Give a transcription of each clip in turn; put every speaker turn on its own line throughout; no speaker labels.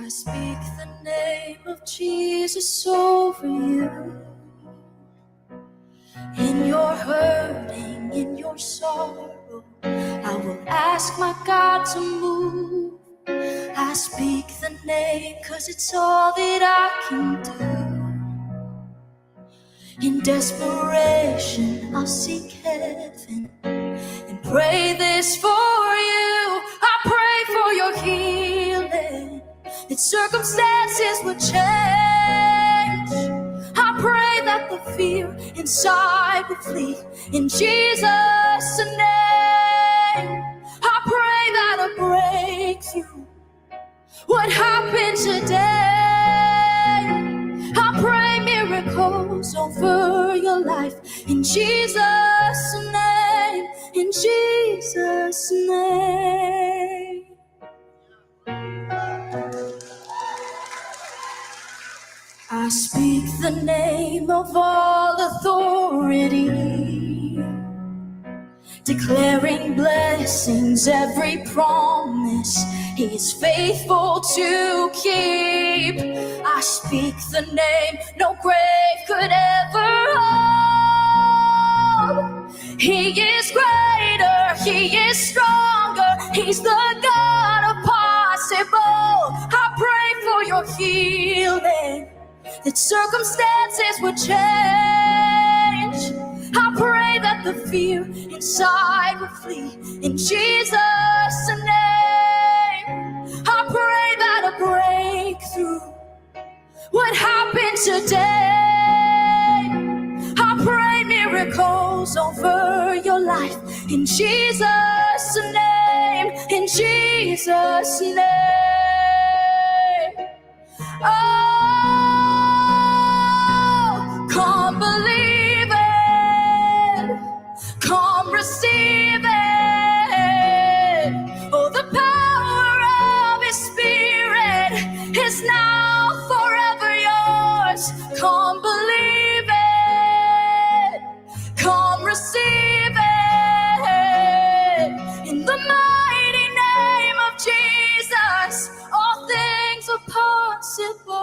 I speak the name of Jesus over you. In your hurting, in your sorrow, I will ask my God to move. I speak the name 'cause it's all that I can do. In desperation, I'll seek heaven and pray this for you. I pray for your healing, that circumstances would change. I pray that the fear inside would flee in Jesus' name. I pray that a breakthrough would happen today. I pray miracles over your life in Jesus' name, in Jesus' name. I speak the name of all authority, declaring blessings, every promise He is faithful to keep. I speak the name no grave could ever hold. He is greater, He is stronger, He's the God of possible. I pray for your healing, that circumstances would change. I pray that the fear inside would flee in Jesus' name. I pray that a breakthrough would happen today. I pray miracles over your life in Jesus' name, in Jesus' name. Oh, come believe it, come receive it. Oh, the power of His Spirit is now forever yours. Come believe it, come receive it. In the mighty name of Jesus, all things are possible.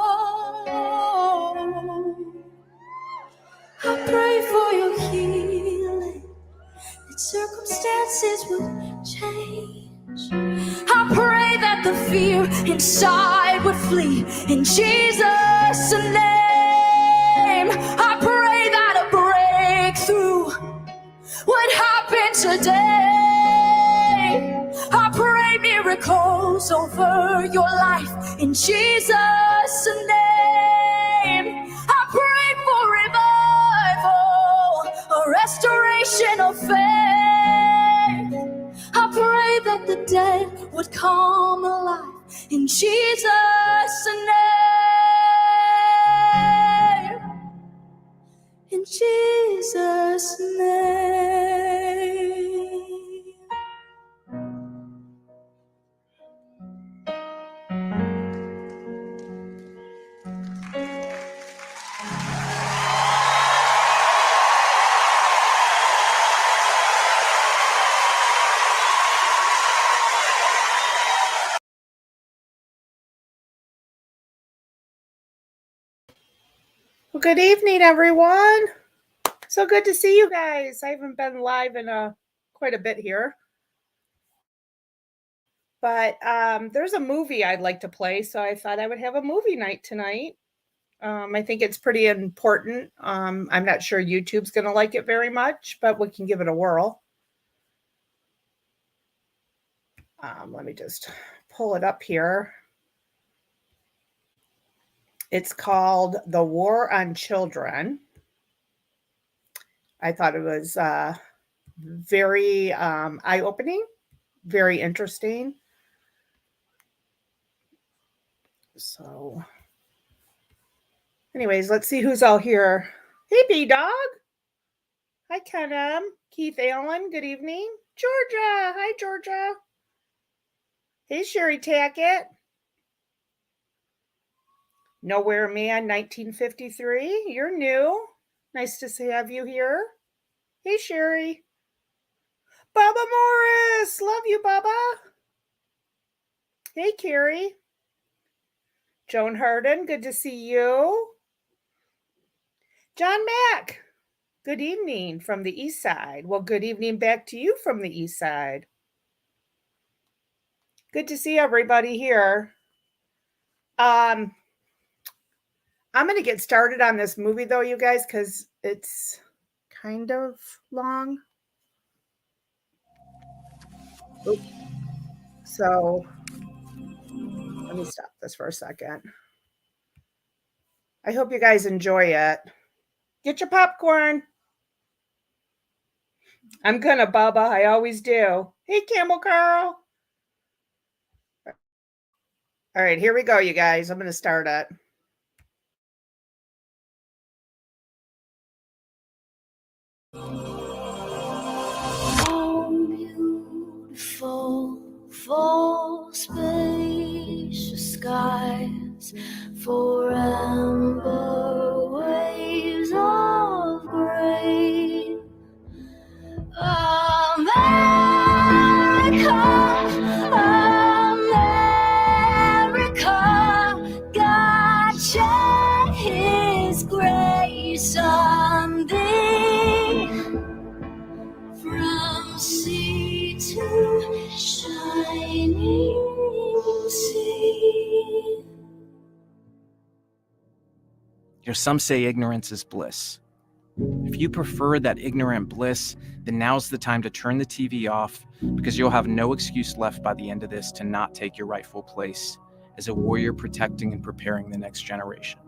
I pray for your healing, that circumstances will change. I pray that the fear inside would flee in Jesus' name. I pray that a breakthrough would happen today. I pray miracles over your life in Jesus' name. I pray for revival, a restoration of faith. I pray that the dead would come alive in Jesus' name, in Jesus' name.
Well, good evening, everyone. So good to see you guys. I haven't been live in quite a bit here. But there's a movie I'd like to play, so I thought I would have a movie night tonight. I think it's pretty important. I'm not sure YouTube's going to like it very much, but we can give it a whirl. Let me just pull it up here. It's called The War on Children. I thought it was very eye-opening, very interesting. So, anyways, let's see who's all here. Hey, B-Dog. Hi, Kenem. Keith Allen, good evening. Georgia. Hi, Georgia. Hey, Sherry Tackett. Nowhere Man, 1953. You're new. Nice to have you here. Hey, Sherry. Baba Morris. Love you, Baba. Hey, Carrie. Joan Harden, good to see you. John Mack, good evening from the East Side. Well, good evening back to you from the East Side. Good to see everybody here. I'm going to get started on this movie, though, you guys, because it's kind of long. Oops. So let me stop this for a second. I hope you guys enjoy it. Get your popcorn. I'm gonna, Bubba. I always do. Hey, Camel Carl. All right, here we go, you guys. I'm going to start it.
How beautiful for spacious skies, for amber waves of gray. America, America, God shed His grace on thee. From sea to shining sea.
Some say ignorance is bliss. If you prefer that ignorant bliss, then now's the time to turn the TV off, because you'll have no excuse left by the end of this to not take your rightful place as a warrior protecting and preparing the next generation.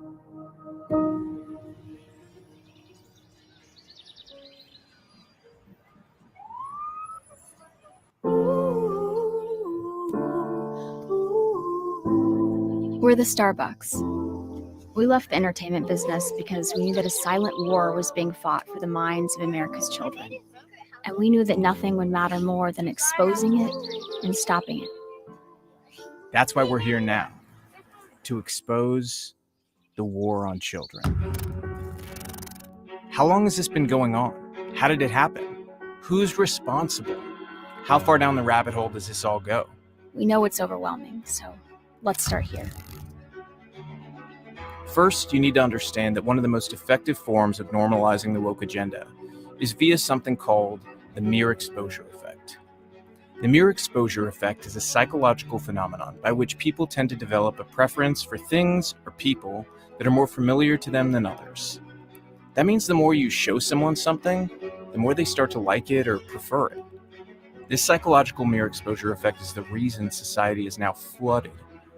We're the Starbucks. We left the entertainment business because we knew that a silent war was being fought for the minds of America's children. And we knew that nothing would matter more than exposing it and stopping it.
That's why we're here now, to expose the war on children. How long has this been going on? How did it happen? Who's responsible? How far down the rabbit hole does this all go?
We know it's overwhelming, so let's start here.
First, you need to understand that one of the most effective forms of normalizing the woke agenda is via something called the mere exposure effect. The mere exposure effect is a psychological phenomenon by which people tend to develop a preference for things or people that are more familiar to them than others. That means the more you show someone something, the more they start to like it or prefer it. This psychological mere exposure effect is the reason society is now flooded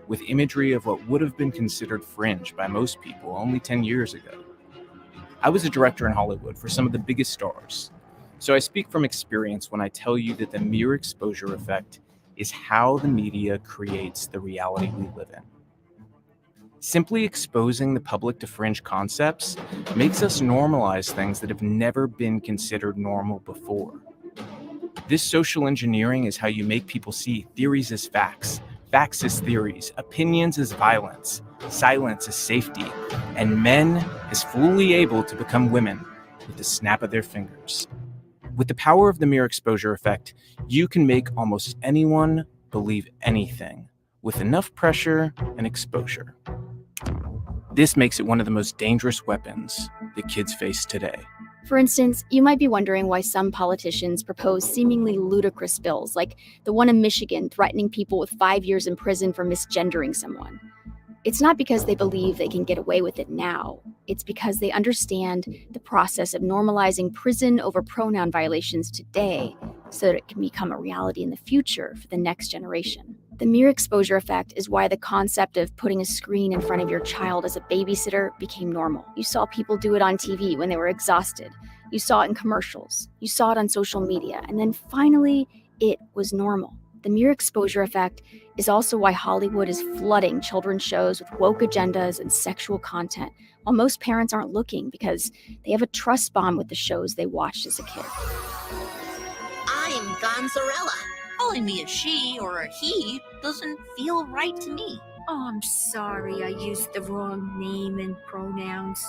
with imagery of what would have been considered fringe by most people only 10 years ago. I was a director in Hollywood for some of the biggest stars, so I speak from experience when I tell you that the mere exposure effect is how the media creates the reality we live in. Simply exposing the public to fringe concepts makes us normalize things that have never been considered normal before. This social engineering is how you make people see theories as facts, facts as theories, opinions as violence, silence as safety, and men as fully able to become women with the snap of their fingers. With the power of the mere exposure effect, you can make almost anyone believe anything with enough pressure and exposure. This makes it one of the most dangerous weapons that kids face today.
For instance, you might be wondering why some politicians propose seemingly ludicrous bills, like the one in Michigan threatening people with 5 years in prison for misgendering someone. It's not because they believe they can get away with it now. It's because they understand the process of normalizing prison over pronoun violations today so that it can become a reality in the future for the next generation. The mere exposure effect is why the concept of putting a screen in front of your child as a babysitter became normal. You saw people do it on TV when they were exhausted. You saw it in commercials. You saw it on social media. And then finally, it was normal. The mere exposure effect is also why Hollywood is flooding children's shows with woke agendas and sexual content, while most parents aren't looking because they have a trust bond with the shows they watched as a kid.
I'm Gonzarella. Calling me a she or a he doesn't feel right to me.
Oh, I'm sorry, I used the wrong name and pronouns.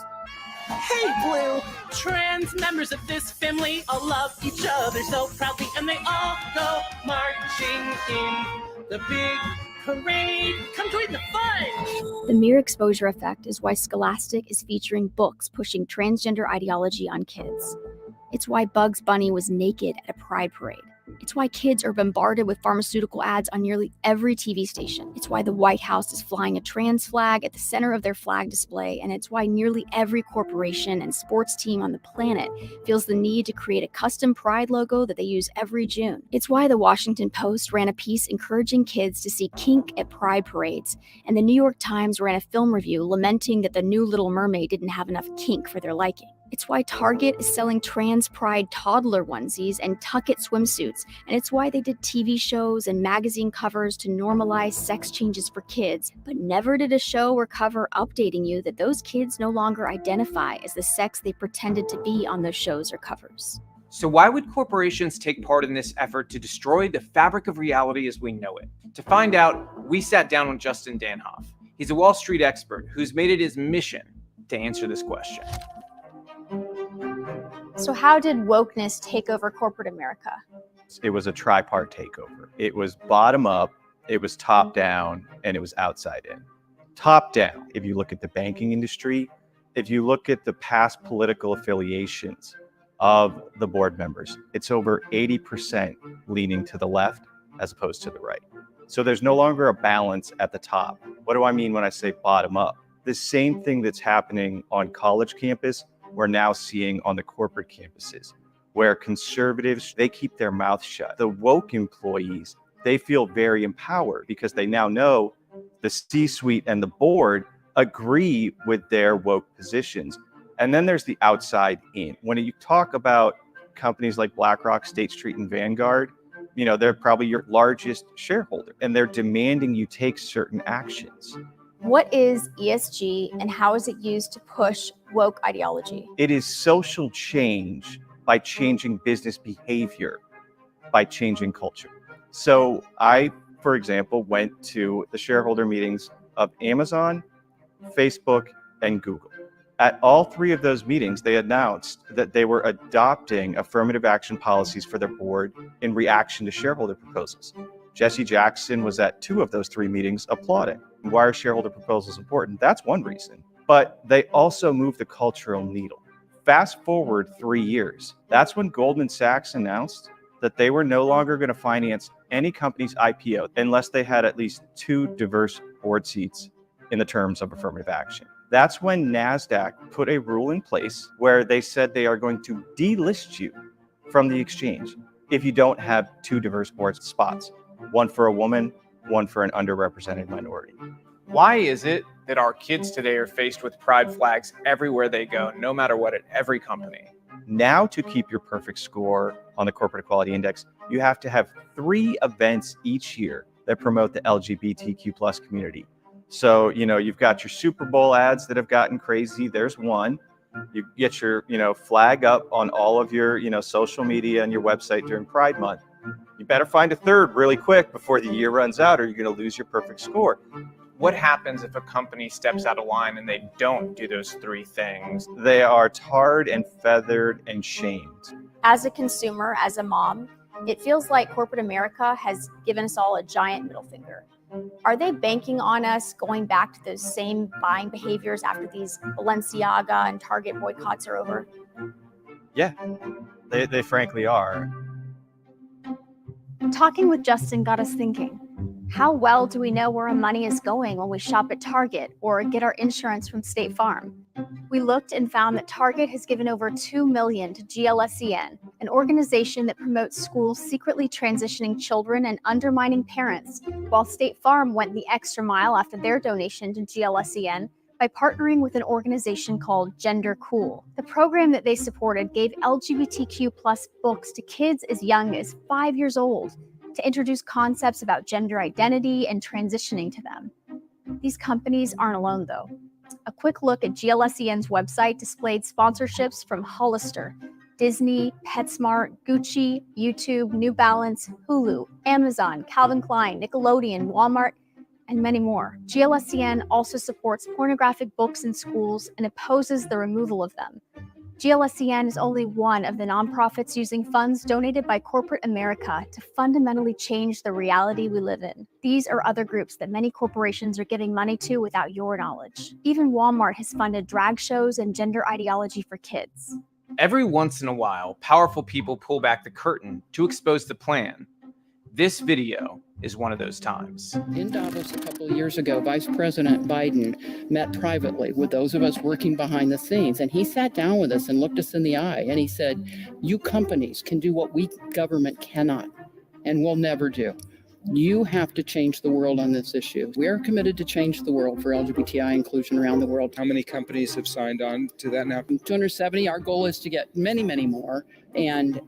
Hey, Blue! Trans members of this family all love each other so proudly, and they all go marching in the big Parade! Come join the fun!
The mere exposure effect is why Scholastic is featuring books pushing transgender ideology on kids. It's why Bugs Bunny was naked at a pride parade. It's why kids are bombarded with pharmaceutical ads on nearly every TV station. It's why the White House is flying a trans flag at the center of their flag display, and it's why nearly every corporation and sports team on the planet feels the need to create a custom pride logo that they use every June. It's why the Washington Post ran a piece encouraging kids to see kink at pride parades, and the New York Times ran a film review lamenting that the new Little Mermaid didn't have enough kink for their liking. It's why Target is selling trans pride toddler onesies and tuck-it swimsuits, and it's why they did TV shows and magazine covers to normalize sex changes for kids, but never did a show or cover updating you that those kids no longer identify as the sex they pretended to be on those shows or covers.
So why would corporations take part in this effort to destroy the fabric of reality as we know it? To find out, we sat down with Justin Danhoff. He's a Wall Street expert who's made it his mission to answer this question.
So how did wokeness take over corporate America?
It was a tripart takeover. It was bottom up, it was top down, and it was outside in. Top down, if you look at the banking industry, if you look at the past political affiliations of the board members, it's over 80% leaning to the left as opposed to the right. So there's no longer a balance at the top. What do I mean when I say bottom up? The same thing that's happening on college campus, we're now seeing on the corporate campuses, where conservatives, they keep their mouth shut. The woke employees, they feel very empowered because they now know the C-suite and the board agree with their woke positions. And then there's the outside in. When you talk about companies like BlackRock, State Street, and Vanguard, you know, they're probably your largest shareholder, and they're demanding you take certain actions.
What is ESG and how is it used to push woke ideology?
It is social change by changing business behavior, by changing culture. So I, for example, went to the shareholder meetings of Amazon, Facebook, and Google. At all three of those meetings, they announced that they were adopting affirmative action policies for their board in reaction to shareholder proposals. Jesse Jackson was at 2 of those 3 meetings applauding. Why are shareholder proposals important? That's one reason. But they also move the cultural needle. Fast forward 3 years. That's when Goldman Sachs announced that they were no longer going to finance any company's IPO unless they had at least 2 diverse board seats in the terms of affirmative action. That's when NASDAQ put a rule in place where they said they are going to delist you from the exchange if you don't have 2 diverse board spots. One for a woman, one for an underrepresented minority.
Why is it that our kids today are faced with pride flags everywhere they go, no matter what, at every company?
Now, to keep your perfect score on the Corporate Equality Index, you have to have 3 events each year that promote the LGBTQ+ community. So, you know, you've got your Super Bowl ads that have gotten crazy. There's one. You get your, flag up on all of your, social media and your website during Pride Month. You better find a third really quick before the year runs out, or you're going to lose your perfect score.
What happens if a company steps out of line and they don't do those 3 things?
They are tarred and feathered and shamed.
As a consumer, as a mom, it feels like corporate America has given us all a giant middle finger. Are they banking on us going back to those same buying behaviors after these Balenciaga and Target boycotts are over?
Yeah, they frankly are.
Talking with Justin got us thinking. How well do we know where our money is going when we shop at Target or get our insurance from State Farm? We looked and found that Target has given over $2 million to GLSEN, an organization that promotes schools secretly transitioning children and undermining parents, while State Farm went the extra mile after their donation to GLSEN by partnering with an organization called Gender Cool. The program that they supported gave LGBTQ+ books to kids as young as 5 years old to introduce concepts about gender identity and transitioning to them. These companies aren't alone, though. A quick look at GLSEN's website displayed sponsorships from Hollister, Disney, PetSmart, Gucci, YouTube, New Balance, Hulu, Amazon, Calvin Klein, Nickelodeon, Walmart, and many more. GLSEN also supports pornographic books in schools and opposes the removal of them. GLSCN is only one of the nonprofits using funds donated by corporate America to fundamentally change the reality we live in. These are other groups that many corporations are giving money to without your knowledge. Even Walmart has funded drag shows and gender ideology for kids.
Every once in a while, powerful people pull back the curtain to expose the plan. This video is one of those times.
In Davos a couple of years ago, Vice President Biden met privately with those of us working behind the scenes, and he sat down with us and looked us in the eye, and he said, you companies can do what we government cannot and will never do. You have to change the world on this issue. We are committed to change the world for LGBTI inclusion around the world.
How many companies have signed on to that now?
270. Our goal is to get many, many more, and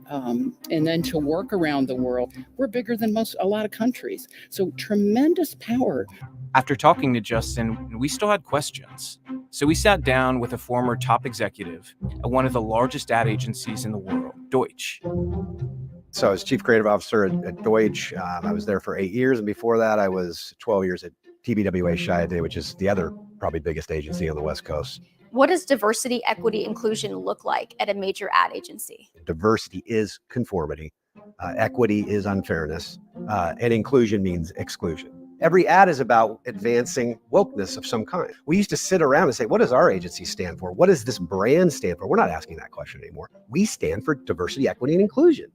then to work around the world. We're bigger than a lot of countries, so tremendous power.
After talking to Justin, we still had questions. So we sat down with a former top executive at one of the largest ad agencies in the world, Deutsch.
So I was chief creative officer at Deutsch. I was there for 8 years. And before that, I was 12 years at TBWA Chiat, which is the other probably biggest agency on the West Coast.
What does diversity, equity, inclusion look like at a major ad agency?
Diversity is conformity. Equity is unfairness. And inclusion means exclusion. Every ad is about advancing wokeness of some kind. We used to sit around and say, what does our agency stand for? What does this brand stand for? We're not asking that question anymore. We stand for diversity, equity, and inclusion,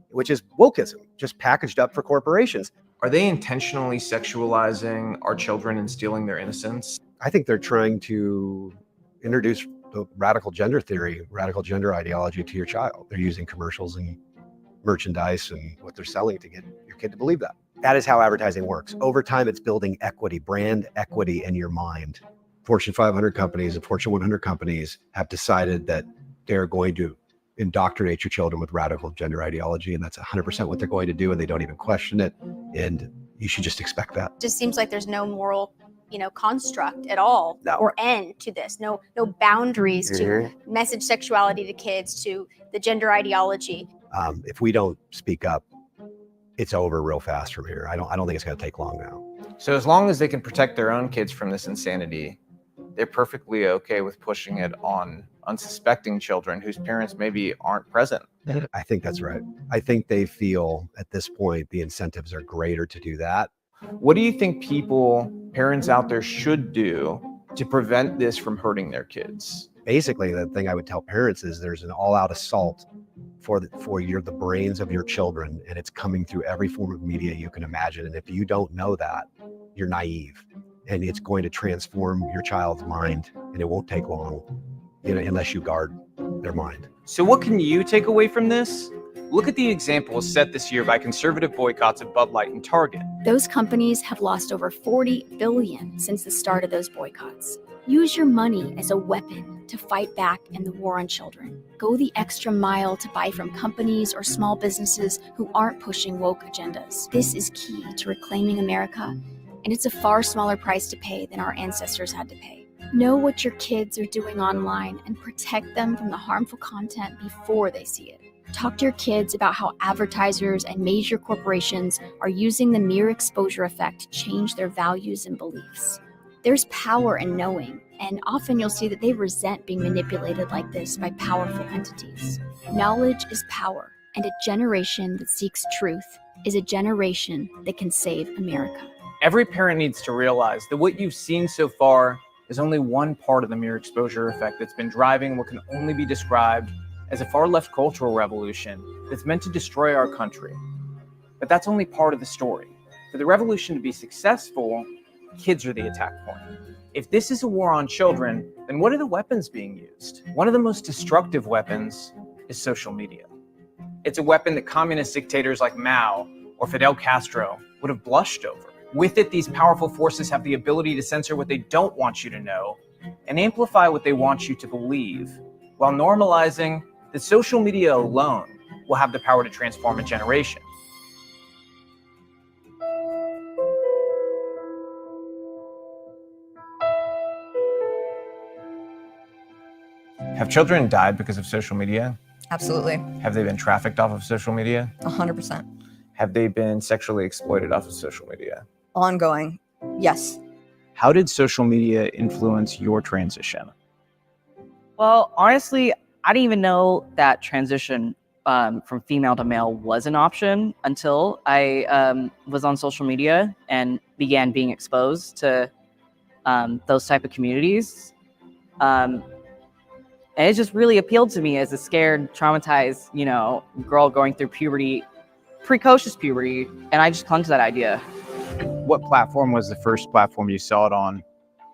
which is wokeism, just packaged up for corporations.
Are they intentionally sexualizing our children and stealing their innocence?
I think they're trying to introduce the radical gender theory, radical gender ideology to your child. They're using commercials and merchandise and what they're selling to get your kid to believe that. That is how advertising works. Over time, it's building equity, brand equity in your mind. Fortune 500 companies and Fortune 100 companies have decided that they're going to indoctrinate your children with radical gender ideology, and that's 100% what they're going to do, and they don't even question it, and you should just expect that.
It just seems like there's no moral, construct at all, or end to this. No boundaries to message sexuality to kids, to the gender ideology.
If we don't speak up, it's over real fast from here. I don't think it's going to take long now.
So as long as they can protect their own kids from this insanity, they're perfectly okay with pushing it on unsuspecting children whose parents maybe aren't present.
I think that's right. I think they feel at this point the incentives are greater to do that.
What do you think parents out there should do to prevent this from hurting their kids?
Basically, the thing I would tell parents is there's an all-out assault for the brains of your children, and it's coming through every form of media you can imagine. And if you don't know that, you're naive, and it's going to transform your child's mind, and it won't take long, unless you guard their mind.
So what can you take away from this? Look at the examples set this year by conservative boycotts of Bud Light and Target.
Those companies have lost over $40 billion since the start of those boycotts. Use your money as a weapon to fight back in the war on children. Go the extra mile to buy from companies or small businesses who aren't pushing woke agendas. This is key to reclaiming America, and it's a far smaller price to pay than our ancestors had to pay. Know what your kids are doing online and protect them from the harmful content before they see it. Talk to your kids about how advertisers and major corporations are using the mere exposure effect to change their values and beliefs. There's power in knowing, and often you'll see that they resent being manipulated like this by powerful entities. Knowledge is power, and a generation that seeks truth is a generation that can save America.
Every parent needs to realize that what you've seen so far is only one part of the mere exposure effect that's been driving what can only be described as a far-left cultural revolution that's meant to destroy our country. But that's only part of the story. For the revolution to be successful, kids are the attack point. If this is a war on children, then what are the weapons being used? One of the most destructive weapons is social media. It's a weapon that communist dictators like Mao or Fidel Castro would have blushed over. With it, these powerful forces have the ability to censor what they don't want you to know and amplify what they want you to believe, while normalizing that social media alone will have the power to transform a generation. Have children died because of social media?
Absolutely.
Have they been trafficked off of social media?
100%.
Have they been sexually exploited off of social media?
Ongoing, yes.
How did social media influence your transition?
Well, honestly, I didn't even know that transition from female to male was an option until I was on social media and began being exposed to those type of communities. And it just really appealed to me as a scared, traumatized, girl going through puberty, precocious puberty, and I just clung to that idea.
What platform was the first platform you saw it on?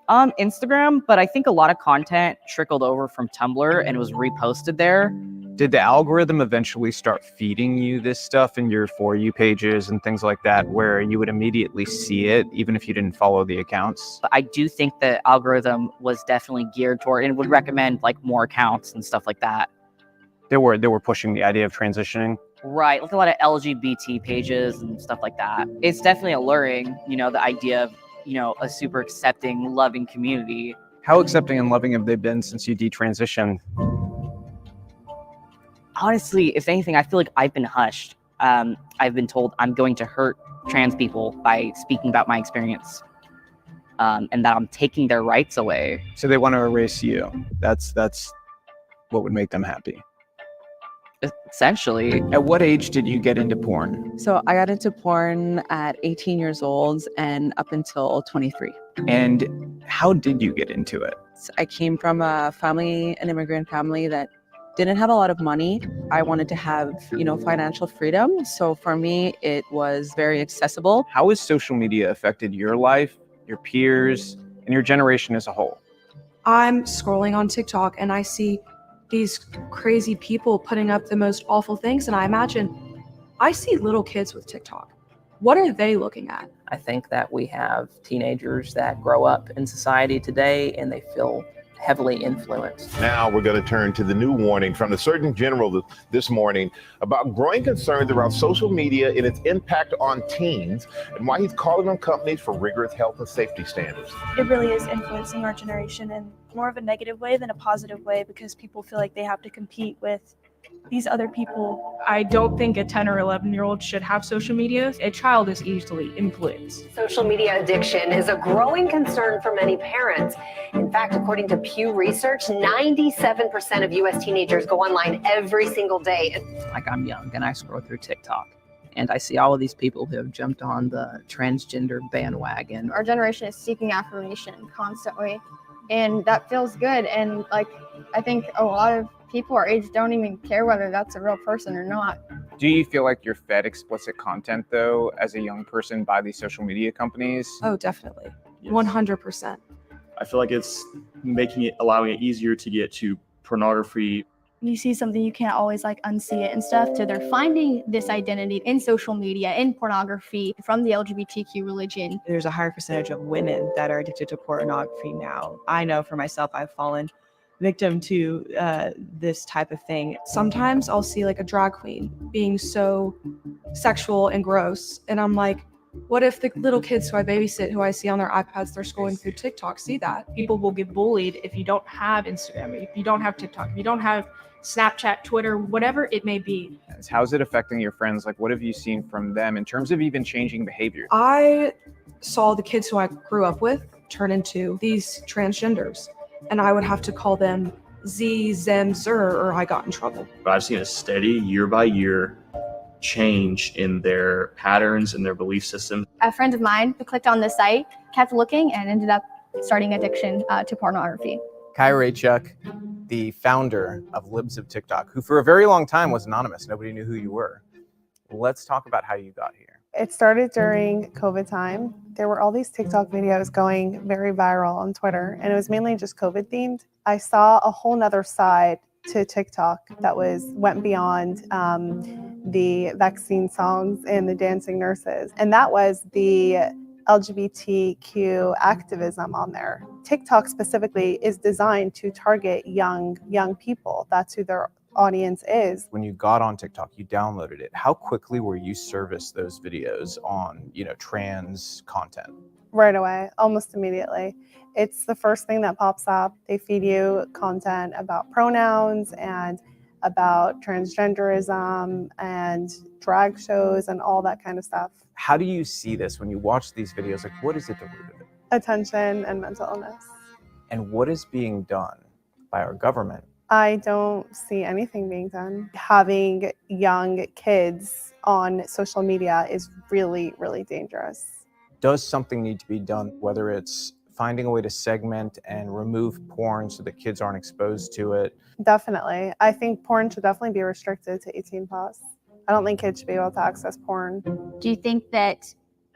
Instagram, but I think a lot of content trickled over from Tumblr and was reposted there.
Did the algorithm eventually start feeding you this stuff in your For You pages and things like that, where you would immediately see it, even if you didn't follow the accounts?
But I do think the algorithm was definitely geared toward and would recommend like more accounts and stuff like that.
They were pushing the idea of transitioning.
Right, like a lot of LGBT pages and stuff like that. It's definitely alluring, the idea of, a super accepting, loving community.
How accepting and loving have they been since you detransitioned?
Honestly, if anything, I feel like I've been hushed. I've been told I'm going to hurt trans people by speaking about my experience, and that I'm taking their rights away.
So they want to erase you. That's what would make them happy.
Essentially.
At what age did you get into porn?
So I got into porn at 18 years old and up until 23.
And how did you get into it?
So I came from an immigrant family that didn't have a lot of money. I wanted to have, financial freedom. So for me, it was very accessible.
How has social media affected your life, your peers, and your generation as a whole?
I'm scrolling on TikTok and I see these crazy people putting up the most awful things. And I see little kids with TikTok. What are they looking at?
I think that we have teenagers that grow up in society today and they feel heavily influenced.
Now we're going to turn to the new warning from the Surgeon General this morning about growing concerns around social media and its impact on teens, and why he's calling on companies for rigorous health and safety standards.
It really is influencing our generation in more of a negative way than a positive way, because people feel like they have to compete with these other people.
I don't think a 10 or 11-year-old should have social media. A child is easily influenced.
Social media addiction is a growing concern for many parents. In fact, according to Pew Research, 97% of U.S. teenagers go online every single day.
Like, I'm young and I scroll through TikTok and I see all of these people who have jumped on the transgender bandwagon.
Our generation is seeking affirmation constantly, and that feels good. And I think a lot of people our age don't even care whether that's a real person or not.
Do you feel like you're fed explicit content, though, as a young person by these social media companies?
Oh, definitely.
Yes.
100%.
I feel like it's allowing it easier to get to pornography.
You see something, you can't always unsee it and stuff. So they're finding this identity in social media, in pornography, from the LGBTQ religion.
There's a higher percentage of women that are addicted to pornography now. I know for myself, I've fallen victim to this type of thing.
Sometimes I'll see a drag queen being so sexual and gross, and I'm like, what if the little kids who I babysit, who I see on their iPads, they're scrolling through TikTok, see that?
People will get bullied if you don't have Instagram, if you don't have TikTok, if you don't have Snapchat, Twitter, whatever it may be.
How's it affecting your friends? What have you seen from them in terms of even changing behavior?
I saw the kids who I grew up with turn into these transgenders, and I would have to call them Z, Zem, Zer, or I got in trouble.
But I've seen a steady year by year change in their patterns and their belief systems.
A friend of mine who clicked on this site kept looking and ended up starting addiction to pornography.
Kai Raychuk, the founder of Libs of TikTok, who for a very long time was anonymous. Nobody knew who you were. Let's talk about how you got here.
It started during COVID time. There were all these TikTok videos going very viral on Twitter, and it was mainly just COVID themed. I saw a whole nother side to TikTok that went beyond the vaccine songs and the dancing nurses. And that was the LGBTQ activism on there. TikTok specifically is designed to target young people. That's who their audience is.
When you got on TikTok, you downloaded it. How quickly were you serviced those videos on, trans content?
Right away, almost immediately. It's the first thing that pops up. They feed you content about pronouns and about transgenderism and drag shows and all that kind of stuff.
How do you see this when you watch these videos? What is at the root of it?
Attention and mental illness.
And what is being done by our government
I don't see anything being done. Having young kids on social media is really, really dangerous.
Does something need to be done, whether it's finding a way to segment and remove porn so that kids aren't exposed to it?
Definitely. I think porn should definitely be restricted to 18 plus. I don't think kids should be able to access porn.
Do you think that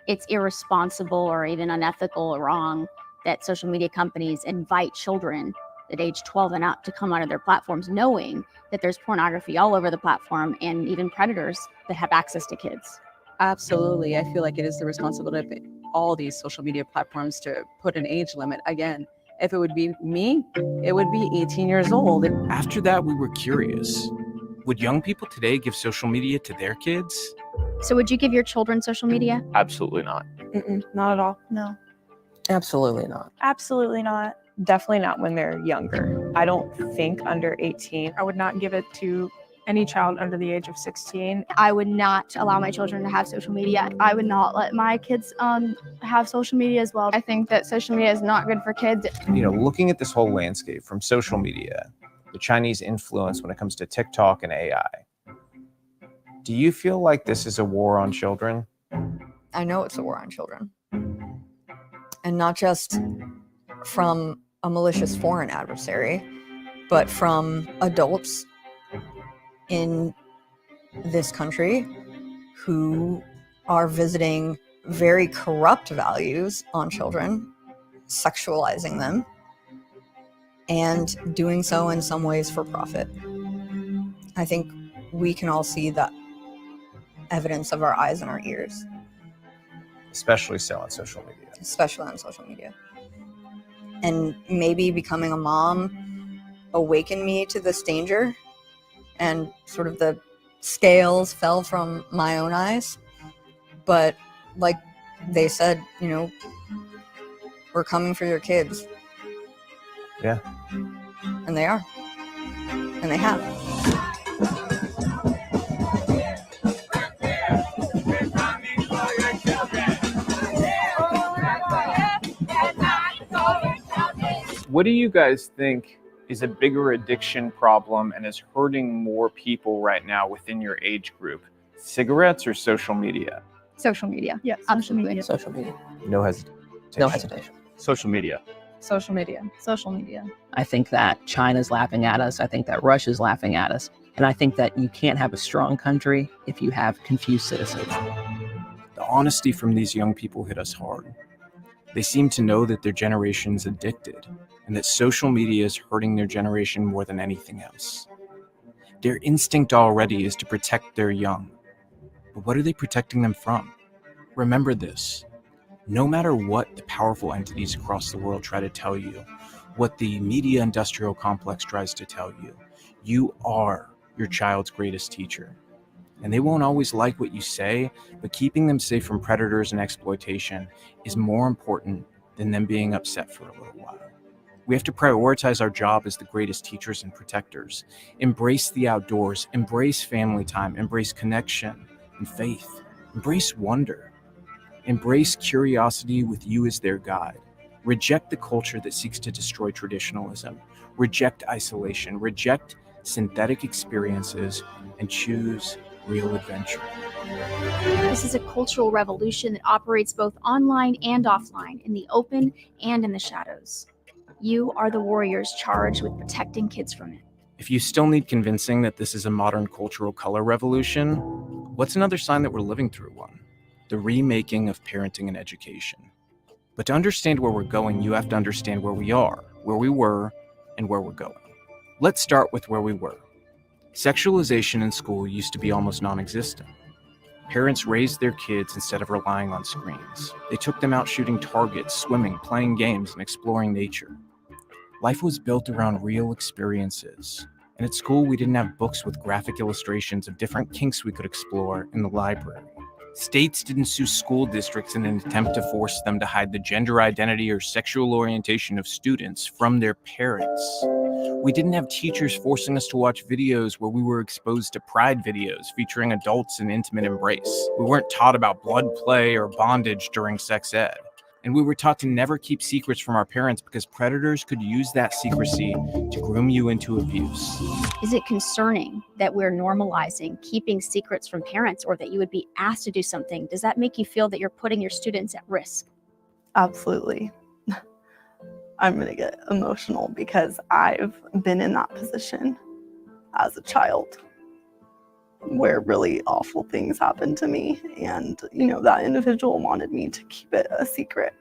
it's irresponsible or even unethical or wrong that social media companies invite children at age 12 and up to come onto their platforms knowing that there's pornography all over the platform and even predators that have access to kids?
Absolutely. I feel like it is the responsibility of all these social media platforms to put an age limit. Again, if it would be me, it would be 18 years old.
After that, we were curious. Would young people today give social media to their kids?
So would you give your children social media?
Absolutely not.
Not at all.
No.
Absolutely not.
Absolutely not.
Definitely not when they're younger. I don't think under 18.
I would not give it to any child under the age of 16.
I would not allow my children to have social media. I would not let my kids have social media as well. I think that social media is not good for kids.
Looking at this whole landscape from social media, the Chinese influence when it comes to TikTok and AI, do you feel like this is a war on children?
I know it's a war on children. And not just from a malicious foreign adversary, but from adults in this country who are visiting very corrupt values on children, sexualizing them, and doing so in some ways for profit. I think we can all see that evidence of our eyes and our ears.
Especially so on social media.
Especially on social media. And maybe becoming a mom awakened me to this danger, and sort of the scales fell from my own eyes. But like they said, we're coming for your kids.
Yeah.
And they are. And they have.
What do you guys think is a bigger addiction problem and is hurting more people right now within your age group? Cigarettes or social media?
Social media.
Yes.
Absolutely.
Social media.
No hesitation.
No hesitation.
Social media.
Social media.
Social media.
I think that China's laughing at us. I think that Russia's laughing at us. And I think that you can't have a strong country if you have confused citizens.
The honesty from these young people hit us hard. They seem to know that their generation's addicted and that social media is hurting their generation more than anything else. Their instinct already is to protect their young. But what are they protecting them from? Remember this. No matter what the powerful entities across the world try to tell you, what the media industrial complex tries to tell you, you are your child's greatest teacher. And they won't always like what you say, but keeping them safe from predators and exploitation is more important than them being upset for a little while. We have to prioritize our job as the greatest teachers and protectors. Embrace the outdoors, embrace family time, embrace connection and faith, embrace wonder, embrace curiosity with you as their guide. Reject the culture that seeks to destroy traditionalism, reject isolation, reject synthetic experiences, and choose real adventure.
This is a cultural revolution that operates both online and offline, in the open and in the shadows. You are the warriors charged with protecting kids from it.
If you still need convincing that this is a modern cultural color revolution, what's another sign that we're living through one? The remaking of parenting and education. But to understand where we're going, you have to understand where we are, where we were, and where we're going. Let's start with where we were. Sexualization in school used to be almost non-existent. Parents raised their kids instead of relying on screens. They took them out shooting targets, swimming, playing games, and exploring nature. Life was built around real experiences. And at school, we didn't have books with graphic illustrations of different kinks we could explore in the library. States didn't sue school districts in an attempt to force them to hide the gender identity or sexual orientation of students from their parents. We didn't have teachers forcing us to watch videos where we were exposed to pride videos featuring adults in intimate embrace. We weren't taught about blood play or bondage during sex ed. And we were taught to never keep secrets from our parents because predators could use that secrecy to groom you into abuse.
Is it concerning that we're normalizing keeping secrets from parents, or that you would be asked to do something? Does that make you feel that you're putting your students at risk?
Absolutely. I'm going to get emotional because I've been in that position as a child where really awful things happened to me. And, that individual wanted me to keep it a secret.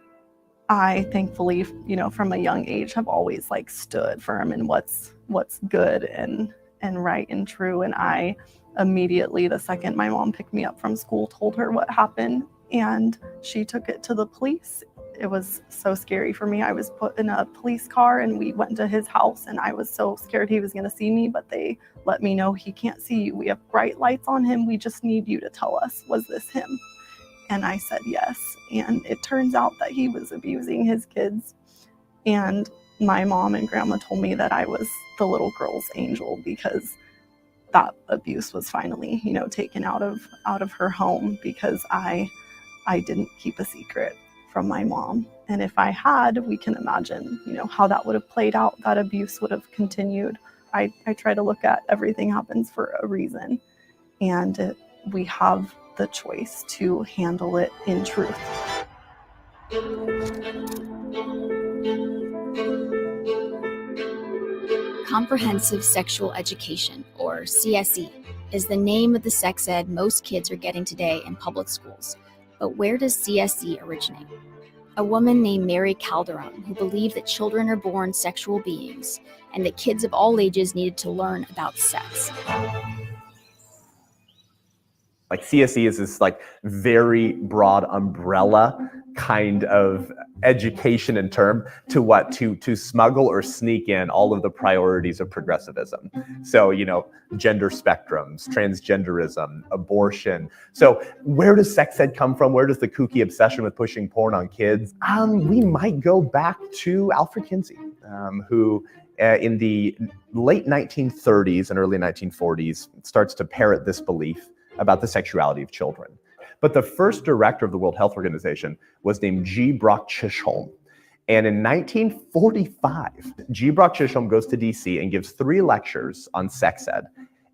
I thankfully, from a young age have always stood firm in what's good and right and true. And I immediately, the second my mom picked me up from school, told her what happened, and she took it to the police. It was so scary for me. I was put in a police car and we went to his house, and I was so scared he was going to see me, but they let me know, he can't see you. We have bright lights on him. We just need you to tell us, was this him? And I said yes. And it turns out that he was abusing his kids. And my mom and grandma told me that I was the little girl's angel because that abuse was finally, taken out of her home because I didn't keep a secret from my mom. And if I had, we can imagine, how that would have played out. That abuse would have continued. I try to look at everything happens for a reason, and we have the choice to handle it in truth.
Comprehensive Sexual Education, or CSE, is the name of the sex ed most kids are getting today in public schools. But where does CSE originate? A woman named Mary Calderon, who believed that children are born sexual beings and that kids of all ages needed to learn about sex.
CSE is this very broad umbrella kind of education and term to smuggle or sneak in all of the priorities of progressivism. So, gender spectrums, transgenderism, abortion. So where does sex ed come from? Where does the kooky obsession with pushing porn on kids? We might go back to Alfred Kinsey, who in the late 1930s and early 1940s starts to parrot this belief about the sexuality of children. But the first director of the World Health Organization was named G. Brock Chisholm. And in 1945, G. Brock Chisholm goes to DC and gives 3 lectures on sex ed.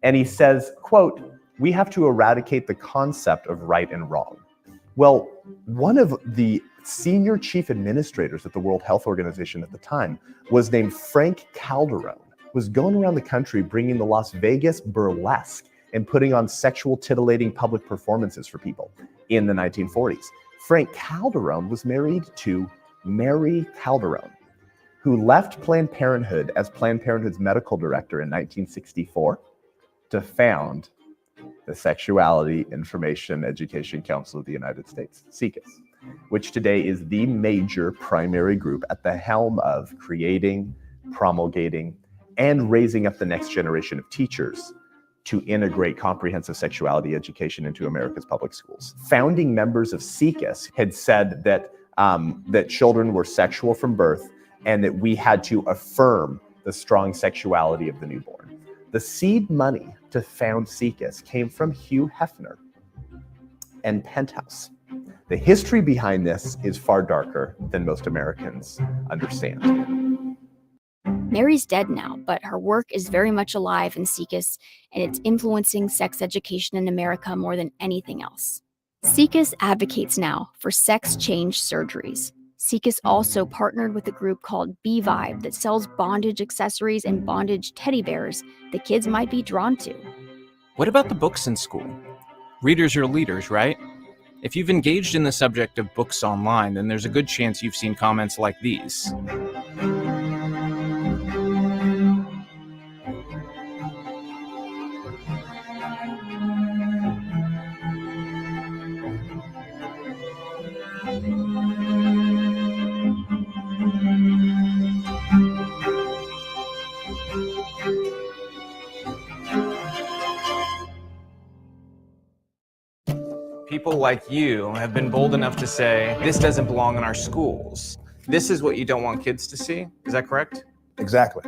And he says, quote, "We have to eradicate the concept of right and wrong." Well, one of the senior chief administrators at the World Health Organization at the time was named Frank Calderon, was going around the country bringing the Las Vegas burlesque and putting on sexual titillating public performances for people in the 1940s. Frank Calderon was married to Mary Calderon, who left Planned Parenthood as Planned Parenthood's medical director in 1964 to found the Sexuality Information Education Council of the United States, SIECUS, which today is the major primary group at the helm of creating, promulgating, and raising up the next generation of teachers to integrate comprehensive sexuality education into America's public schools. Founding members of SIECUS had said that that children were sexual from birth and that we had to affirm the strong sexuality of the newborn. The seed money to found SIECUS came from Hugh Hefner and Penthouse. The history behind this is far darker than most Americans understand.
Mary's dead now, but her work is very much alive in SIECUS, and it's influencing sex education in America more than anything else. SIECUS advocates now for sex change surgeries. SIECUS also partnered with a group called B-Vibe that sells bondage accessories and bondage teddy bears that kids might be drawn to.
What about the books in school? Readers are leaders, right? If you've engaged in the subject of books online, then there's a good chance you've seen comments like these. People like you have been bold enough to say, this doesn't belong in our schools. This is what you don't want kids to see. Is that correct?
Exactly.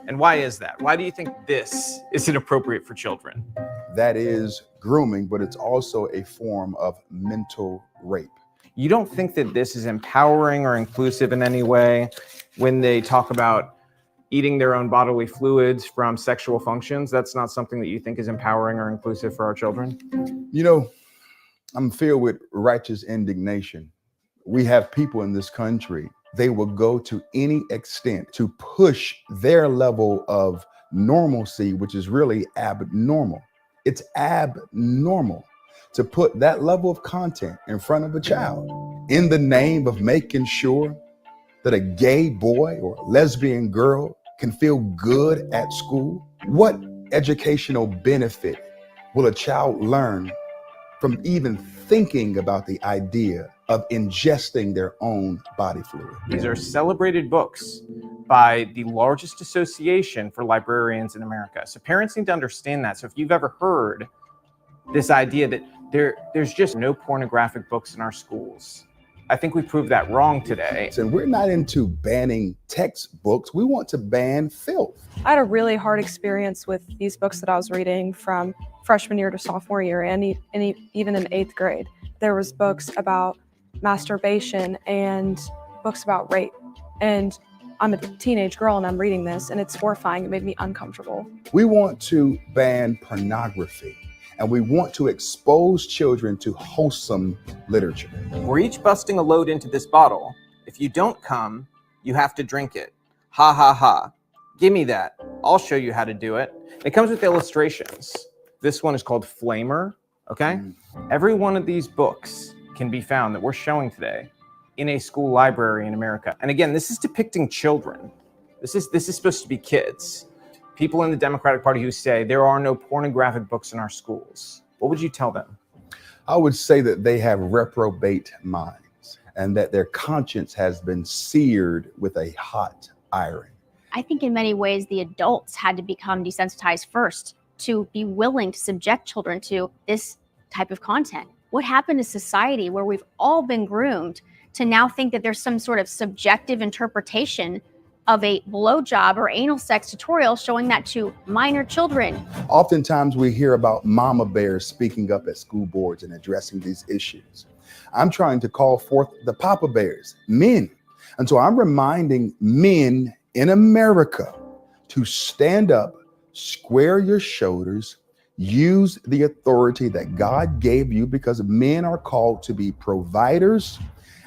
And why is that? Why do you think this is inappropriate for children?
That is grooming, but it's also a form of mental rape.
You don't think that this is empowering or inclusive in any way when they talk about eating their own bodily fluids from sexual functions? That's not something that you think is empowering or inclusive for our children?
You know, I'm filled with righteous indignation. We have people in this country, they will go to any extent to push their level of normalcy, which is really abnormal. It's abnormal to put that level of content in front of a child in the name of making sure that a gay boy or lesbian girl can feel good at school. What educational benefit will a child learn from even thinking about the idea of ingesting their own body fluid?
These are celebrated books by the largest association for librarians in America. So parents need to understand that. So if you've ever heard this idea that there's just no pornographic books in our schools, I think we proved that wrong today.
And we're not into banning textbooks. We want to ban filth.
I had a really hard experience with these books that I was reading from freshman year to sophomore year, and even in 8th grade. There was books about masturbation and books about rape. And I'm a teenage girl and I'm reading this, and it's horrifying. It made me uncomfortable.
We want to ban pornography, and we want to expose children to wholesome literature.
We're each busting a load into this bottle. If you don't come, you have to drink it. Ha ha ha. Give me that. I'll show you how to do it. It comes with illustrations. This one is called Flamer, okay? Every one of these books can be found that we're showing today in a school library in America. And again, this is depicting children. This is supposed to be kids. People in the Democratic Party who say there are no pornographic books in our schools. What would you tell them?
I would say that they have reprobate minds and that their conscience has been seared with a hot iron.
I think in many ways the adults had to become desensitized first to be willing to subject children to this type of content. What happened to society where we've all been groomed to now think that there's some sort of subjective interpretation of a blowjob or anal sex tutorial showing that to minor children?
Oftentimes we hear about mama bears speaking up at school boards and addressing these issues. I'm trying to call forth the papa bears, men. And so I'm reminding men in America to stand up, square your shoulders, use the authority that God gave you, because men are called to be providers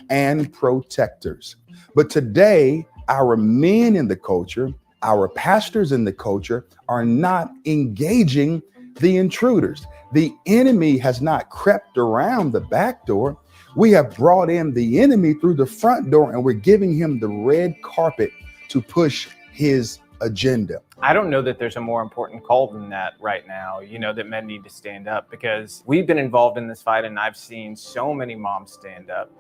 and protectors. But today, our men in the culture, our pastors in the culture are not engaging the intruders. The enemy has not crept around the back door. We have brought in the enemy through the front door, and we're giving him the red carpet to push his agenda.
I don't know that there's a more important call than that right now, that men need to stand up, because we've been involved in this fight and I've seen so many moms stand up,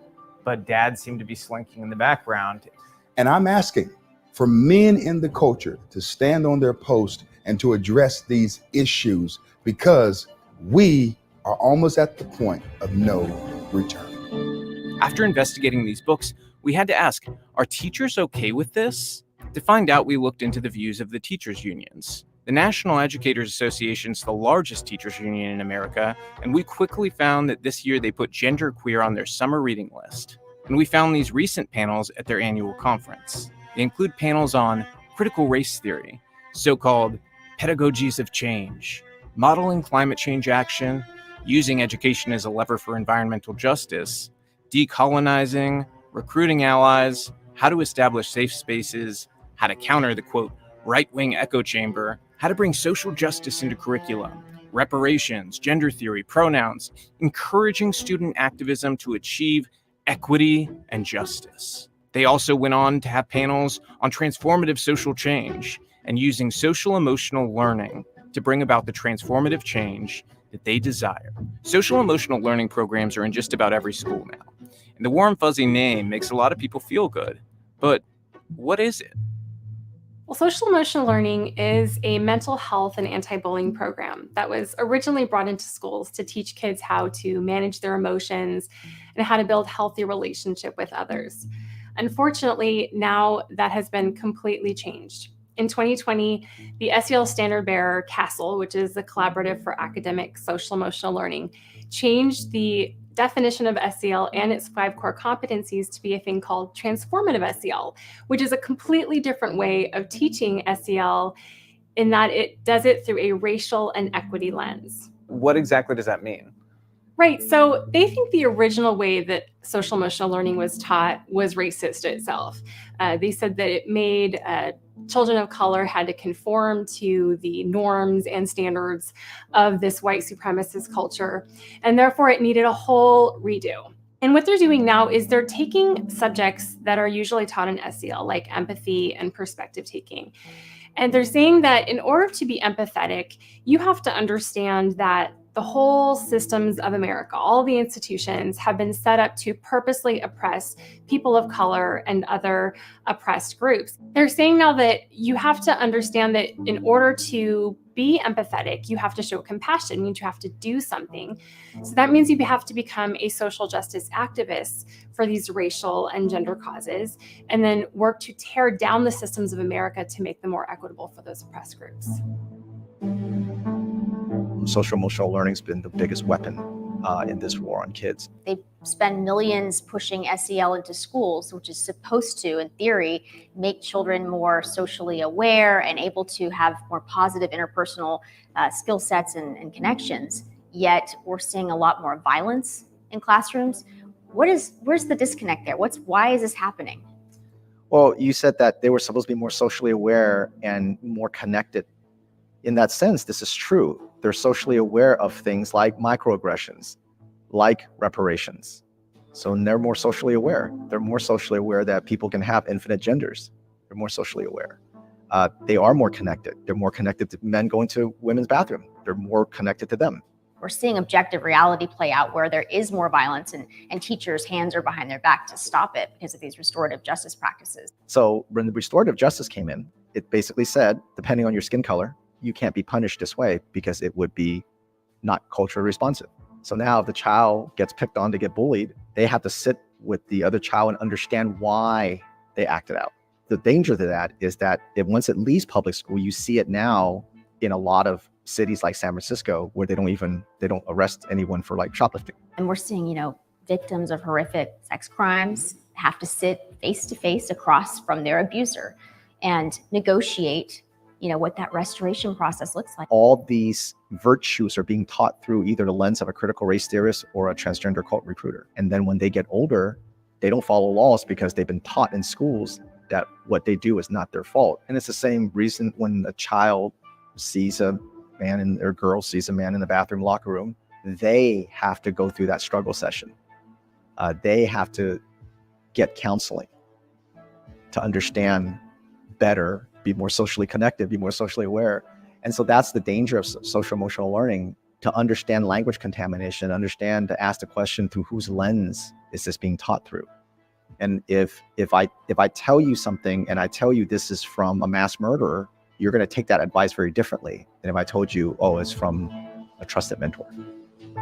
but dads seem to be slinking in the background.
And I'm asking for men in the culture to stand on their post and to address these issues, because we are almost at the point of no return.
After investigating these books, we had to ask, are teachers okay with this? To find out, we looked into the views of the teachers' unions. The National Educators Association is the largest teachers' union in America, and we quickly found that this year they put genderqueer on their summer reading list. And we found these recent panels at their annual conference. They include panels on critical race theory, so-called pedagogies of change, modeling climate change action, using education as a lever for environmental justice, decolonizing, recruiting allies, how to establish safe spaces, how to counter the, quote, right-wing echo chamber, how to bring social justice into curriculum, reparations, gender theory, pronouns, encouraging student activism to achieve equity and justice. They also went on to have panels on transformative social change and using social emotional learning to bring about the transformative change that they desire. Social emotional learning programs are in just about every school now. And the warm fuzzy name makes a lot of people feel good. But what is it?
Well, social emotional learning is a mental health and anti-bullying program that was originally brought into schools to teach kids how to manage their emotions and how to build healthy relationship with others. Unfortunately, now that has been completely changed. In 2020, the SEL standard bearer, CASEL, which is the Collaborative for Academic Social Emotional Learning, changed the definition of SEL and its 5 core competencies to be a thing called transformative SEL, which is a completely different way of teaching SEL in that it does it through a racial and equity lens.
What exactly does that mean?
Right. So they think the original way that social emotional learning was taught was racist itself. They said that it made children of color had to conform to the norms and standards of this white supremacist culture, and therefore it needed a whole redo. And what they're doing now is they're taking subjects that are usually taught in SEL, like empathy and perspective taking. And they're saying that in order to be empathetic, you have to understand that the whole systems of America, all the institutions have been set up to purposely oppress people of color and other oppressed groups. They're saying now that you have to understand that in order to be empathetic, you have to show compassion, means you have to do something. So that means you have to become a social justice activist for these racial and gender causes, and then work to tear down the systems of America to make them more equitable for those oppressed groups.
Social emotional learning has been the biggest weapon in this war on kids.
They spend millions pushing SEL into schools, which is supposed to, in theory, make children more socially aware and able to have more positive interpersonal skill sets and connections. Yet we're seeing a lot more violence in classrooms. Where's the disconnect there? Why is this happening?
Well, you said that they were supposed to be more socially aware and more connected. In that sense, this is true. They're socially aware of things like microaggressions, like reparations. So they're more socially aware. They're more socially aware that people can have infinite genders. They're more socially aware. They are more connected. They're more connected to men going to women's bathroom. They're more connected to them.
We're seeing objective reality play out where there is more violence and teachers' hands are behind their back to stop it because of these restorative justice practices.
So when the restorative justice came in, it basically said, depending on your skin color, you can't be punished this way because it would be not culturally responsive. So now if the child gets picked on to get bullied, they have to sit with the other child and understand why they acted out. The danger to that is that once it leaves public school, you see it now in a lot of cities like San Francisco where they don't arrest anyone for like shoplifting.
And we're seeing, victims of horrific sex crimes have to sit face to face across from their abuser and negotiate what that restoration process looks like.
All these virtues are being taught through either the lens of a critical race theorist or a transgender cult recruiter. And then when they get older, they don't follow laws because they've been taught in schools that what they do is not their fault. And it's the same reason when a child sees a man or girl sees a man in the bathroom locker room, they have to go through that struggle session. They have to get counseling to understand better, be more socially connected, be more socially aware. And so that's the danger of social emotional learning, to understand language contamination, understand to ask the question through whose lens is this being taught through. And if I tell you something and I tell you this is from a mass murderer, you're going to take that advice very differently than if I told you, oh, it's from a trusted mentor.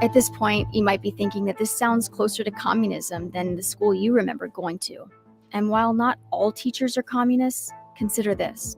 At this point, you might be thinking that this sounds closer to communism than the school you remember going to. And while not all teachers are communists, consider this.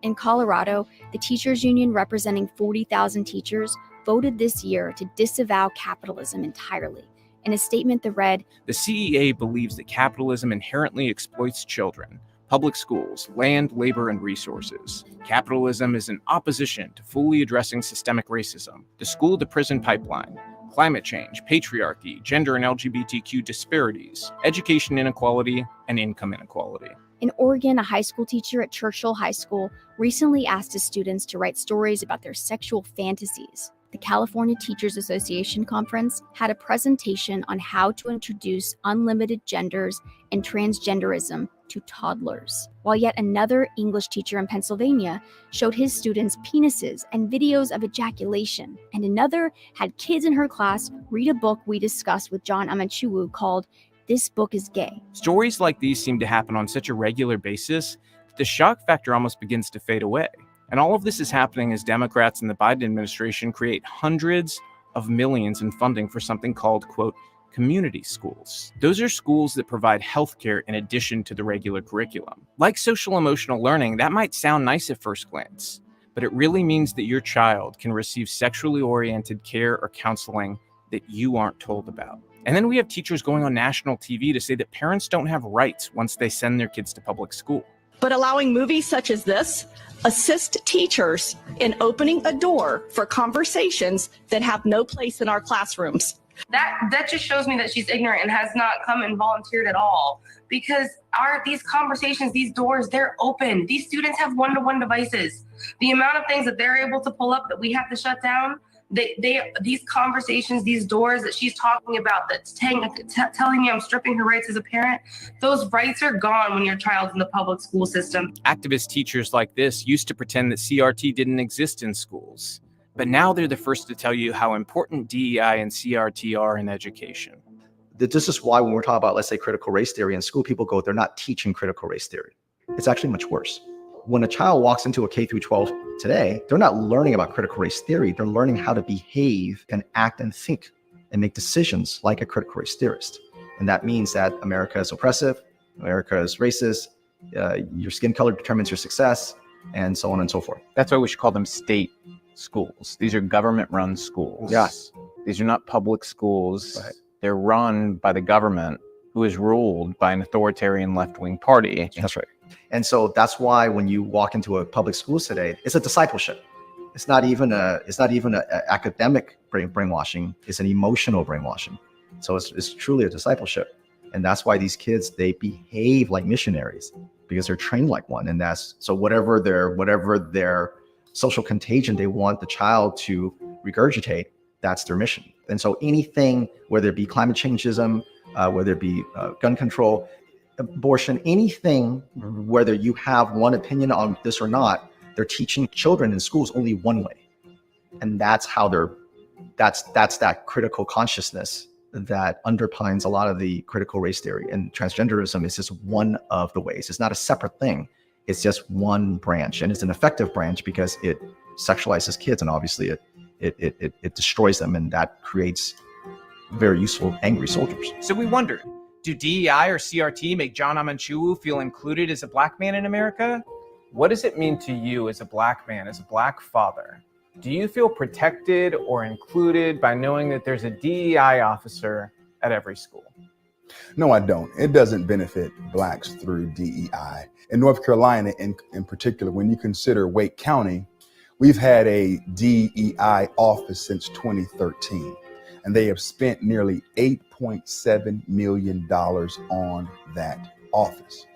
In Colorado, the teachers union representing 40,000 teachers voted this year to disavow capitalism entirely. In a statement that read,
"The CEA believes that capitalism inherently exploits children, public schools, land, labor, and resources. Capitalism is in opposition to fully addressing systemic racism, the school-to-prison pipeline, climate change, patriarchy, gender and LGBTQ disparities, education inequality, and income inequality."
In Oregon, a high school teacher at Churchill High School recently asked his students to write stories about their sexual fantasies. The California Teachers Association Conference had a presentation on how to introduce unlimited genders and transgenderism to toddlers, while yet another English teacher in Pennsylvania showed his students penises and videos of ejaculation, and another had kids in her class read a book we discussed with John Amachuwu called "This Book is Gay."
Stories like these seem to happen on such a regular basis that the shock factor almost begins to fade away. And all of this is happening as Democrats and the Biden administration create hundreds of millions in funding for something called, quote, community schools. Those are schools that provide healthcare in addition to the regular curriculum. Like social emotional learning, that might sound nice at first glance, but it really means that your child can receive sexually oriented care or counseling that you aren't told about. And then we have teachers going on national TV to say that parents don't have rights once they send their kids to public school.
But allowing movies such as this assist teachers in opening a door for conversations that have no place in our classrooms.
That just shows me that she's ignorant and has not come and volunteered at all, because these conversations, these doors, they're open. These students have one-to-one devices. The amount of things that they're able to pull up that we have to shut down, these conversations, these doors that she's talking about, that's telling me I'm stripping her rights as a parent, those rights are gone when your child's in the public school system.
Activist teachers like this used to pretend that CRT didn't exist in schools, but now they're the first to tell you how important DEI and CRT are in education.
This is why when we're talking about, let's say, critical race theory in school, people go, they're not teaching critical race theory. It's actually much worse. When a child walks into a K through 12 today, they're not learning about critical race theory. They're learning how to behave and act and think and make decisions like a critical race theorist. And that means that America is oppressive, America is racist, your skin color determines your success, and so on and so forth.
That's why we should call them state schools. These are government-run schools.
Yes.
These are not public schools.
Right.
They're run by the government, who is ruled by an authoritarian left-wing party.
That's right. And so that's why when you walk into a public school today, it's a discipleship. It's not even a academic brainwashing. It's an emotional brainwashing. So it's truly a discipleship. And that's why these kids, they behave like missionaries because they're trained like one. And that's so whatever their social contagion they want the child to regurgitate, that's their mission. And so anything, whether it be climate changeism, whether it be gun control, abortion, anything, whether you have one opinion on this or not, they're teaching children in schools only one way. And that's how that's that critical consciousness that underpins a lot of the critical race theory. And transgenderism is just one of the ways. It's not a separate thing. It's just one branch, and it's an effective branch because it sexualizes kids, and obviously it destroys them, and that creates very useful angry soldiers.
So we wondered, do DEI or CRT make John Amanchuwu feel included as a black man in America? What does it mean to you as a black man, as a black father? Do you feel protected or included by knowing that there's a DEI officer at every school?
No, I don't. It doesn't benefit blacks through DEI. In North Carolina, in particular, when you consider Wake County, we've had a DEI office since 2013, and they have spent nearly $8.7 million on that office.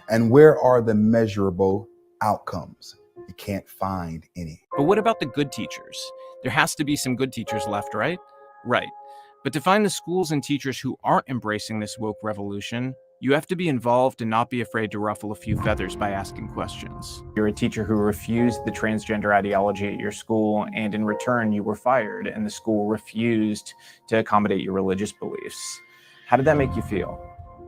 And where are the measurable outcomes? You can't find any.
But what about the good teachers? There has to be some good teachers left, right? Right. But to find the schools and teachers who aren't embracing this woke revolution, you have to be involved and not be afraid to ruffle a few feathers by asking questions.
You're a teacher who refused the transgender ideology at your school, and in return you were fired, and the school refused to accommodate your religious beliefs. How did that make you feel?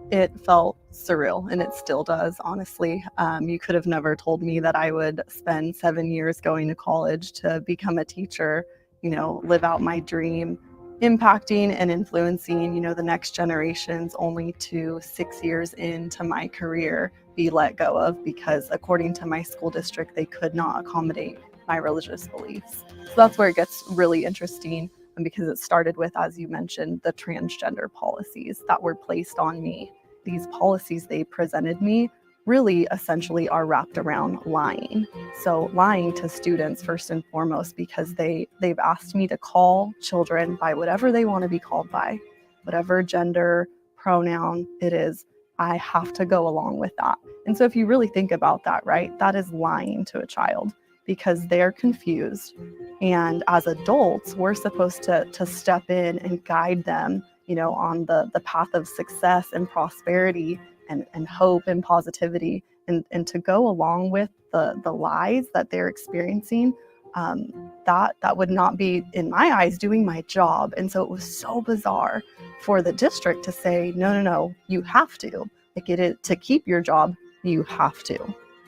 It felt surreal, and it still does, honestly. You could have never told me that I would spend 7 years going to college to become a teacher, live out my dream, impacting and influencing, the next generations, only to 6 years into my career be let go of because according to my school district, they could not accommodate my religious beliefs. So that's where it gets really interesting, because it started with, as you mentioned, the transgender policies that were placed on me. These policies they presented me really essentially are wrapped around lying. So lying to students first and foremost, because they've asked me to call children by whatever they want to be called by, whatever gender, pronoun it is, I have to go along with that. And so if you really think about that, right, that is lying to a child because they're confused. And as adults, we're supposed to step in and guide them, on the path of success and prosperity and hope and positivity, and to go along with the lies that they're experiencing, that would not be, in my eyes, doing my job. And so it was so bizarre for the district to say, no, you have to, to keep your job, you have to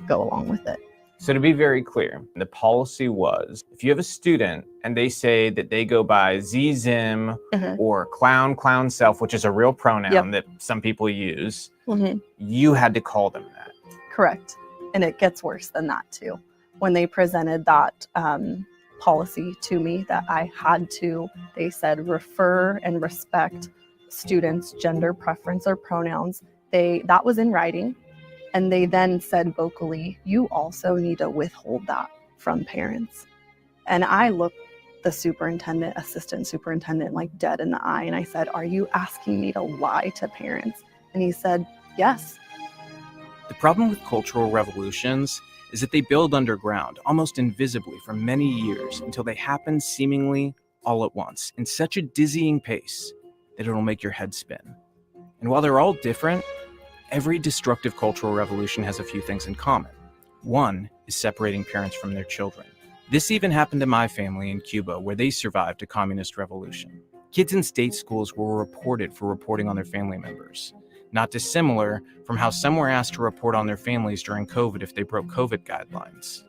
go along with it.
So to be very clear, the policy was, if you have a student and they say that they go by Z-Zim or clown self, which is a real pronoun that some people use, you had to call them that.
Correct. And it gets worse than that too. When they presented that policy to me that I had to, they said, refer and respect students' gender preference or pronouns, that was in writing. And they then said vocally, you also need to withhold that from parents. And I looked the superintendent, assistant superintendent, like dead in the eye. And I said, are you asking me to lie to parents? And he said, yes.
The problem with cultural revolutions is that they build underground, almost invisibly for many years, until they happen seemingly all at once, in such a dizzying pace that it'll make your head spin. And while they're all different, every destructive cultural revolution has a few things in common. One is separating parents from their children. This even happened to my family in Cuba, where they survived a communist revolution. Kids in state schools were reported for reporting on their family members. Not dissimilar from how some were asked to report on their families during COVID if they broke COVID guidelines.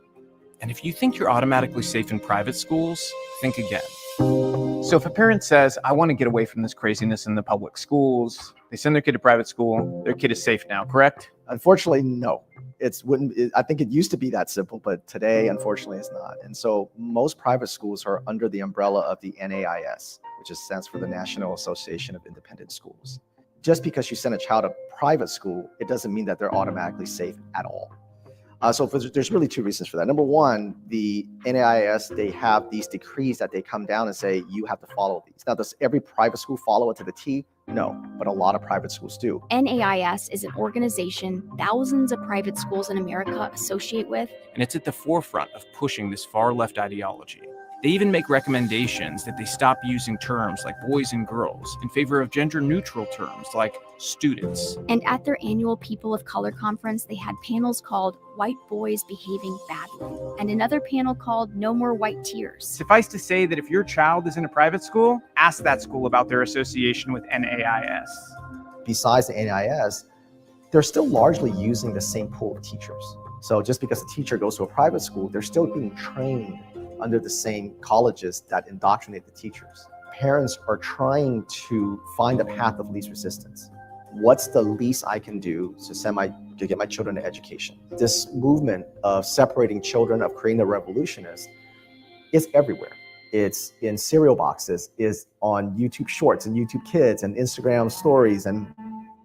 And if you think you're automatically safe in private schools, think again.
So if a parent says, I want to get away from this craziness in the public schools, they send their kid to private school, their kid is safe now, correct?
Unfortunately, no. I think it used to be that simple, but today, unfortunately, it's not. And so most private schools are under the umbrella of the NAIS, which stands for the National Association of Independent Schools. Just because you send a child to private school, it doesn't mean that they're automatically safe at all. So there's really two reasons for that. Number one, the NAIS, they have these decrees that they come down and say, you have to follow these. Now, does every private school follow it to the T? No, but a lot of private schools do.
NAIS is an organization thousands of private schools in America associate with.
And it's at the forefront of pushing this far-left ideology. They even make recommendations that they stop using terms like boys and girls in favor of gender-neutral terms like students.
And at their annual People of Color conference, they had panels called White Boys Behaving Badly and another panel called No More White Tears.
Suffice to say that if your child is in a private school, ask that school about their association with NAIS.
Besides the NAIS, they're still largely using the same pool of teachers. So just because a teacher goes to a private school, they're still being trained under the same colleges that indoctrinate the teachers. Parents are trying to find a path of least resistance. What's the least I can do to get my children an education? This movement of separating children, of creating a revolutionist, is everywhere. It's in cereal boxes, is on YouTube Shorts and YouTube Kids and Instagram stories and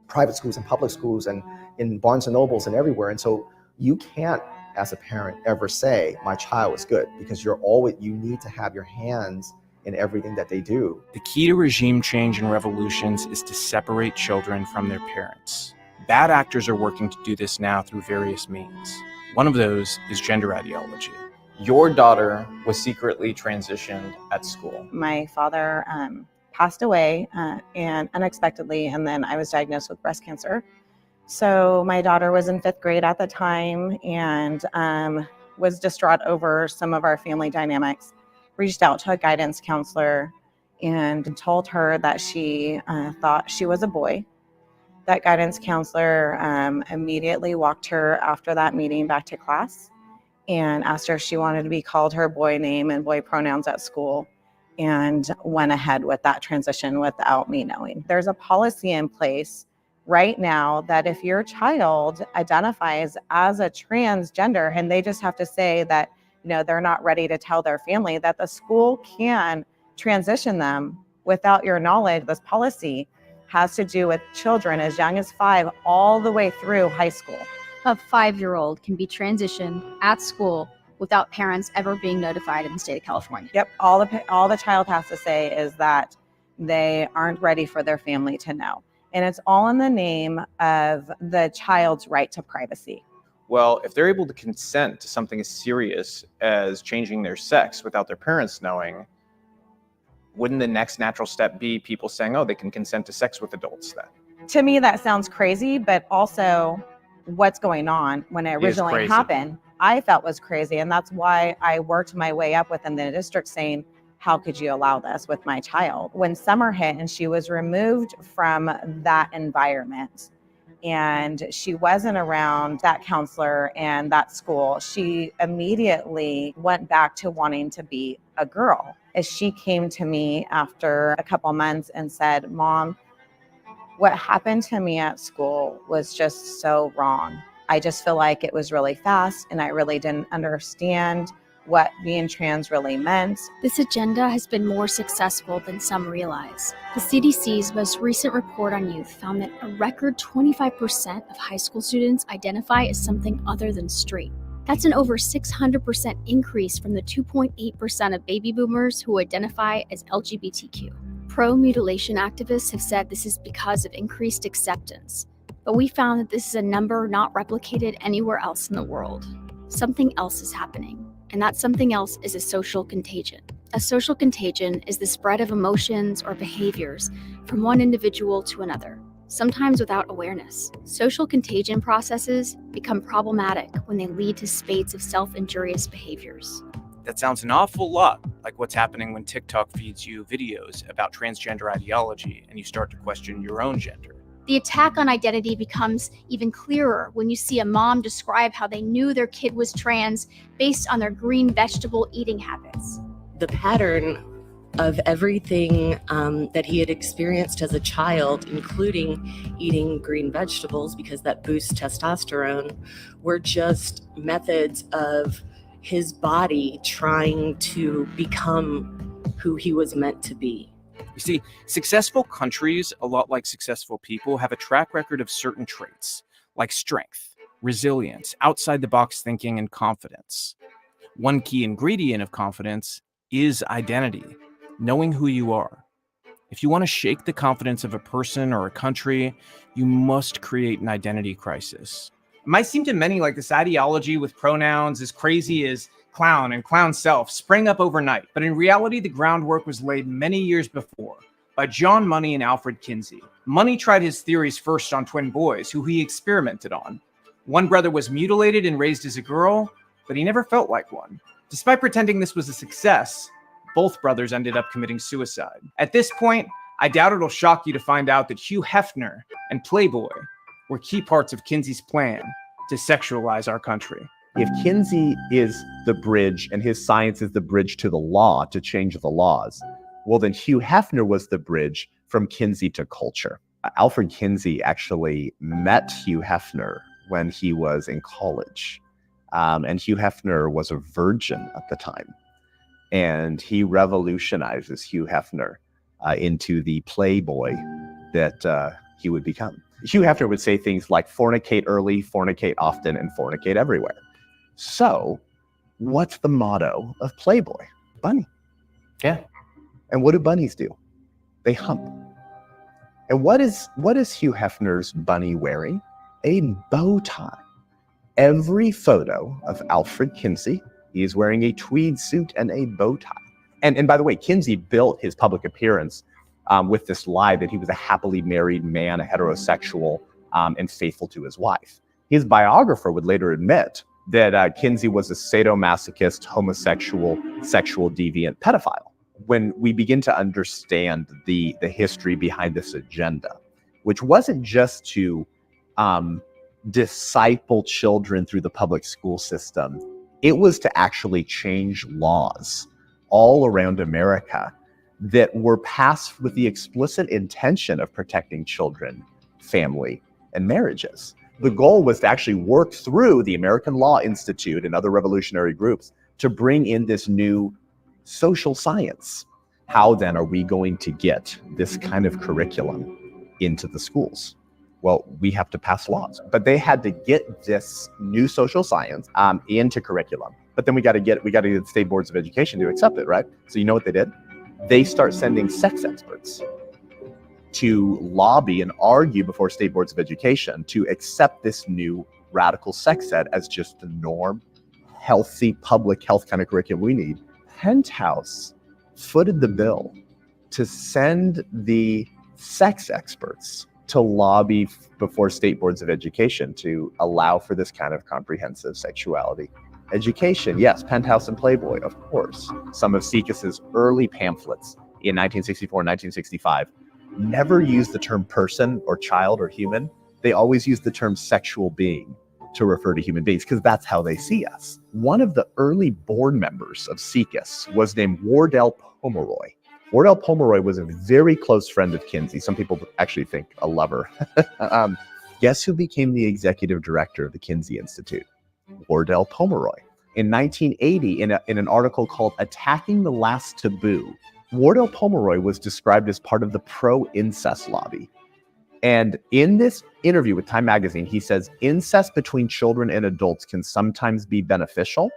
private schools and public schools and in Barnes and Nobles and everywhere. And so you can't, as a parent, ever say my child is good, because you need to have your hands in everything that they do.
The key to regime change and revolutions is to separate children from their parents. Bad actors are working to do this now through various means. One of those is gender ideology.
Your daughter was secretly transitioned at school.
My father passed away and unexpectedly, and then I was diagnosed with breast cancer. So my daughter was in 5th grade at the time and was distraught over some of our family dynamics. Reached out to a guidance counselor and told her that she thought she was a boy. That guidance counselor immediately walked her after that meeting back to class and asked her if she wanted to be called her boy name and boy pronouns at school, and went ahead with that transition without me knowing. There's a policy in place right now that if your child identifies as a transgender and they just have to say that they're not ready to tell their family, that the school can transition them without your knowledge. This policy has to do with children as young as 5 all the way through high school.
A 5-year-old can be transitioned at school without parents ever being notified in the state of California.
Yep, all the child has to say is that they aren't ready for their family to know. And it's all in the name of the child's right to privacy.
Well, if they're able to consent to something as serious as changing their sex without their parents knowing, wouldn't the next natural step be people saying, oh, they can consent to sex with adults then?
To me, that sounds crazy, but also what's going on when it originally happened, I felt was crazy. And that's why I worked my way up within the district saying, how could you allow this with my child? When summer hit and she was removed from that environment and she wasn't around that counselor and that school, she immediately went back to wanting to be a girl. As she came to me after a couple months and said, Mom, what happened to me at school was just so wrong. I just feel like it was really fast and I really didn't understand what being trans really meant.
This agenda has been more successful than some realize. The CDC's most recent report on youth found that a record 25% of high school students identify as something other than straight. That's an over 600% increase from the 2.8% of baby boomers who identify as LGBTQ. Pro-mutilation activists have said this is because of increased acceptance, but we found that this is a number not replicated anywhere else in the world. Something else is happening, and that something else is a social contagion. A social contagion is the spread of emotions or behaviors from one individual to another, sometimes without awareness. Social contagion processes become problematic when they lead to spades of self-injurious behaviors.
That sounds an awful lot like what's happening when TikTok feeds you videos about transgender ideology and you start to question your own gender.
The attack on identity becomes even clearer when you see a mom describe how they knew their kid was trans based on their green vegetable eating habits.
The pattern of everything that he had experienced as a child, including eating green vegetables because that boosts testosterone, were just methods of his body trying to become who he was meant to be.
You see, successful countries, a lot like successful people, have a track record of certain traits, like strength, resilience, outside-the-box thinking, and confidence. One key ingredient of confidence is identity, knowing who you are. If you want to shake the confidence of a person or a country, you must create an identity crisis. It might seem to many like this ideology with pronouns as crazy as clown and clown self sprang up overnight, but in reality, the groundwork was laid many years before by John Money and Alfred Kinsey. Money tried his theories first on twin boys, who he experimented on. One brother was mutilated and raised as a girl, but he never felt like one. Despite pretending this was a success, both brothers ended up committing suicide. At this point, I doubt it'll shock you to find out that Hugh Hefner and Playboy were key parts of Kinsey's plan to sexualize our country.
If Kinsey is the bridge and his science is the bridge to the law to change the laws, well, then Hugh Hefner was the bridge from Kinsey to culture. Alfred Kinsey actually met Hugh Hefner when he was in college. And Hugh Hefner was a virgin at the time. And he revolutionizes Hugh Hefner into the playboy that he would become. Hugh Hefner would say things like fornicate early, fornicate often, and fornicate everywhere. So what's the motto of Playboy? Bunny.
Yeah.
And what do bunnies do? They hump. And what is Hugh Hefner's bunny wearing? A bow tie. Every photo of Alfred Kinsey, he is wearing a tweed suit and a bow tie. And by the way, Kinsey built his public appearance with this lie that he was a happily married man, a heterosexual, and faithful to his wife. His biographer would later admit that Kinsey was a sadomasochist, homosexual, sexual deviant pedophile. When we begin to understand the history behind this agenda, which wasn't just to disciple children through the public school system, it was to actually change laws all around America that were passed with the explicit intention of protecting children, family, and marriages. The goal was to actually work through the American Law Institute and other revolutionary groups to bring in this new social science. How then are we going to get this kind of curriculum into the schools? Well, we have to pass laws, but they had to get this new social science into curriculum. But then we got to get the state boards of education to accept it, right? So you know what they did? They start sending sex experts to lobby and argue before state boards of education to accept this new radical sex ed as just the norm, healthy public health kind of curriculum we need. Penthouse footed the bill to send the sex experts to lobby before state boards of education to allow for this kind of comprehensive sexuality education. Yes, Penthouse and Playboy, of course. Some of Sikis's early pamphlets in 1964 and 1965 never used the term person or child or human. They always used the term sexual being to refer to human beings because that's how they see us. One of the early board members of Sikis was named Wardell Pomeroy. Wardell Pomeroy was a very close friend of Kinsey. Some people actually think a lover. Guess who became the executive director of the Kinsey Institute? Wardell Pomeroy. in 1980, in an article called Attacking the Last Taboo, Wardell Pomeroy was described as part of the pro-incest lobby. And in this interview with Time Magazine, he says, incest between children and adults can sometimes be beneficial,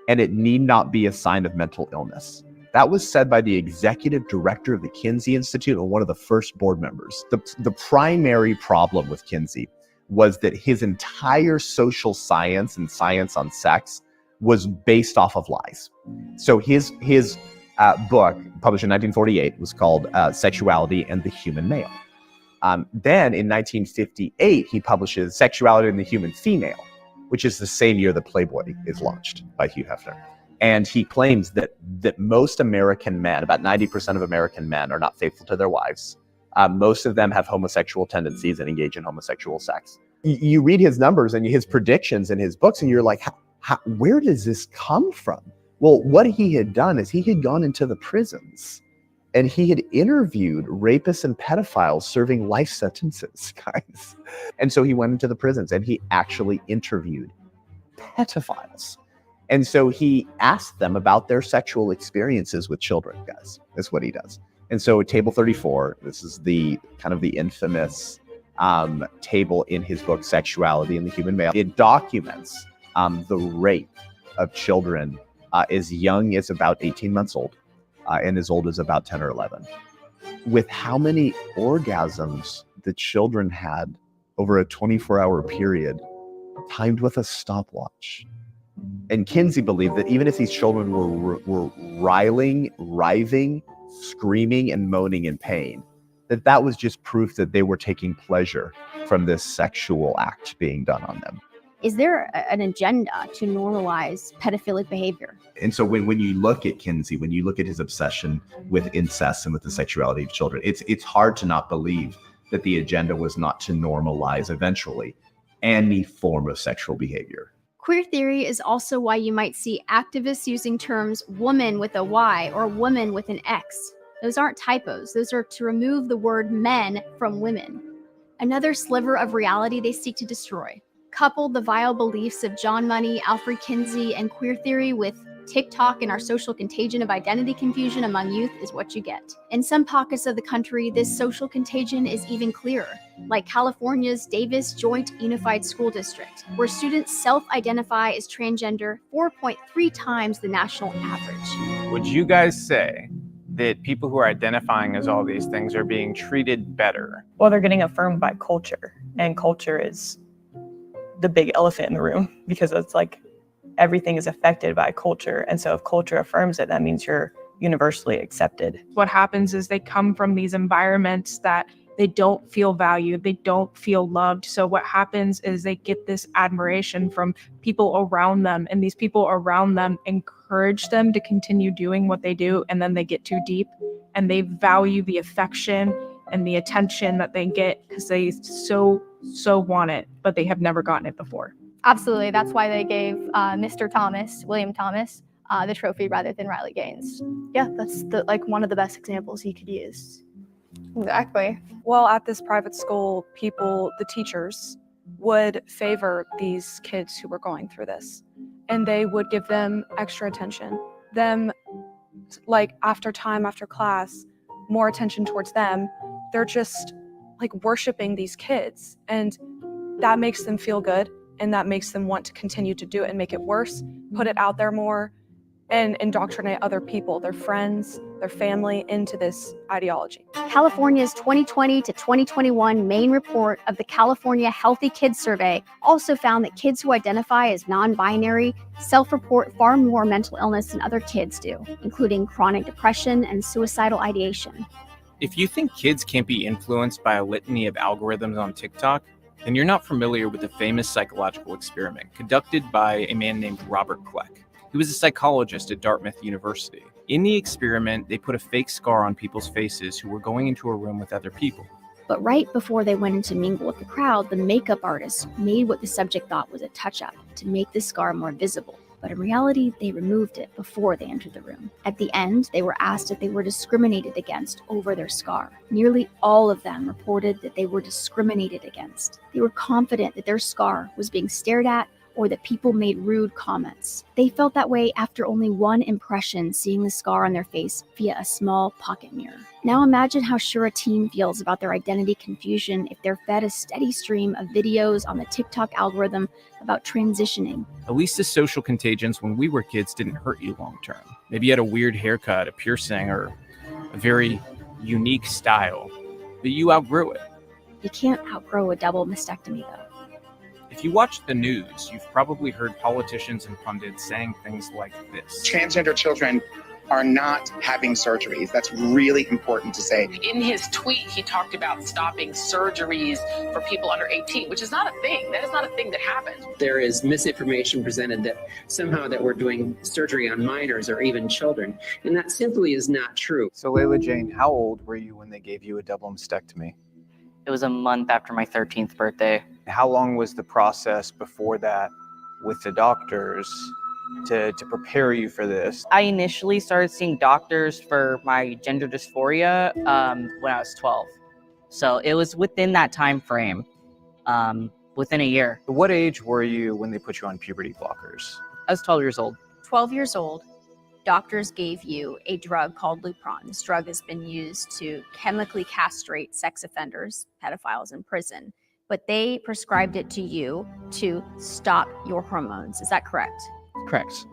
and it need not be a sign of mental illness. That was said by the executive director of the Kinsey Institute and one of the first board members. The primary problem with Kinsey was that his entire social science and science on sex was based off of lies. So his book, published in 1948, was called Sexuality and the Human Male. Then in 1958, he publishes Sexuality and the Human Female, which is the same year that Playboy is launched by Hugh Hefner. And he claims that most American men, about 90% of American men, are not faithful to their wives. Most of them have homosexual tendencies and engage in homosexual sex. You read his numbers and his predictions in his books, and you're like, where does this come from? Well, what he had done is he had gone into the prisons and he had interviewed rapists and pedophiles serving life sentences, guys. And so he went into the prisons and he actually interviewed pedophiles. And so he asked them about their sexual experiences with children, guys. That's what he does. And so Table 34, this is the kind of the infamous table in his book, Sexuality and the Human Male. It documents the rape of children as young as about 18 months old and as old as about 10 or 11. With how many orgasms the children had over a 24-hour period, timed with a stopwatch. And Kinsey believed that even if these children were writhing, screaming, and moaning in pain, that was just proof that they were taking pleasure from this sexual act being done on them.
Is there an agenda to normalize pedophilic behavior?
And so when you look at Kinsey, when you look at his obsession with incest and with the sexuality of children, it's hard to not believe that the agenda was not to normalize eventually any form of sexual behavior.
Queer theory is also why you might see activists using terms woman with a Y or woman with an X. Those aren't typos. Those are to remove the word men from women. Another sliver of reality they seek to destroy. Couple the vile beliefs of John Money, Alfred Kinsey, and queer theory with TikTok and our social contagion of identity confusion among youth is what you get. In some pockets of the country, this social contagion is even clearer, like California's Davis Joint Unified School District, where students self-identify as transgender 4.3 times the national average.
Would you guys say that people who are identifying as all these things are being treated better?
Well, they're getting affirmed by culture, and culture is the big elephant in the room because it's like everything is affected by culture. And so if culture affirms it, that means you're universally accepted.
What happens is they come from these environments that they don't feel valued, they don't feel loved. So what happens is they get this admiration from people around them, and these people around them encourage them to continue doing what they do, and then they get too deep and they value the affection and the attention that they get because they so want it, but they have never gotten it before.
Absolutely. That's why they gave Mr. Thomas, William Thomas, the trophy rather than Riley Gaines.
Yeah, that's one of the best examples you could use.
Exactly.
Well, at this private school, the teachers would favor these kids who were going through this, and they would give them extra attention. Like after class, more attention towards them. They're just like worshiping these kids, and that makes them feel good, and that makes them want to continue to do it and make it worse, put it out there more, and indoctrinate other people, their friends, their family, into this ideology.
California's 2020 to 2021 main report of the California Healthy Kids Survey also found that kids who identify as non-binary self-report far more mental illness than other kids do, including chronic depression and suicidal ideation.
If you think kids can't be influenced by a litany of algorithms on TikTok, then you're not familiar with a famous psychological experiment conducted by a man named Robert Kleck. He was a psychologist at Dartmouth University. In the experiment, they put a fake scar on people's faces who were going into a room with other people.
But right before they went in to mingle with the crowd, the makeup artist made what the subject thought was a touch-up to make the scar more visible. But in reality, they removed it before they entered the room. At the end, they were asked if they were discriminated against over their scar. Nearly all of them reported that they were discriminated against. They were confident that their scar was being stared at or that people made rude comments. They felt that way after only one impression, seeing the scar on their face via a small pocket mirror. Now imagine how sure a teen feels about their identity confusion if they're fed a steady stream of videos on the TikTok algorithm about transitioning.
At least the social contagions when we were kids didn't hurt you long term. Maybe you had a weird haircut, a piercing, or a very unique style, but you outgrew it.
You can't outgrow a double mastectomy, though.
If you watch the news, you've probably heard politicians and pundits saying things like this.
Transgender children are not having surgeries. That's really important to say.
In his tweet, he talked about stopping surgeries for people under 18, which is not a thing. That is not a thing that happens.
There is misinformation presented that somehow that we're doing surgery on minors or even children, and that simply is not true.
So Layla Jane, how old were you when they gave you a double mastectomy?
It was a month after my 13th birthday.
How long was the process before that with the doctors to prepare you for this?
I initially started seeing doctors for my gender dysphoria when I was 12. So it was within that time frame, within a year.
What age were you when they put you on puberty blockers?
I was 12 years old.
12 years old, doctors gave you a drug called Lupron. This drug has been used to chemically castrate sex offenders, pedophiles in prison, but they prescribed it to you to stop your hormones. Is that correct?
Correct.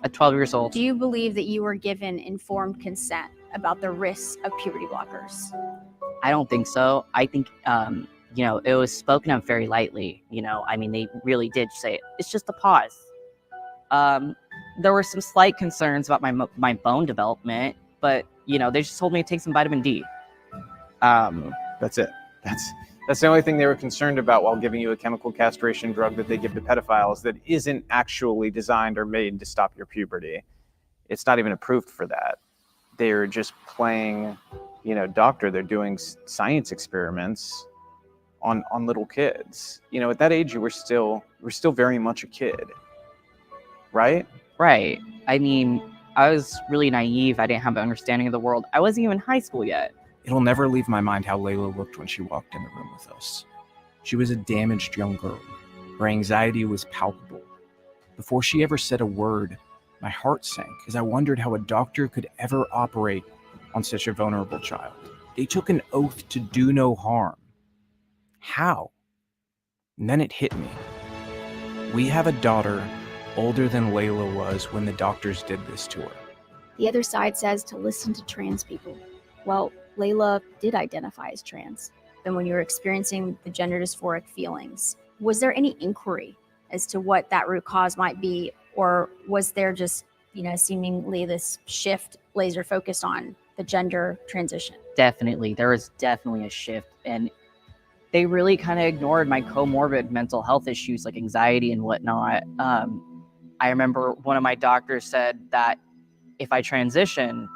At 12 years old.
Do you believe that you were given informed consent about the risks of puberty blockers?
I don't think so. I think, it was spoken of very lightly. They really did say it's just a pause. There were some slight concerns about my bone development, but they just told me to take some vitamin D.
That's it. That's the only thing they were concerned about while giving you a chemical castration drug that they give to pedophiles that isn't actually designed or made to stop your puberty. It's not even approved for that. They're just playing, doctor. They're doing science experiments on little kids. At that age, we're still very much a kid, right?
Right. I was really naive. I didn't have an understanding of the world. I wasn't even in high school yet.
It'll never leave my mind how Layla looked when she walked in the room with us. She was a damaged young girl. Her anxiety was palpable. Before she ever said a word, my heart sank as I wondered how a doctor could ever operate on such a vulnerable child. They took an oath to do no harm. How? And then it hit me. We have a daughter older than Layla was when the doctors did this to her.
The other side says to listen to trans people. Well, Layla did identify as trans. Then when you were experiencing the gender dysphoric feelings, was there any inquiry as to what that root cause might be? Or was there just, seemingly this shift laser focused on the gender transition?
Definitely. There was definitely a shift. And they really kind of ignored my comorbid mental health issues like anxiety and whatnot. I remember one of my doctors said that if I transition,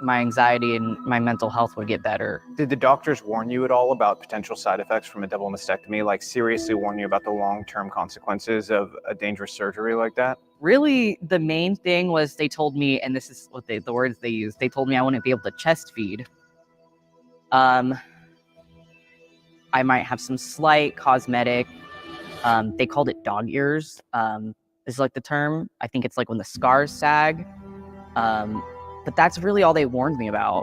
my anxiety and my mental health would get better.
Did the doctors warn you at all about potential side effects from a double mastectomy? Like seriously warn you about the long-term consequences of a dangerous surgery like that?
Really, the main thing was they told me, and this is what the words they used, they told me I wouldn't be able to chest feed. I might have some slight cosmetic, they called it dog ears, is like the term. I think it's like when the scars sag. But that's really all they warned me about.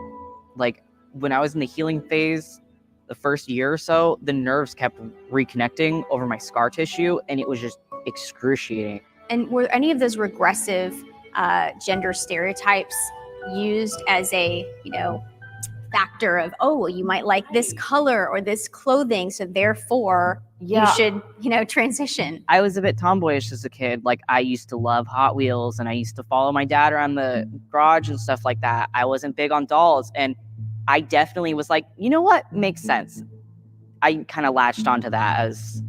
Like when I was in the healing phase, the first year or so, the nerves kept reconnecting over my scar tissue and it was just excruciating.
And were any of those regressive gender stereotypes used as a, factor of, you might like this color or this clothing, so therefore you should, transition?
I was a bit tomboyish as a kid. Like I used to love Hot Wheels and I used to follow my dad around the garage and stuff like that. I wasn't big on dolls and I definitely was like, you know what? Makes sense. I kind of latched onto that as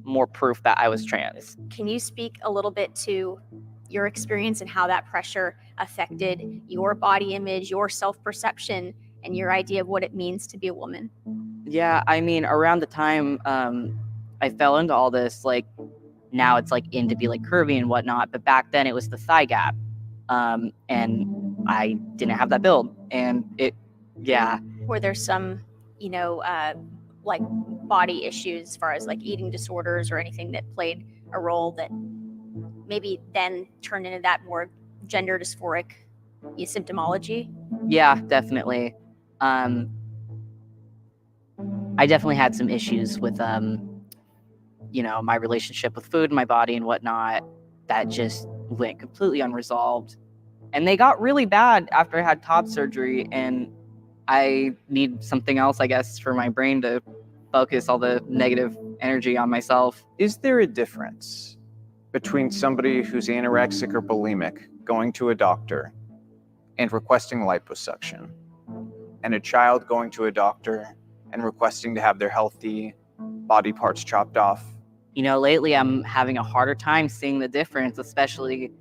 more proof that I was trans.
Can you speak a little bit to your experience and how that pressure affected your body image, your self-perception, and your idea of what it means to be a woman?
Yeah, around the time I fell into all this, like now it's like in to be like curvy and whatnot, but back then it was the thigh gap. And I didn't have that build. And
Were there some, like body issues as far as like eating disorders or anything that played a role that maybe then turned into that more gender dysphoric symptomology?
Yeah, definitely. I definitely had some issues with, my relationship with food and my body and whatnot that just went completely unresolved. And they got really bad after I had top surgery, and I need something else, I guess, for my brain to focus all the negative energy on myself.
Is there a difference between somebody who's anorexic or bulimic going to a doctor and requesting liposuction, and a child going to a doctor and requesting to have their healthy body parts chopped off?
Lately I'm having a harder time seeing the difference, especially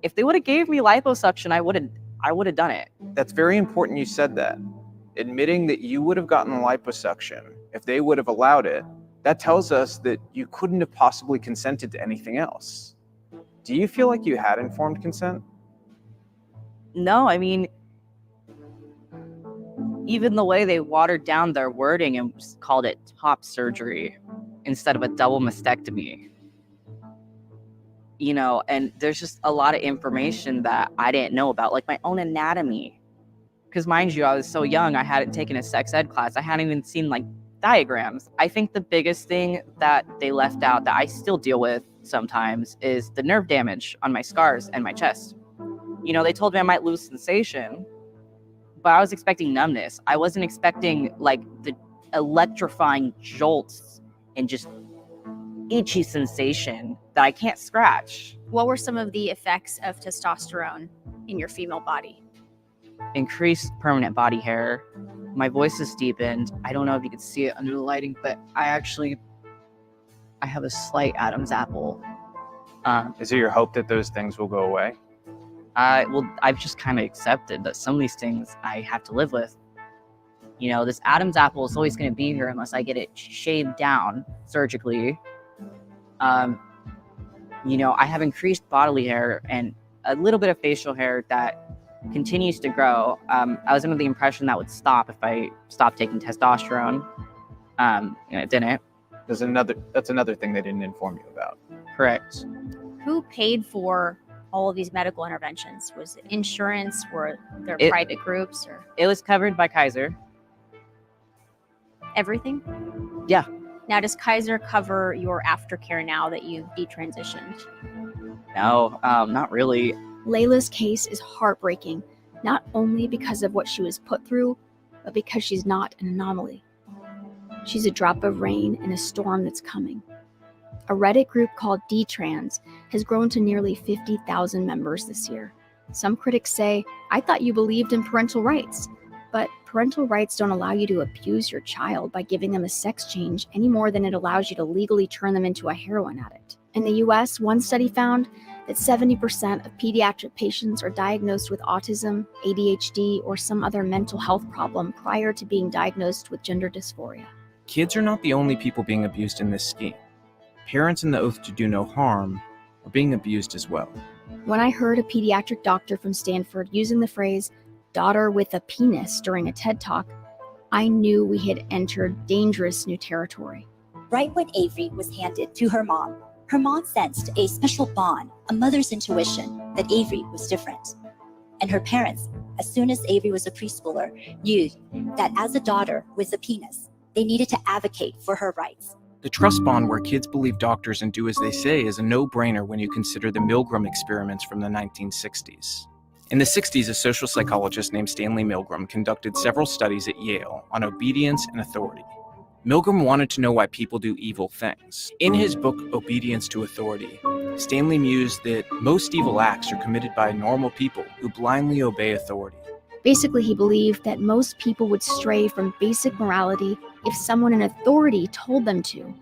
if they would have gave me liposuction, I would have done it.
That's very important you said that. Admitting that you would have gotten liposuction if they would have allowed it, that tells us that you couldn't have possibly consented to anything else. Do you feel like you had informed consent?
No, I mean, even the way they watered down their wording and called it top surgery instead of a double mastectomy. And there's just a lot of information that I didn't know about, like my own anatomy. Because mind you, I was so young, I hadn't taken a sex ed class. I hadn't even seen like diagrams. I think the biggest thing that they left out that I still deal with sometimes is the nerve damage on my scars and my chest. They told me I might lose sensation, but I was expecting numbness. I wasn't expecting like the electrifying jolts and just itchy sensation that I can't scratch.
What were some of the effects of testosterone in your female body?
Increased permanent body hair. My voice is deepened. I don't know if you can see it under the lighting, but I have a slight Adam's apple.
Is it your hope that those things will go away?
I've just kind of accepted that some of these things I have to live with. This Adam's apple is always going to be here unless I get it shaved down surgically. I have increased bodily hair and a little bit of facial hair that continues to grow. I was under the impression that would stop if I stopped taking testosterone, and it didn't.
That's another thing they didn't inform you about.
Correct.
Who paid for all of these medical interventions? Was it insurance? Were there private groups? Or
it was covered by Kaiser.
Everything?
Yeah.
Now, does Kaiser cover your aftercare now that you've detransitioned?
No, not really.
Layla's case is heartbreaking, not only because of what she was put through, but because she's not an anomaly. She's a drop of rain in a storm that's coming. A Reddit group called Detrans has grown to nearly 50,000 members this year. Some critics say, I thought you believed in parental rights, but parental rights don't allow you to abuse your child by giving them a sex change any more than it allows you to legally turn them into a heroin addict. In the US, one study found that 70% of pediatric patients are diagnosed with autism, ADHD, or some other mental health problem prior to being diagnosed with gender dysphoria.
Kids are not the only people being abused in this scheme. Parents in the oath to do no harm are being abused as well.
When I heard a pediatric doctor from Stanford using the phrase daughter with a penis during a TED Talk, I knew we had entered dangerous new territory.
Right when Avery was handed to her mom sensed a special bond, a mother's intuition that Avery was different. And her parents, as soon as Avery was a preschooler, knew that as a daughter with a penis, they needed to advocate for her rights.
The trust bond where kids believe doctors and do as they say is a no-brainer when you consider the Milgram experiments from the 1960s. In the 60s, a social psychologist named Stanley Milgram conducted several studies at Yale on obedience and authority. Milgram wanted to know why people do evil things. In his book, Obedience to Authority, Stanley mused that most evil acts are committed by normal people who blindly obey authority.
Basically, he believed that most people would stray from basic morality if someone in authority told them to.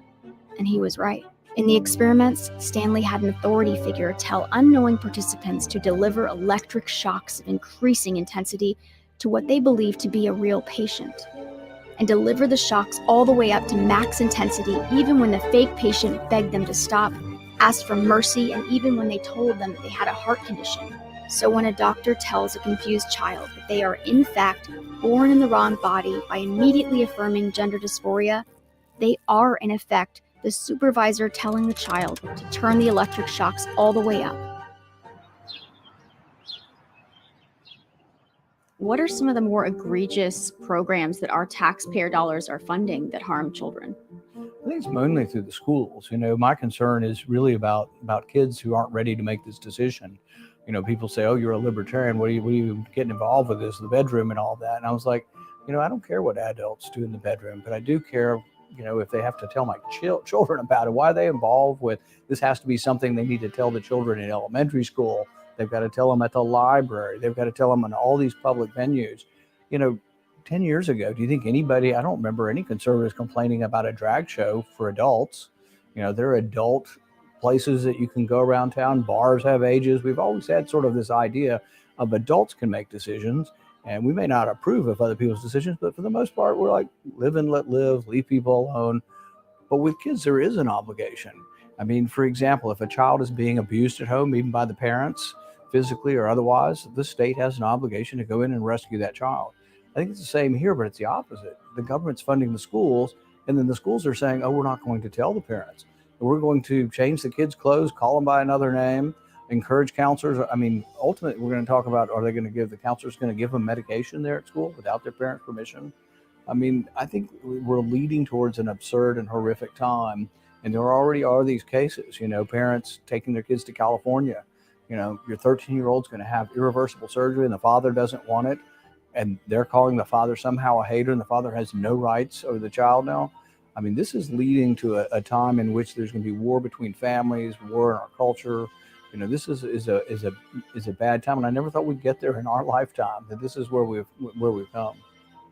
And he was right. In the experiments, Stanley had an authority figure tell unknowing participants to deliver electric shocks of increasing intensity to what they believed to be a real patient, and deliver the shocks all the way up to max intensity even when the fake patient begged them to stop, asked for mercy, and even when they told them that they had a heart condition. So when a doctor tells a confused child that they are in fact born in the wrong body by immediately affirming gender dysphoria, they are in effect the supervisor telling the child to turn the electric shocks all the way up. What are some of the more egregious programs that our taxpayer dollars are funding that harm children?
I think it's mainly through the schools. My concern is really about kids who aren't ready to make this decision. People say, "Oh, you're a libertarian. What are you getting involved with this, the bedroom and all that?" And I was like, I don't care what adults do in the bedroom, but I do care, if they have to tell my children about it. Why are they involved with this? Has to be something they need to tell the children in elementary school. They've got to tell them at the library. They've got to tell them in all these public venues. 10 years ago, do you think anybody, I don't remember any conservatives complaining about a drag show for adults. There are adult places that you can go around town. Bars have ages. We've always had sort of this idea of adults can make decisions, and we may not approve of other people's decisions, but for the most part, we're like, live and let live, leave people alone. But with kids, there is an obligation. For example, if a child is being abused at home, even by the parents, physically or otherwise, the state has an obligation to go in and rescue that child. I think it's the same here, but it's the opposite. The government's funding the schools, and then the schools are saying, "Oh, we're not going to tell the parents. We're going to change the kids' clothes, call them by another name, encourage counselors." Ultimately, we're going to talk about, are they going to give the counselors going to give them medication there at school without their parents' permission? I think we're leading towards an absurd and horrific time, and there already are these cases. Parents taking their kids to California. Your 13-year-old's going to have irreversible surgery, and the father doesn't want it. And they're calling the father somehow a hater, and the father has no rights over the child now. This is leading to a time in which there's going to be war between families, war in our culture. This is a bad time, and I never thought we'd get there in our lifetime. That this is where we've come.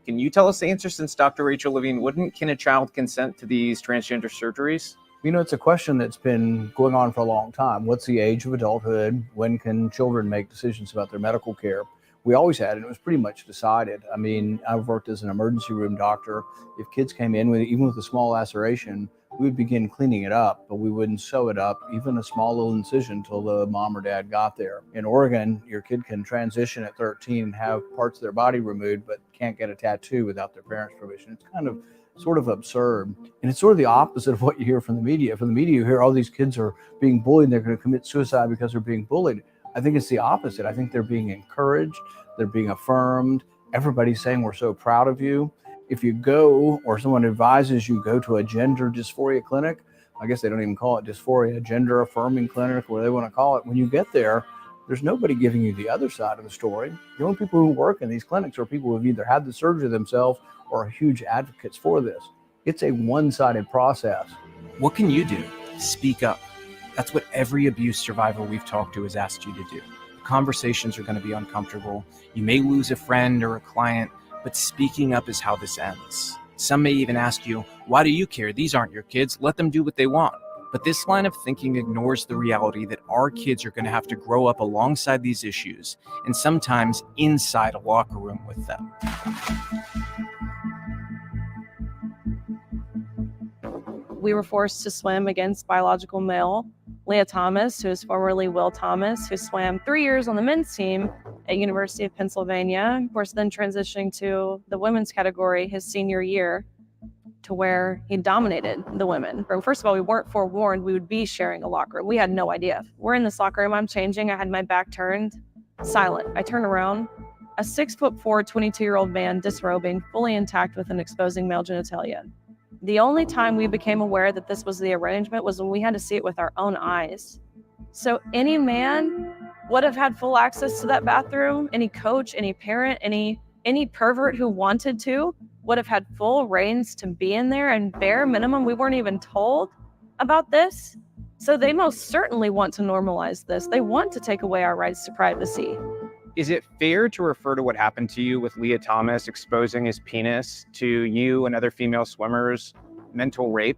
Can you tell us the answer, since Dr. Rachel Levine, can a child consent to these transgender surgeries?
It's a question that's been going on for a long time. What's the age of adulthood? When can children make decisions about their medical care? We always had, and it was pretty much decided. I've worked as an emergency room doctor. If kids came in even with a small laceration, we would begin cleaning it up, but we wouldn't sew it up, even a small little incision, till the mom or dad got there. In Oregon, your kid can transition at 13 and have parts of their body removed, but can't get a tattoo without their parents' permission. It's kind of sort of absurd. And it's sort of the opposite of what you hear from the media. From the media, you hear all these kids are being bullied, and they're going to commit suicide because they're being bullied. I think it's the opposite. I think they're being encouraged. They're being affirmed. Everybody's saying, "We're so proud of you." If you go, or someone advises you go to a gender dysphoria clinic, I guess they don't even call it dysphoria, gender affirming clinic, where they want to call it. When you get there, there's nobody giving you the other side of the story. The only people who work in these clinics are people who have either had the surgery themselves or are huge advocates for this. It's a one-sided process.
What can you do? Speak up. That's what every abuse survivor we've talked to has asked you to do. Conversations are going to be uncomfortable. You may lose a friend or a client, but speaking up is how this ends. Some may even ask you, "Why do you care? These aren't your kids. Let them do what they want." But this line of thinking ignores the reality that our kids are going to have to grow up alongside these issues, and sometimes inside a locker room with them.
We were forced to swim against biological male Leah Thomas, who is formerly Will Thomas, who swam 3 years on the men's team at University of Pennsylvania. Of course, then transitioning to the women's category his senior year, to where he dominated the women. First of all, we weren't forewarned we would be sharing a locker room. We had no idea. We're in this locker room, I'm changing, I had my back turned, silent. I turn around, a 6'4", 22-year-old man disrobing, fully intact with an exposing male genitalia. The only time we became aware that this was the arrangement was when we had to see it with our own eyes. So any man would have had full access to that bathroom. Any coach, any parent, any pervert who wanted to would have had full reins to be in there, and bare minimum, we weren't even told about this. So they most certainly want to normalize this. They want to take away our rights to privacy.
Is it fair to refer to what happened to you with Leah Thomas exposing his penis to you and other female swimmers mental rape?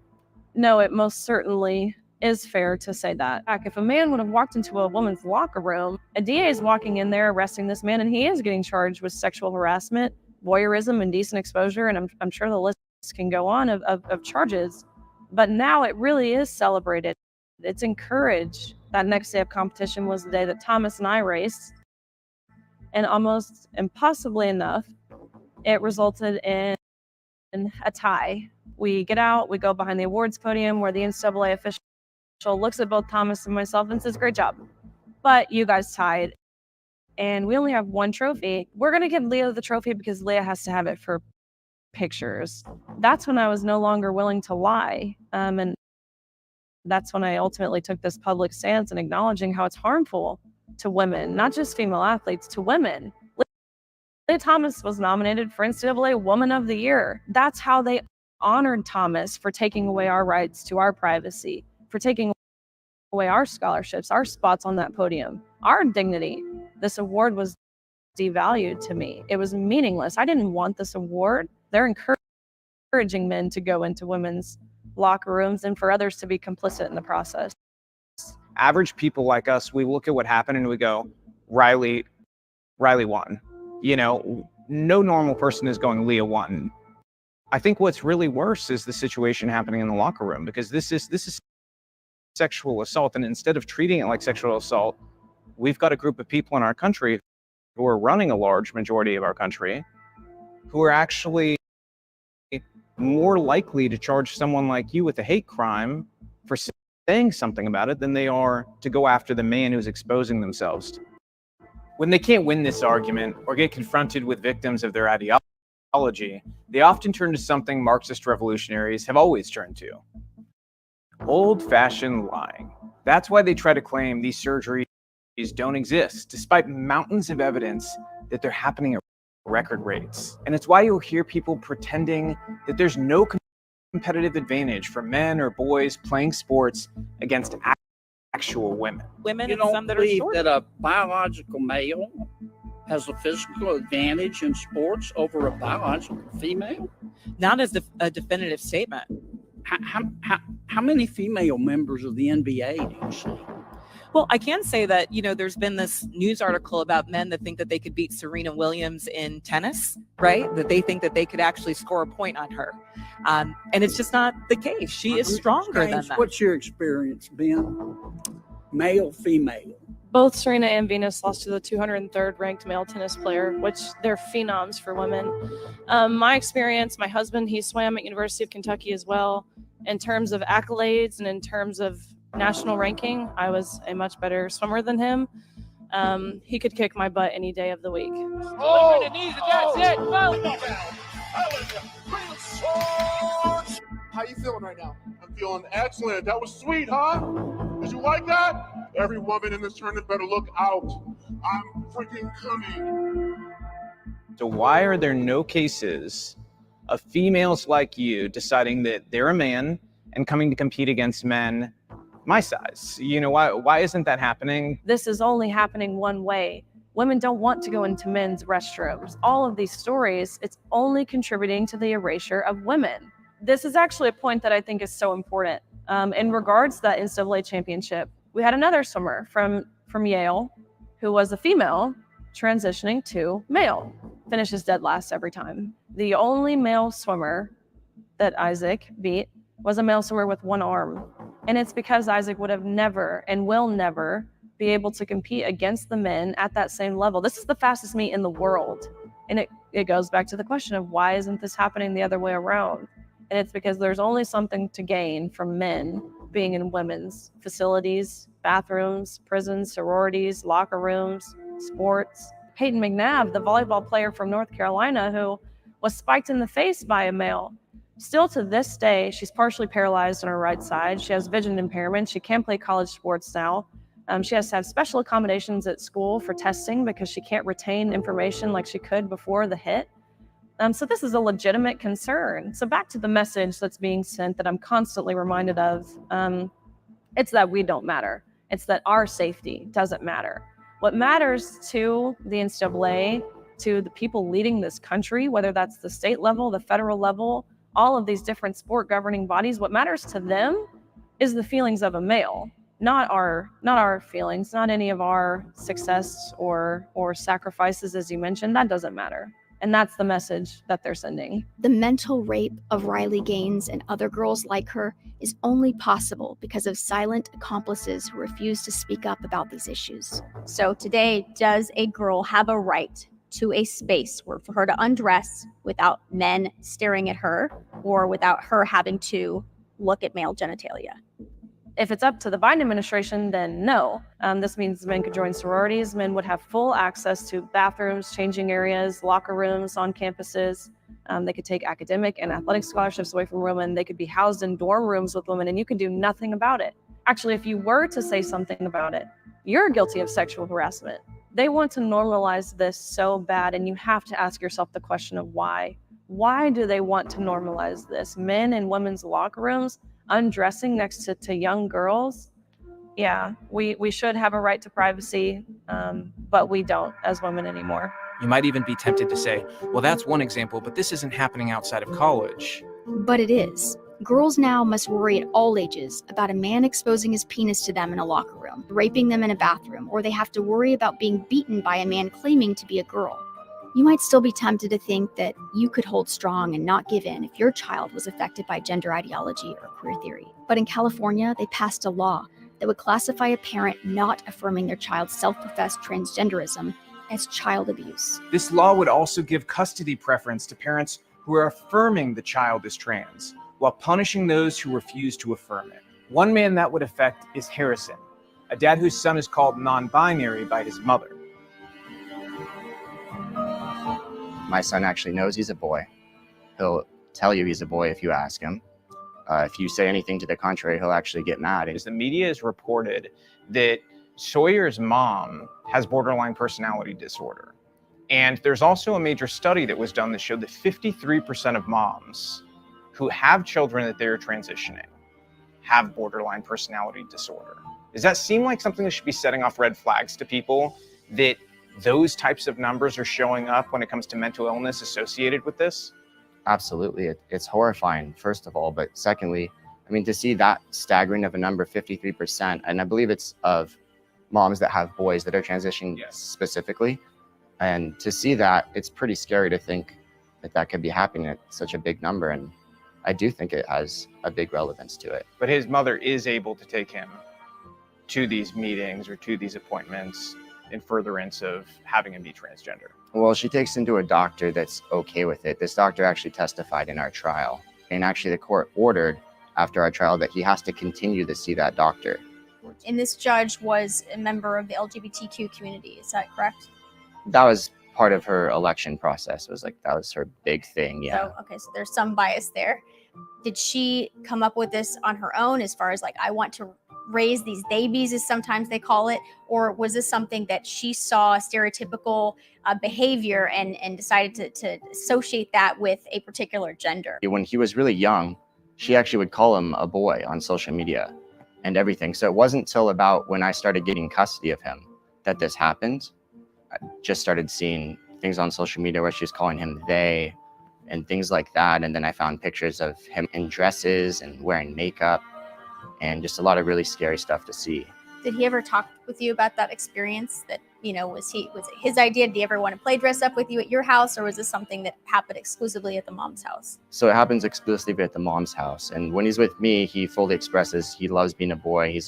No, it most certainly is fair to say that. If a man would have walked into a woman's locker room, a DA is walking in there arresting this man, and he is getting charged with sexual harassment, voyeurism, indecent exposure, and I'm sure the list can go on of charges. But now it really is celebrated. It's encouraged. That next day of competition was the day that Thomas and I raced. And almost impossibly enough, it resulted in a tie. We get out, we go behind the awards podium where the NCAA official looks at both Thomas and myself and says, "Great job, but you guys tied. And we only have one trophy. We're going to give Leah the trophy because Leah has to have it for pictures." That's when I was no longer willing to lie. And that's when I ultimately took this public stance and acknowledging how it's harmful to women, not just female athletes, to women. Leah Thomas was nominated for NCAA Woman of the Year. That's how they honored Thomas for taking away our rights to our privacy, for taking away our scholarships, our spots on that podium, our dignity. This award was devalued to me. It was meaningless. I didn't want this award. They're encouraging men to go into women's locker rooms and for others to be complicit in the process.
Average people like us, we look at what happened and we go, Riley won. You know, no normal person is going, Leah won. I think what's really worse is the situation happening in the locker room, because this is sexual assault, and instead of treating it like sexual assault, we've got a group of people in our country who are running a large majority of our country who are actually more likely to charge someone like you with a hate crime for saying something about it than they are to go after the man who's exposing themselves. When they can't win this argument or get confronted with victims of their ideology, they often turn to something Marxist revolutionaries have always turned to: old-fashioned lying. That's why they try to claim these surgeries don't exist, despite mountains of evidence that they're happening at record rates. And it's why you'll hear people pretending that there's no competitive advantage for men or boys playing sports against actual women.
Women,
You
and
don't
some that are
believe
short.
that a biological male has a physical advantage in sports over a biological female?
Not as a definitive statement.
How many female members of the NBA do you see?
Well, I can say that, you know, there's been this news article about men that think that they could beat Serena Williams in tennis, right? That they think that they could actually score a point on her. And it's just not the case. She is stronger than
James,
that.
what's your experience been? Male, female?
Both Serena and Venus lost to the 203rd ranked male tennis player, which they're phenoms for women. My experience, my husband, he swam at University of Kentucky as well. In terms of accolades and in terms of national ranking, I was a much better swimmer than him. He could kick my butt any day of the week.
Oh, that's it. How you feeling right now? I'm feeling excellent. That was sweet, huh? Did you like that? Every woman in this tournament better look out. I'm freaking coming.
So why are there no cases of females like you deciding that they're a man and coming to compete against men my size? You know, why isn't that happening?
This is only happening one way. Women don't want to go into men's restrooms. All of these stories, it's only contributing to the erasure of women. This is actually a point that I think is so important. In regards to that NCAA championship, we had another swimmer from Yale who was a female transitioning to male, finishes dead last every time. The only male swimmer that Isaac beat was a male swimmer with one arm. And it's because Isaac would have never and will never be able to compete against the men at that same level. This is the fastest meet in the world. And it goes back to the question of why isn't this happening the other way around? And it's because there's only something to gain from men being in women's facilities, bathrooms, prisons, sororities, locker rooms, sports. Peyton McNabb, the volleyball player from North Carolina who was spiked in the face by a male. Still to this day, she's partially paralyzed on her right side. She has vision impairment. She can't play college sports now. She has to have special accommodations at school for testing because she can't retain information like she could before the hit. So this is a legitimate concern. So back to the message that's being sent that I'm constantly reminded of, it's that we don't matter. It's that our safety doesn't matter. What matters to the NCAA, to the people leading this country, whether that's the state level, the federal level, all of these different sport governing bodies, what matters to them is the feelings of a male, not our feelings, not any of our success or sacrifices, as you mentioned. That doesn't matter. And that's the message that they're sending.
The mental rape of Riley Gaines and other girls like her is only possible because of silent accomplices who refuse to speak up about these issues.
So today, does a girl have a right to a space where for her to undress without men staring at her or without her having to look at male genitalia?
If it's up to the Biden administration, then no. This means men could join sororities. Men would have full access to bathrooms, changing areas, locker rooms on campuses. They could take academic and athletic scholarships away from women. They could be housed in dorm rooms with women, and you can do nothing about it. Actually, if you were to say something about it, you're guilty of sexual harassment. They want to normalize this so bad, and you have to ask yourself the question of why. Why do they want to normalize this? Men in women's locker rooms undressing next to young girls? Yeah, we should have a right to privacy, but we don't as women anymore.
You might even be tempted to say, well, that's one example, but this isn't happening outside of college.
But it is. Girls now must worry at all ages about a man exposing his penis to them in a locker room, raping them in a bathroom, or they have to worry about being beaten by a man claiming to be a girl. You might still be tempted to think that you could hold strong and not give in if your child was affected by gender ideology or queer theory. But in California, they passed a law that would classify a parent not affirming their child's self-professed transgenderism as child abuse.
This law would also give custody preference to parents who are affirming the child is trans, while punishing those who refuse to affirm it. One man that would affect is Harrison, a dad whose son is called non-binary by his mother.
My son actually knows he's a boy. He'll tell you he's a boy if you ask him. If you say anything to the contrary, he'll actually get mad.
The media has reported that Sawyer's mom has borderline personality disorder. And there's also a major study that was done that showed that 53% of moms who have children that they're transitioning have borderline personality disorder. Does that seem like something that should be setting off red flags to people, that those types of numbers are showing up when it comes to mental illness associated with this?
Absolutely. It's horrifying, first of all. But secondly, I mean, to see that staggering of a number, 53%, and I believe it's of moms that have boys that are transitioning specifically. And to see that, it's pretty scary to think that that could be happening at such a big number. And I do think it has a big relevance to it.
But his mother is able to take him to these meetings or to these appointments in furtherance of having him be transgender.
Well, she takes him to a doctor that's okay with it. This doctor actually testified in our trial. And actually the court ordered after our trial that he has to continue to see that doctor.
And this judge was a member of the LGBTQ community, is that correct?
That was part of her election process. It was like, that was her big thing, yeah.
So there's some bias there. Did she come up with this on her own as far as like, I want to raise these babies, as sometimes they call it, or was this something that she saw stereotypical behavior and decided to associate that with a particular gender?
When he was really young, she actually would call him a boy on social media and everything. So it wasn't till about when I started getting custody of him that this happened. I just started seeing things on social media where she's calling him they and things like that. And then I found pictures of him in dresses and wearing makeup and just a lot of really scary stuff to see.
Did he ever talk with you about that experience? That, you know, was it his idea? Did he ever want to play dress up with you at your house, or was this something that happened exclusively at the mom's house?
So it happens exclusively at the mom's house. And when he's with me, he fully expresses he loves being a boy. He's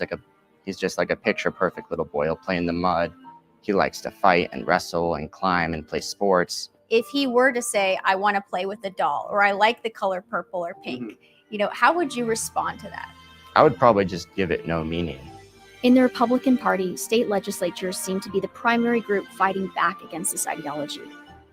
just like a picture perfect little boy. He'll play in the mud. He likes to fight and wrestle and climb and play sports.
If he were to say, I want to play with a doll, or I like the color purple or pink, you know, how would you respond to that?
I would probably just give it no meaning.
In the Republican Party, state legislatures seem to be the primary group fighting back against this ideology.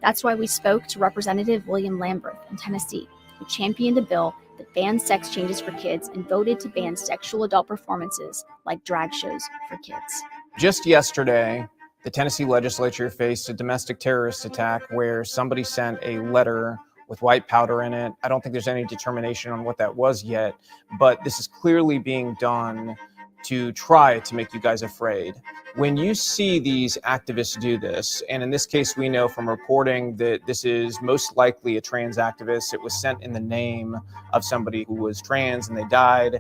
That's why we spoke to Representative William Lamberth in Tennessee, who championed a bill that banned sex changes for kids and voted to ban sexual adult performances like drag shows for kids.
Just yesterday, the Tennessee legislature faced a domestic terrorist attack where somebody sent a letter with white powder in it. I don't think there's any determination on what that was yet, but this is clearly being done to try to make you guys afraid. When you see these activists do this, and in this case we know from reporting that this is most likely a trans activist, it was sent in the name of somebody who was trans and they died.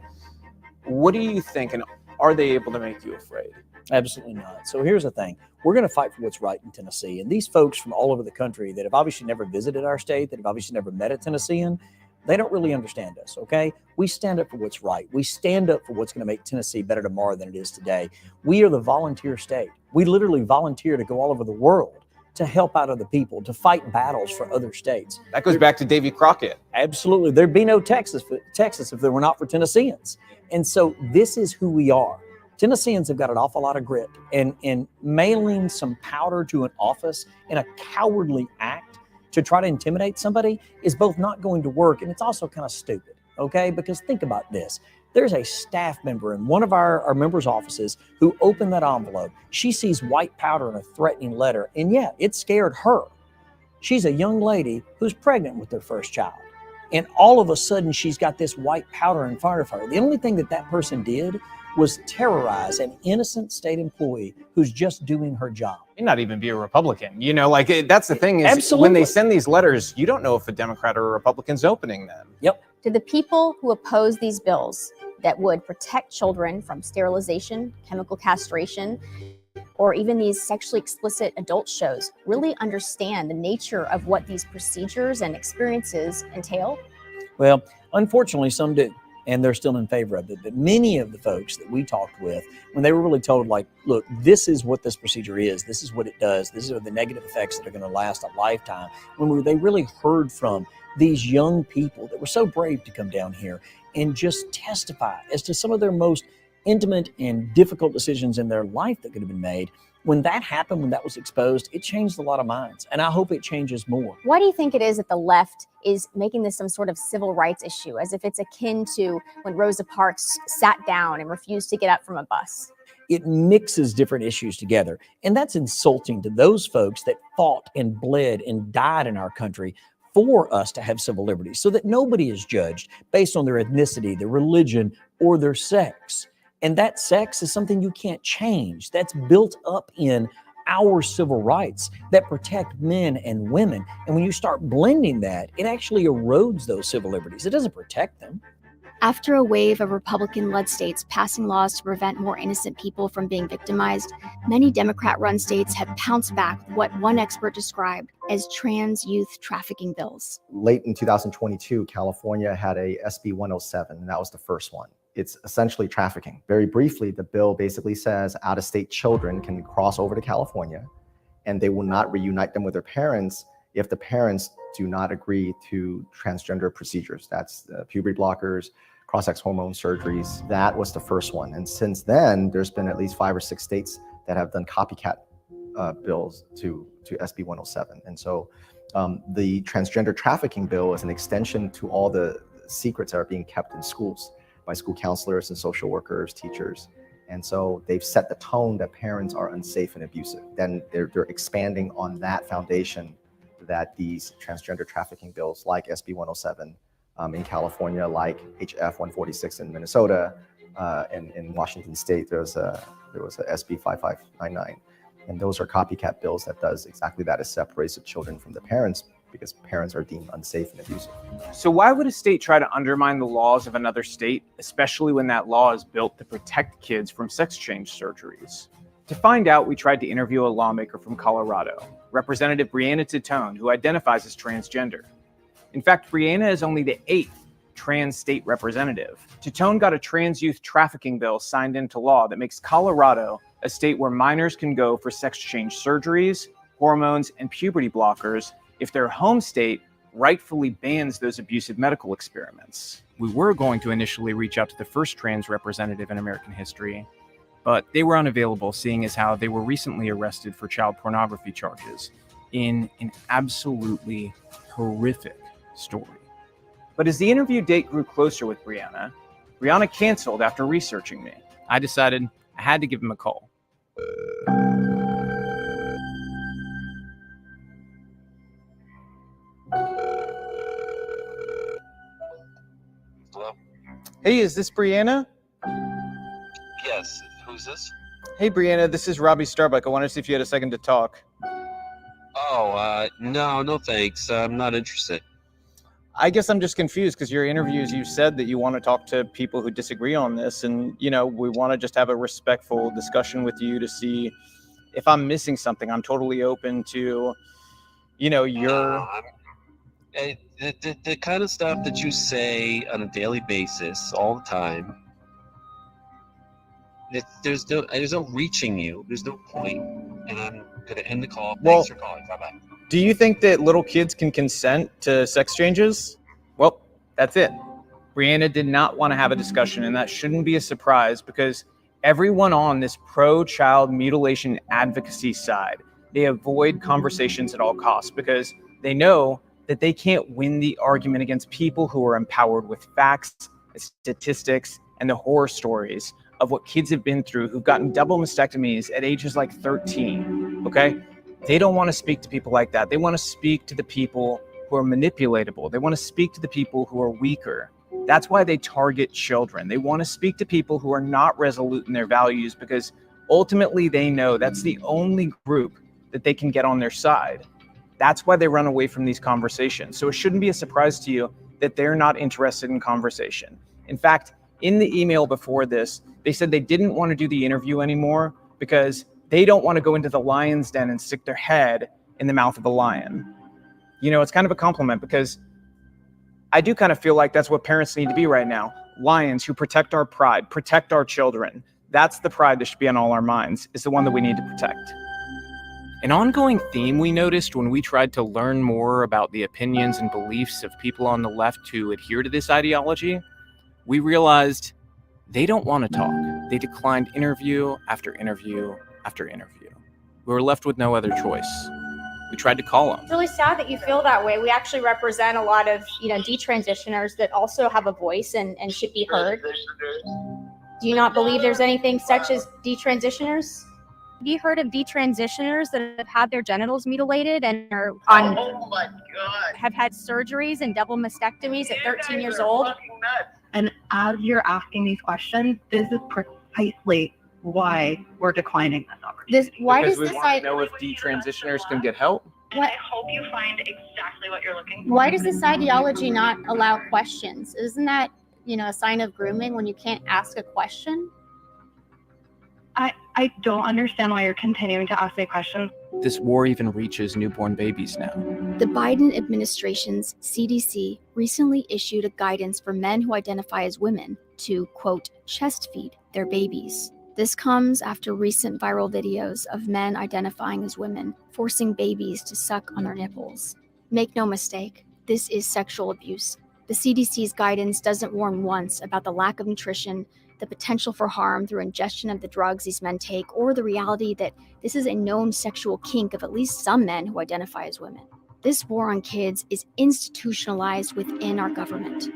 What do you think, and are they able to make you afraid?
Absolutely not. So here's the thing. We're going to fight for what's right in Tennessee. And these folks from all over the country that have obviously never visited our state, that have obviously never met a Tennessean, they don't really understand us, okay? We stand up for what's right. We stand up for what's going to make Tennessee better tomorrow than it is today. We are the volunteer state. We literally volunteer to go all over the world to help out other people, to fight battles for other states.
That goes back to Davy Crockett.
Absolutely. There'd be no Texas if there were not for Tennesseans. And so this is who we are. Tennesseans have got an awful lot of grit, and mailing some powder to an office in a cowardly act to try to intimidate somebody is both not going to work, and it's also kind of stupid, okay? Because think about this. There's a staff member in one of our members' offices who opened that envelope. She sees white powder and a threatening letter, and yeah, it scared her. She's a young lady who's pregnant with their first child, and all of a sudden she's got this white powder in front of her. The only thing that person did was terrorize an innocent state employee who's just doing her job.
May not even be a Republican. You know, like that's the thing is
Absolutely.
When they send these letters, you don't know if a Democrat or a Republican's opening them.
Yep.
To the people who oppose these bills that would protect children from sterilization, chemical castration, or even these sexually explicit adult shows, really understand the nature of what these procedures and experiences entail?
Well, unfortunately, some do, and they're still in favor of it. But many of the folks that we talked with, when they were really told, like, look, this is what this procedure is, this is what it does, these are the negative effects that are going to last a lifetime, they really heard from these young people that were so brave to come down here and just testify as to some of their most intimate and difficult decisions in their life that could have been made. When that happened, when that was exposed, it changed a lot of minds, and I hope it changes more.
Why do you think it is that the left is making this some sort of civil rights issue, as if it's akin to when Rosa Parks sat down and refused to get up from a bus?
It mixes different issues together, and that's insulting to those folks that fought and bled and died in our country for us to have civil liberties, so that nobody is judged based on their ethnicity, their religion, or their sex. And that sex is something you can't change. That's built up in our civil rights that protect men and women. And when you start blending that, it actually erodes those civil liberties. It doesn't protect them.
After a wave of Republican-led states passing laws to prevent more innocent people from being victimized, many Democrat-run states have pounced back with what one expert described as trans youth trafficking bills.
Late in 2022, California had a SB 107, and that was the first one. It's essentially trafficking. Very briefly, the bill basically says out-of-state children can cross over to California, and they will not reunite them with their parents if the parents do not agree to transgender procedures. That's puberty blockers, cross-sex hormone surgeries. That was the first one. And since then, there's been at least 5 or 6 states that have done copycat bills to SB 107. And so the transgender trafficking bill is an extension to all the secrets that are being kept in schools by school counselors and social workers, teachers. And so they've set the tone that parents are unsafe and abusive. Then they're expanding on that foundation that these transgender trafficking bills like SB 107 in California, like HF 146 in Minnesota, and in Washington State, there was a SB 5599. And those are copycat bills that does exactly that. It separates the children from the parents because parents are deemed unsafe and abusive.
So why would a state try to undermine the laws of another state, especially when that law is built to protect kids from sex change surgeries? To find out, we tried to interview a lawmaker from Colorado, Representative Brianna Titone, who identifies as transgender. In fact, Brianna is only the 8th trans state representative. Titone got a trans youth trafficking bill signed into law that makes Colorado a state where minors can go for sex change surgeries, hormones, and puberty blockers if their home state rightfully bans those abusive medical experiments.
We were going to initially reach out to the first trans representative in American history, but they were unavailable, seeing as how they were recently arrested for child pornography charges in an absolutely horrific story.
But as the interview date grew closer with Brianna canceled after researching me.
I decided I had to give him a call.
Hello?
Hey, is this Brianna?
Yes. Who's this?
Hey, Brianna, this is Robbie Starbuck. I wanted to see if you had a second to talk.
Oh, no thanks. I'm not interested.
I guess I'm just confused because your interviews, you said that you want to talk to people who disagree on this. And, you know, we want to just have a respectful discussion with you to see if I'm missing something. I'm totally open to, you know, your...
The kind of stuff that you say on a daily basis all the time, there's no reaching you. There's no point. And I'm going to end the call. Thanks for calling. Bye-bye.
Do you think that little kids can consent to sex changes? Well, that's it. Brianna did not want to have a discussion, and that shouldn't be a surprise because everyone on this pro-child mutilation advocacy side, they avoid conversations at all costs because they know that they can't win the argument against people who are empowered with facts, statistics, and the horror stories of what kids have been through who've gotten double mastectomies at ages like 13, okay? They don't want to speak to people like that. They want to speak to the people who are manipulatable. They want to speak to the people who are weaker. That's why they target children. They want to speak to people who are not resolute in their values because ultimately they know that's the only group that they can get on their side. That's why they run away from these conversations. So it shouldn't be a surprise to you that they're not interested in conversation. In fact, in the email before this, they said they didn't want to do the interview anymore because they don't want to go into the lion's den and stick their head in the mouth of a lion. You know, it's kind of a compliment because I do kind of feel like that's what parents need to be right now. Lions who protect our pride, protect our children. That's the pride that should be on all our minds, is the one that we need to protect.
An ongoing theme we noticed when we tried to learn more about the opinions and beliefs of people on the left who adhere to this ideology, we realized they don't want to talk. They declined interview after interview after interview. We were left with no other choice. We tried to call them.
It's really sad that you feel that way. We actually represent a lot of, detransitioners that also have a voice and should be heard. Do you not believe there's anything such as detransitioners? Have you heard of detransitioners that have had their genitals mutilated and are on? Oh my God! Have had surgeries and double mastectomies at 13 years old?
And as you're asking these questions, this is precisely why we're declining this opportunity.
Because we want to know if detransitioners can get help.
And I hope you find exactly what you're looking for.
Why does this ideology not allow questions? Isn't that, a sign of grooming when you can't ask a question?
I don't understand why you're continuing to ask me questions.
This war even reaches newborn babies now.
The Biden administration's CDC recently issued a guidance for men who identify as women to, quote, chest feed their babies. This comes after recent viral videos of men identifying as women forcing babies to suck on their nipples. Make no mistake, this is sexual abuse. The CDC's guidance doesn't warn once about the lack of nutrition, the potential for harm through ingestion of the drugs these men take, or the reality that this is a known sexual kink of at least some men who identify as women. This war on kids is institutionalized within our government.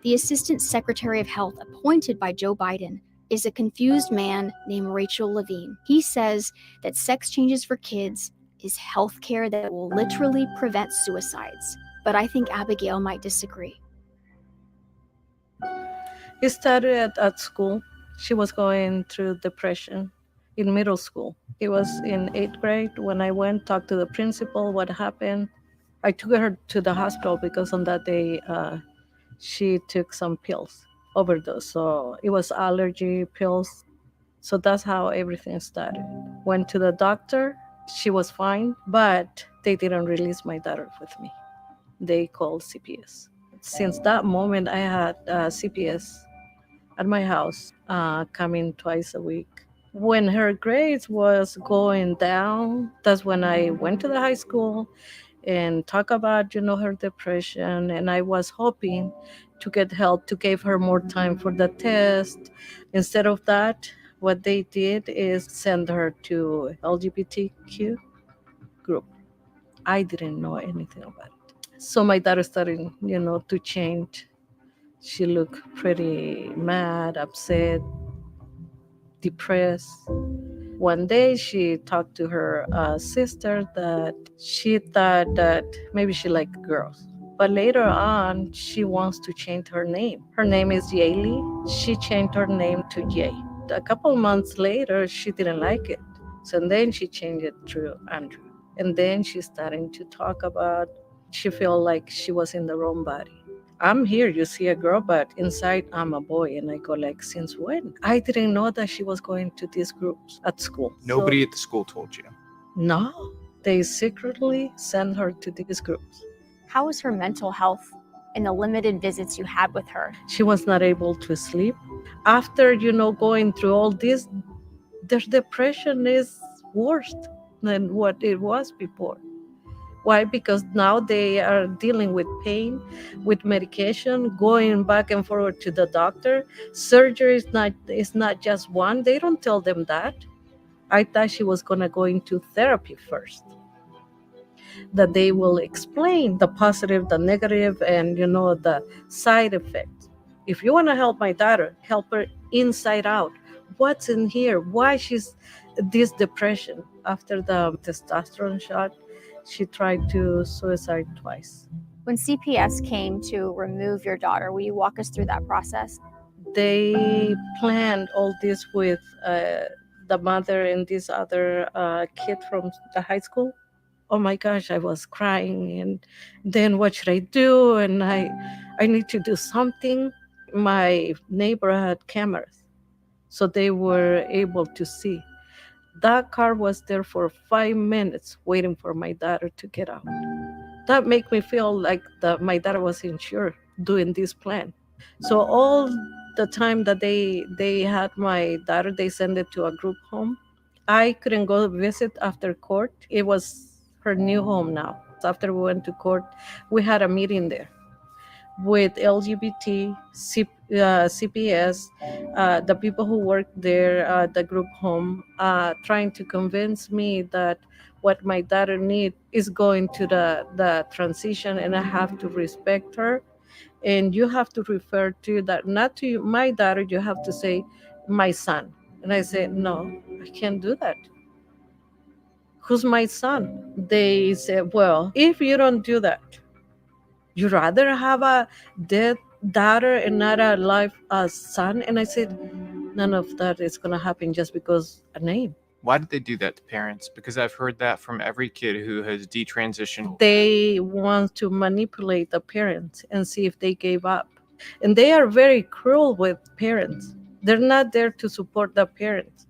The Assistant Secretary of Health appointed by Joe Biden is a confused man named Rachel Levine. He says that sex changes for kids is healthcare that will literally prevent suicides. But I think Abigail might disagree.
It started at school. She was going through depression in middle school. It was in 8th grade when I went, talked to the principal, what happened. I took her to the hospital because on that day she took some pills, overdose. So it was allergy pills. So that's how everything started. Went to the doctor. She was fine, but they didn't release my daughter with me. They called CPS. Since that moment, I had CPS at my house, coming twice a week. When her grades was going down, that's when I went to the high school and talk about, her depression. And I was hoping to get help to give her more time for the test. Instead of that, what they did is send her to LGBTQ group. I didn't know anything about it. So my daughter started, to change. She looked pretty mad, upset, depressed. One day she talked to her sister that she thought that maybe she liked girls. But later on, she wants to change her name. Her name is Yaylee. She changed her name to Jay. A couple months later, she didn't like it. So then she changed it to Andrew. And then she's starting to talk about, she felt like she was in the wrong body. I'm here, you see a girl, but inside I'm a boy. And I go like, since when? I didn't know that she was going to these groups at school.
Nobody at the school told you.
No, they secretly sent her to these groups.
How was her mental health in the limited visits you had with her?
She was not able to sleep. After, going through all this, their depression is worse than what it was before. Why? Because now they are dealing with pain, with medication, going back and forward to the doctor. Surgery is not just one. They don't tell them that. I thought she was going to go into therapy first. That they will explain the positive, the negative, and the side effects. If you want to help my daughter, help her inside out. What's in here? Why she's this depression? After the testosterone shot, she tried to suicide twice.
When CPS came to remove your daughter, will you walk us through that process?
They planned all this with the mother and this other kid from the high school. Oh my gosh, I was crying. And then what should I do? And I need to do something. My neighbor had cameras, so they were able to see. That car was there for 5 minutes waiting for my daughter to get out. That made me feel like my daughter was insured doing this plan. So all the time that they had my daughter, they sent it to a group home. I couldn't go visit after court. It was her new home now. After we went to court, we had a meeting there with LGBT, CPS, the people who work there, the group home, trying to convince me that what my daughter needs is going to the transition, and I have to respect her. And you have to refer to that, not to my daughter, you have to say my son. And I said, no, I can't do that. Who's my son? They said, well, if you don't do that, you'd rather have a dead daughter and not a live son? And I said, none of that is going to happen just because a name.
Why did they do that to parents? Because I've heard that from every kid who has detransitioned.
They want to manipulate the parents and see if they gave up. And they are very cruel with parents. They're not there to support the parents.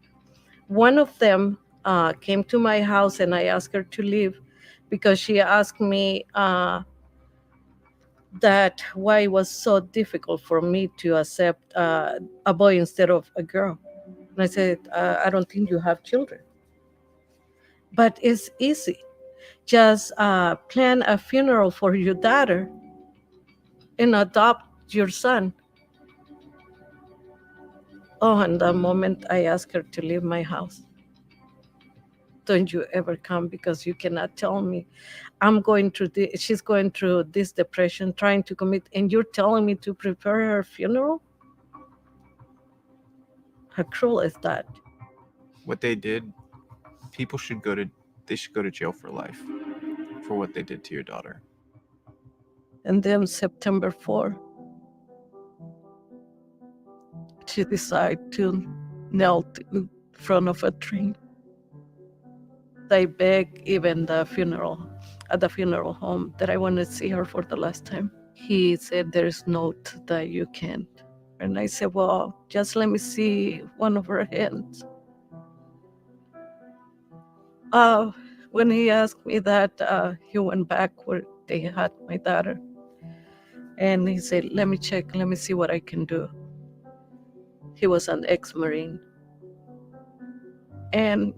One of them came to my house and I asked her to leave because she asked me that why it was so difficult for me to accept a boy instead of a girl. And I said, I don't think you have children. But it's easy. Just plan a funeral for your daughter and adopt your son. Oh, and the moment I asked her to leave my house, don't you ever come, because you cannot tell me she's going through this depression, trying to commit, and you're telling me to prepare her funeral? How cruel is that?
What they did, people should go to jail for life for what they did to your daughter.
And then September 4, she decided to kneel in front of a tree. I begged even at the funeral home, that I want to see her for the last time. He said, there's note that you can't. And I said, well, just let me see one of her hands. When he asked me that, he went back where they had my daughter. And he said, let me check, let me see what I can do. He was an ex-Marine. And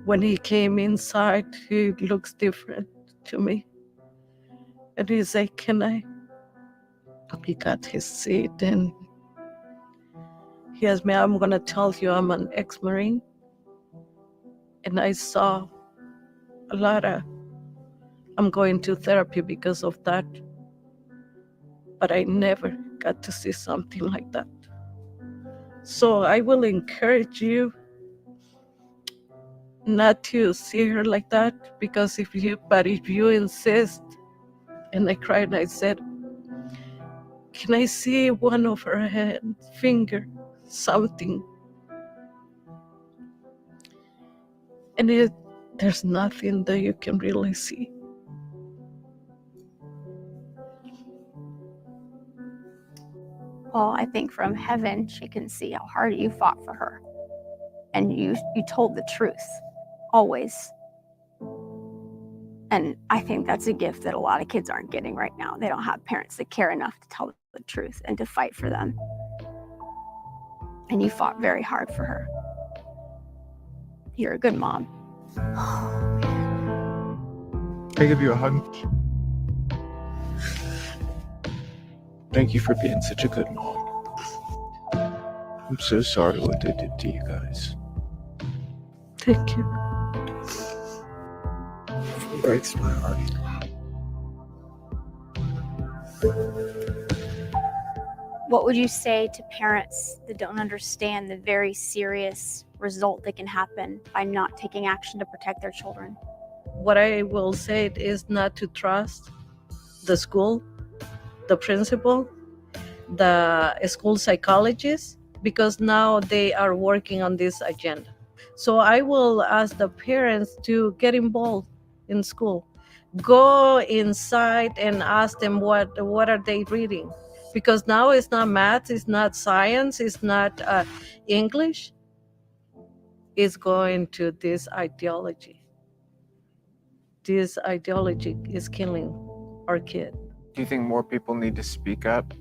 when he came inside, he looks different to me. And he said, can I? He got his seat and he asked me, I'm going to tell you I'm an ex-Marine. And I saw a lot of, I'm going to therapy because of that. But I never got to see something like that. So I will encourage you not to see her like that, because if you insist. And I cried and I said, can I see one of her hands, finger, something? And there's nothing that you can really see.
Well, I think from heaven, she can see how hard you fought for her. And you told the truth, always. And I think that's a gift that a lot of kids aren't getting right now. They don't have parents that care enough to tell the truth and to fight for them. And you fought very hard for her. You're a good mom.
Can I give you a hug? Thank you for being such a good mom. I'm so sorry what they did to you guys.
Thank you.
It breaks my heart.
What would you say to parents that don't understand the very serious result that can happen by not taking action to protect their children?
What I will say is not to trust the school, the principal, the school psychologist, because now they are working on this agenda. So I will ask the parents to get involved in school. Go inside and ask them what are they reading, because now it's not math, it's not science, it's not English. It's going to this ideology. This ideology is killing our kid.
Do you think more people need to speak up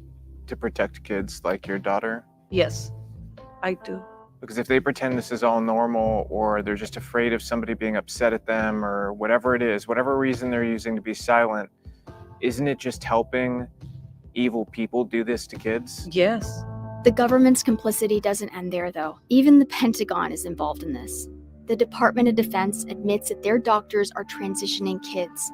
to protect kids like your daughter?
Yes, I do.
Because if they pretend this is all normal, or they're just afraid of somebody being upset at them, or whatever it is, whatever reason they're using to be silent, isn't it just helping evil people do this to kids?
Yes.
The government's complicity doesn't end there, though. Even the Pentagon is involved in this. The Department of Defense admits that their doctors are transitioning kids.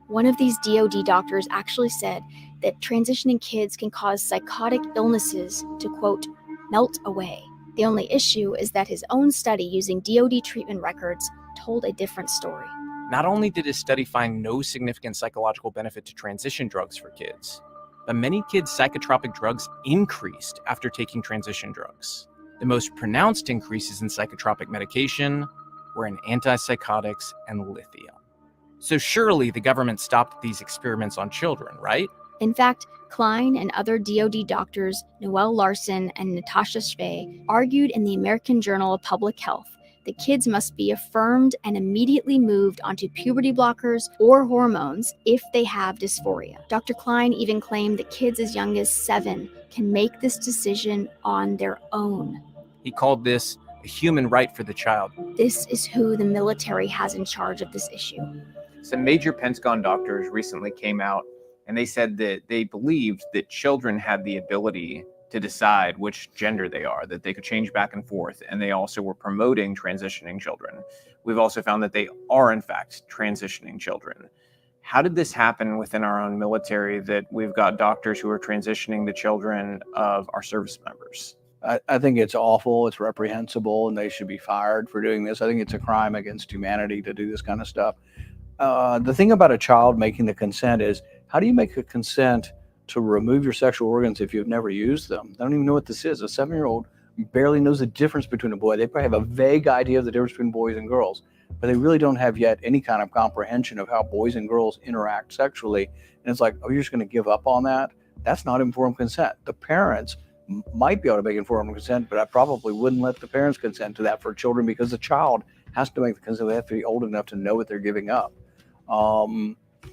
One of these DoD doctors actually said that transitioning kids can cause psychotic illnesses to, quote, melt away. The only issue is that his own study using DoD treatment records told a different story.
Not only did his study find no significant psychological benefit to transition drugs for kids, but many kids' psychotropic drugs increased after taking transition drugs. The most pronounced increases in psychotropic medication were in antipsychotics and lithium. So surely the government stopped these experiments on children, right?
In fact, Klein and other DoD doctors, Noel Larson and Natasha Shvay, argued in the American Journal of Public Health that kids must be affirmed and immediately moved onto puberty blockers or hormones if they have dysphoria. Dr. Klein even claimed that kids as young as 7 can make this decision on their own.
He called this a human right for the child.
This is who the military has in charge of this issue.
Some major Pentagon doctors recently came out and they said that they believed that children had the ability to decide which gender they are, that they could change back and forth, and they also were promoting transitioning children. We've also found that they are, in fact, transitioning children. How did this happen within our own military that we've got doctors who are transitioning the children of our service members?
I think it's awful, it's reprehensible, and they should be fired for doing this. I think it's a crime against humanity to do this kind of stuff. The thing about a child making the consent is, how do you make a consent to remove your sexual organs if you've never used them? They don't even know what this is. A 7-year-old barely knows the difference between a boy. They probably have a vague idea of the difference between boys and girls, but they really don't have yet any kind of comprehension of how boys and girls interact sexually. And it's like, oh, you're just going to give up on that? That's not informed consent. The parents might be able to make informed consent, but I probably wouldn't let the parents consent to that for children, because the child has to make the consent. They have to be old enough to know what they're giving up.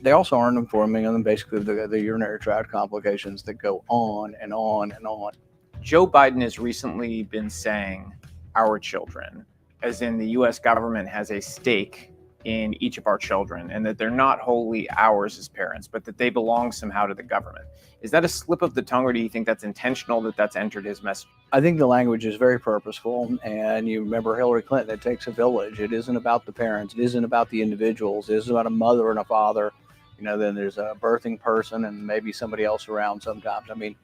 They also aren't informing them basically the urinary tract complications that go on and on and on.
Joe Biden has recently been saying our children, as in the US government has a stake in each of our children, and that they're not wholly ours as parents, but that they belong somehow to the government. Is that a slip of the tongue, or do you think that's intentional, that that's entered his message?
I think the language is very purposeful, and you remember Hillary Clinton, it takes a village. It isn't about the parents, it isn't about the individuals, it isn't about a mother and a father. You know, then there's a birthing person and maybe somebody else around sometimes. I mean,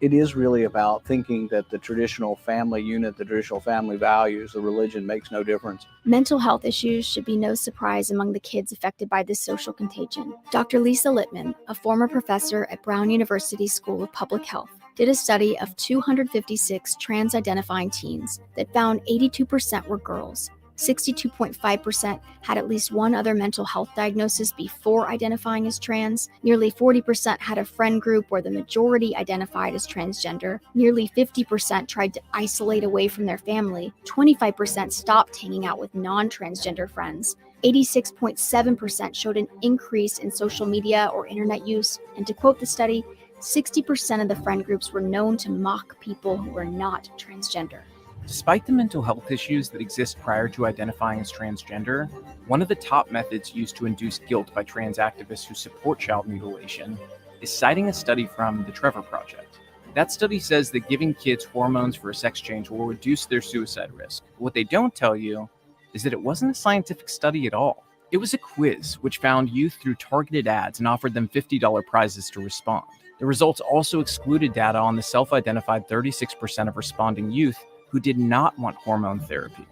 it is really about thinking that the traditional family unit, the traditional family values, the religion makes no difference.
Mental health issues should be no surprise among the kids affected by this social contagion. Dr. Lisa Littman, a former professor at Brown University School of Public Health, did a study of 256 trans-identifying teens that found 82% were girls. 62.5% had at least one other mental health diagnosis before identifying as trans. Nearly 40% had a friend group where the majority identified as transgender. Nearly 50% tried to isolate away from their family. 25% stopped hanging out with non-transgender friends. 86.7% showed an increase in social media or internet use. And to quote the study, 60% of the friend groups were known to mock people who were not transgender.
Despite the mental health issues that exist prior to identifying as transgender, one of the top methods used to induce guilt by trans activists who support child mutilation is citing a study from the Trevor Project. That study says that giving kids hormones for a sex change will reduce their suicide risk. What they don't tell you is that it wasn't a scientific study at all. It was a quiz which found youth through targeted ads and offered them $50 prizes to respond. The results also excluded data on the self-identified 36% of responding youth who did not want hormone therapy.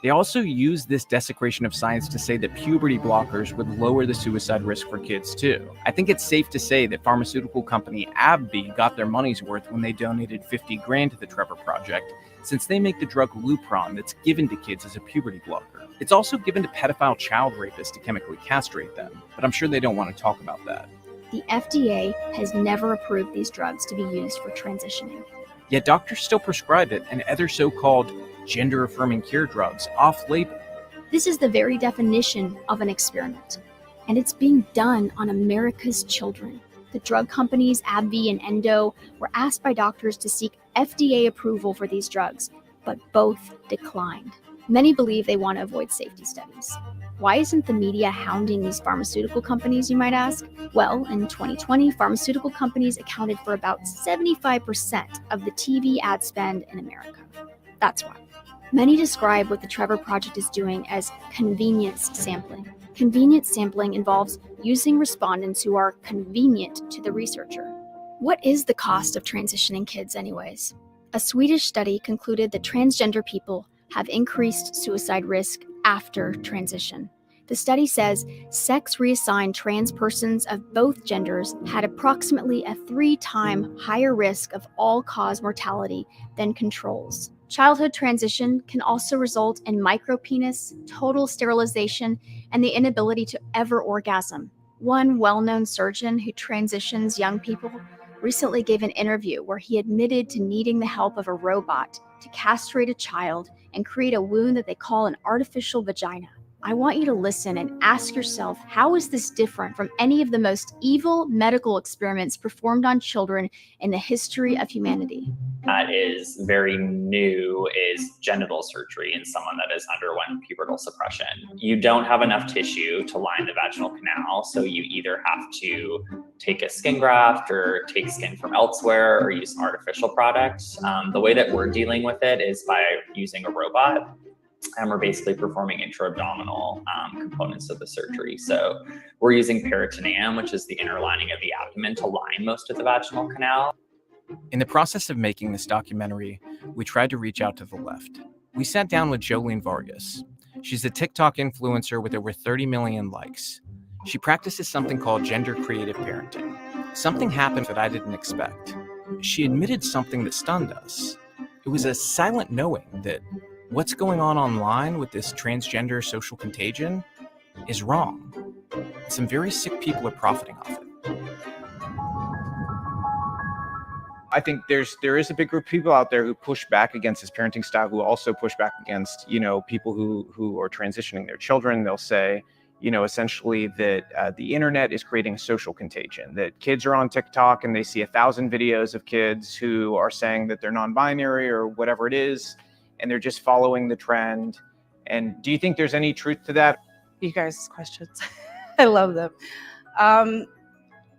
They also used this desecration of science to say that puberty blockers would lower the suicide risk for kids too. I think it's safe to say that pharmaceutical company AbbVie got their money's worth when they donated $50,000 to the Trevor Project, since they make the drug Lupron that's given to kids as a puberty blocker. It's also given to pedophile child rapists to chemically castrate them, but I'm sure they don't want to talk about that.
The FDA has never approved these drugs to be used for transitioning.
Yet doctors still prescribe it and other so-called gender-affirming cure drugs off-label.
This is the very definition of an experiment, and it's being done on America's children. The drug companies AbbVie and Endo were asked by doctors to seek FDA approval for these drugs, but both declined. Many believe they want to avoid safety studies. Why isn't the media hounding these pharmaceutical companies, you might ask? Well, in 2020, pharmaceutical companies accounted for about 75% of the TV ad spend in America. That's why. Many describe what the Trevor Project is doing as convenience sampling. Convenience sampling involves using respondents who are convenient to the researcher. What is the cost of transitioning kids anyways? A Swedish study concluded that transgender people have increased suicide risk after transition. The study says sex reassigned trans persons of both genders had approximately a 3-time higher risk of all-cause mortality than controls. Childhood transition can also result in micropenis, total sterilization, and the inability to ever orgasm. One well-known surgeon who transitions young people recently gave an interview where he admitted to needing the help of a robot to castrate a child and create a wound that they call an artificial vagina. I want you to listen and ask yourself, how is this different from any of the most evil medical experiments performed on children in the history of humanity?
That is very new is genital surgery in someone that has underwent pubertal suppression. You don't have enough tissue to line the vaginal canal, so you either have to take a skin graft or take skin from elsewhere or use an artificial product. The way that we're dealing with it is by using a robot. And we're basically performing intra-abdominal components of the surgery. So we're using peritoneum, which is the inner lining of the abdomen, to line most of the vaginal canal.
In the process of making this documentary, we tried to reach out to the left. We sat down with Jolene Vargas. She's a TikTok influencer with over 30 million likes. She practices something called gender creative parenting. Something happened that I didn't expect. She admitted something that stunned us. It was a silent knowing that what's going on online with this transgender social contagion is wrong. Some very sick people are profiting off it.
I think there is a big group of people out there who push back against this parenting style, who also push back against, people who are transitioning their children. They'll say, essentially that the internet is creating a social contagion, that kids are on TikTok and they see 1,000 videos of kids who are saying that they're non-binary or whatever it is, and they're just following the trend. And do you think there's any truth to that?
You guys' questions. I love them.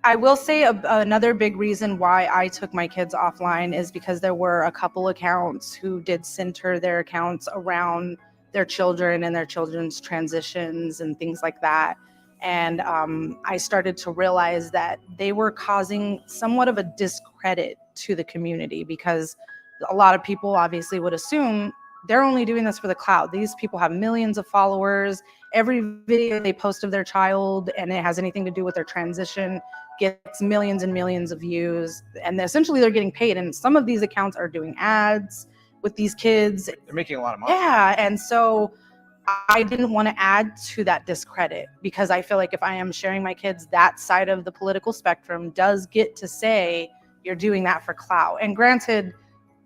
I will say another big reason why I took my kids offline is because there were a couple accounts who did center their accounts around their children and their children's transitions and things like that. And I started to realize that they were causing somewhat of a discredit to the community, because a lot of people obviously would assume they're only doing this for the clout. These people have millions of followers. Every video they post of their child and it has anything to do with their transition gets millions and millions of views. And essentially they're getting paid. And some of these accounts are doing ads with these kids.
They're making a lot of money.
Yeah. And so
I didn't want to add to that discredit, because I feel like if I am sharing my kids, that side of the political spectrum does get to say you're doing that for clout. And granted,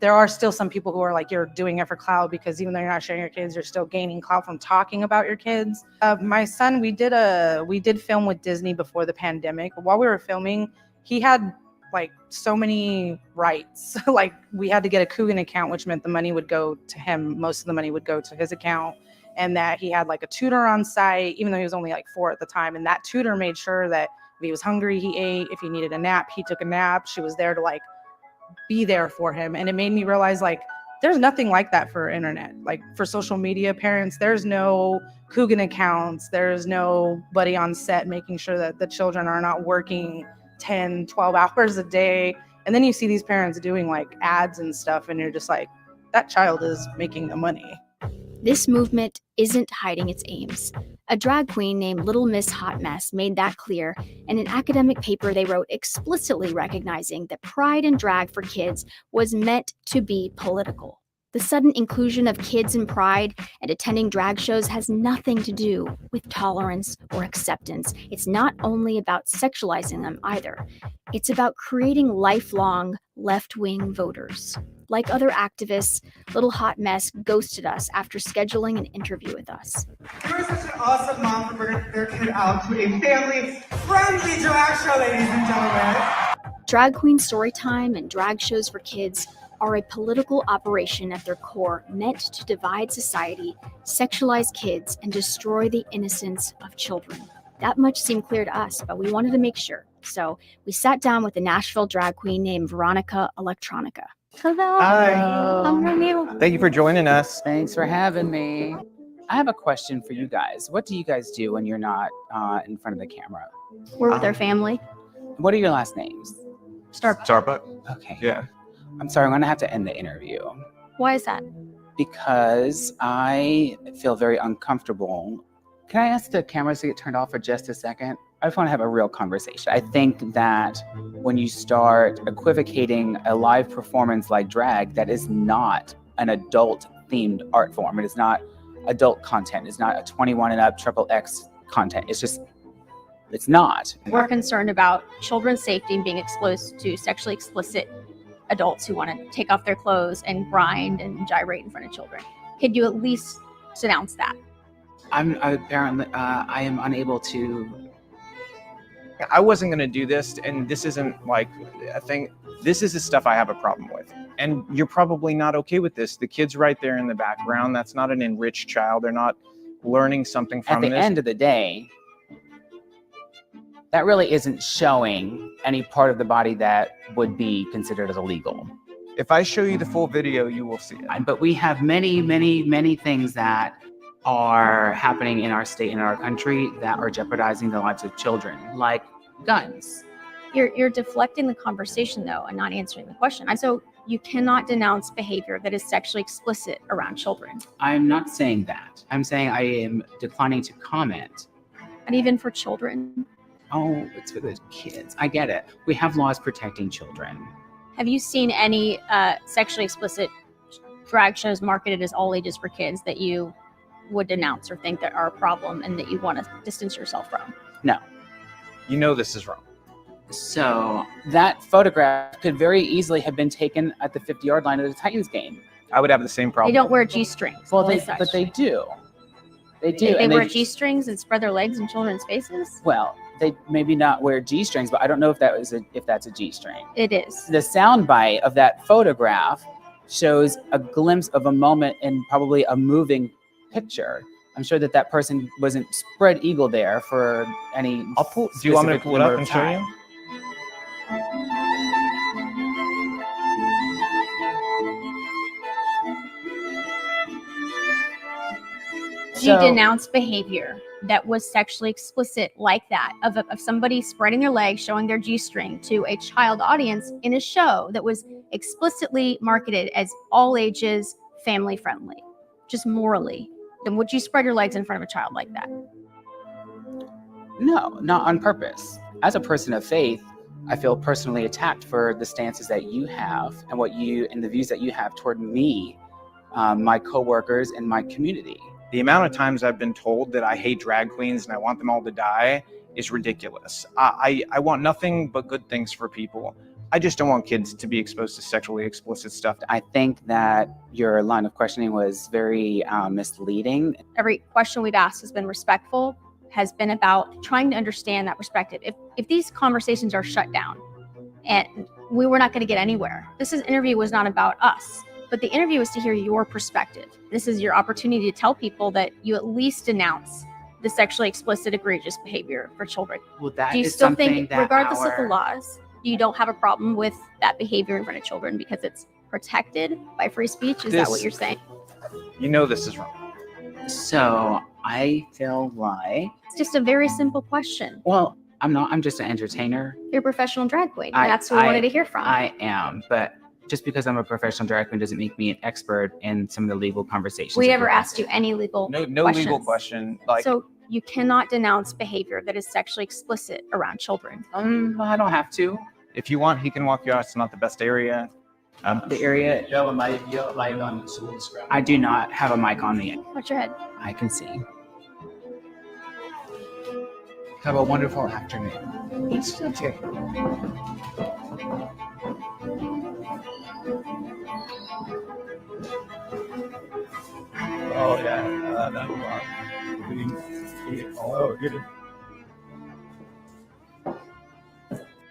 there are still some people who are like, you're doing it for clout, because even though you're not sharing your kids, you're still gaining clout from talking about your kids. My son, we did film with Disney before the pandemic. But while we were filming, he had like so many rights. Like we had to get a Coogan account, which meant the money would go to him. Most of the money would go to his account. And that he had like a tutor on site, even though he was only like 4 at the time. And that tutor made sure that if he was hungry, he ate. If he needed a nap, he took a nap. She was there to like be there for him. And it made me realize like there's nothing like that for internet. Like for social media parents, there's no Coogan accounts. There's nobody on set making sure that the children are not working 10, 12 hours a day. And then you see these parents doing like ads and stuff, and you're just like, that child is making the money.
This movement isn't hiding its aims. A drag queen named Little Miss Hot Mess made that clear in an academic paper they wrote explicitly recognizing that pride and drag for kids was meant to be political. The sudden inclusion of kids in pride and attending drag shows has nothing to do with tolerance or acceptance. It's not only about sexualizing them either. It's about creating lifelong left-wing voters. Like other activists, Little Hot Mess ghosted us after scheduling an interview with us.
You are such an awesome mom for bringing their kid out to a family-friendly drag show, ladies and gentlemen.
Drag queen storytime and drag shows for kids are a political operation at their core meant to divide society, sexualize kids, and destroy the innocence of children. That much seemed clear to us, but we wanted to make sure. So we sat down with a Nashville drag queen named Veronica Electronica.
Hello.
Hi.
How are you?
Thank you for joining us.
Thanks for having me. I have a question for you guys. What do you guys do when you're not in front of the camera?
We're with our family.
What are your last names?
Starbuck.
Okay.
Yeah.
I'm sorry, I'm going to have to end the interview
Why is that?
because I feel very uncomfortable. Can I ask the cameras to get turned off for just a second? I just want to have a real conversation. I think that when you start equivocating a live performance like drag, that is not an adult-themed art form. It is not adult content. It's not a 21 and up XXX content. It's not.
We're concerned about children's safety and being exposed to sexually explicit adults who want to take off their clothes and grind and gyrate in front of children. Could you at least denounce that?
I am unable to.
I wasn't going to do this, and this isn't like a thing. This is the stuff I have a problem with. And you're probably not okay with this. The kid's right there in the background. That's not an enriched child. They're not learning something from
At
this.
the end of the day, that really isn't showing any part of the body that would be considered as illegal.
If I show you the full video, you will see it.
But we have many, many, many things that are happening in our state and our country that are jeopardizing the lives of children, like guns.
You're deflecting the conversation though and not answering the question. And so you cannot denounce behavior that is sexually explicit around children.
I'm not saying that. I'm saying I am declining to comment.
And even for children.
Oh, it's for the kids. I get it. We have laws protecting children.
Have you seen any sexually explicit drag shows marketed as all ages for kids that you would denounce or think that are a problem and that you want to distance yourself from?
No.
You know this is wrong.
So that photograph could very easily have been taken at the 50-yard line of the Titans game.
I would have the same problem.
They don't wear G-strings.
Well,
only such.
but they do. They do.
They
and
wear G-strings and spread their legs in children's faces?
Well, they maybe not wear G-strings, but I don't know if that's a G-string.
It is.
The soundbite of that photograph shows a glimpse of a moment in probably a moving picture. I'm sure that person wasn't spread eagle there for any.
Do you want me to pull it up and show you?
Do you denounce behavior that was sexually explicit like that, of somebody spreading their legs, showing their G-string to a child audience in a show that was explicitly marketed as all ages, family friendly, just morally? Then would you spread your legs in front of a child like that?
No, not on purpose. As a person of faith, I feel personally attacked for the stances that you have and the views that you have toward me, my coworkers, and my community.
The amount of times I've been told that I hate drag queens and I want them all to die is ridiculous. I want nothing but good things for people. I just don't want kids to be exposed to sexually explicit stuff.
I think that your line of questioning was very misleading.
Every question we've asked has been respectful, has been about trying to understand that perspective. If these conversations are shut down and we were not going to get anywhere, this interview was not about us, but the interview is to hear your perspective. This is your opportunity to tell people that you at least denounce the sexually explicit, egregious behavior for children.
Well, that
Do you
is
still
something
think,
that
regardless of the laws, you don't have a problem with that behavior in front of children because it's protected by free speech? Is that what you're saying?
You know this is wrong.
So I feel like,
It's just a very simple question.
well, I'm just an entertainer.
You're a professional drag queen, and that's who we wanted to hear from.
I am, but just because I'm a professional drag queen doesn't make me an expert in some of the legal conversations.
We
that
never
we're
asked you any legal
No
questions.
legal question. Like,
So you cannot denounce behavior that is sexually explicit around children.
I don't have to.
if you want, he can walk you out. It's not the best area.
The area.
You have a mic on, so we'll describe.
I do not have a mic on me.
Watch your head.
I can see. Have a wonderful afternoon.
It's okay.
Oh yeah, that one. Oh, get it.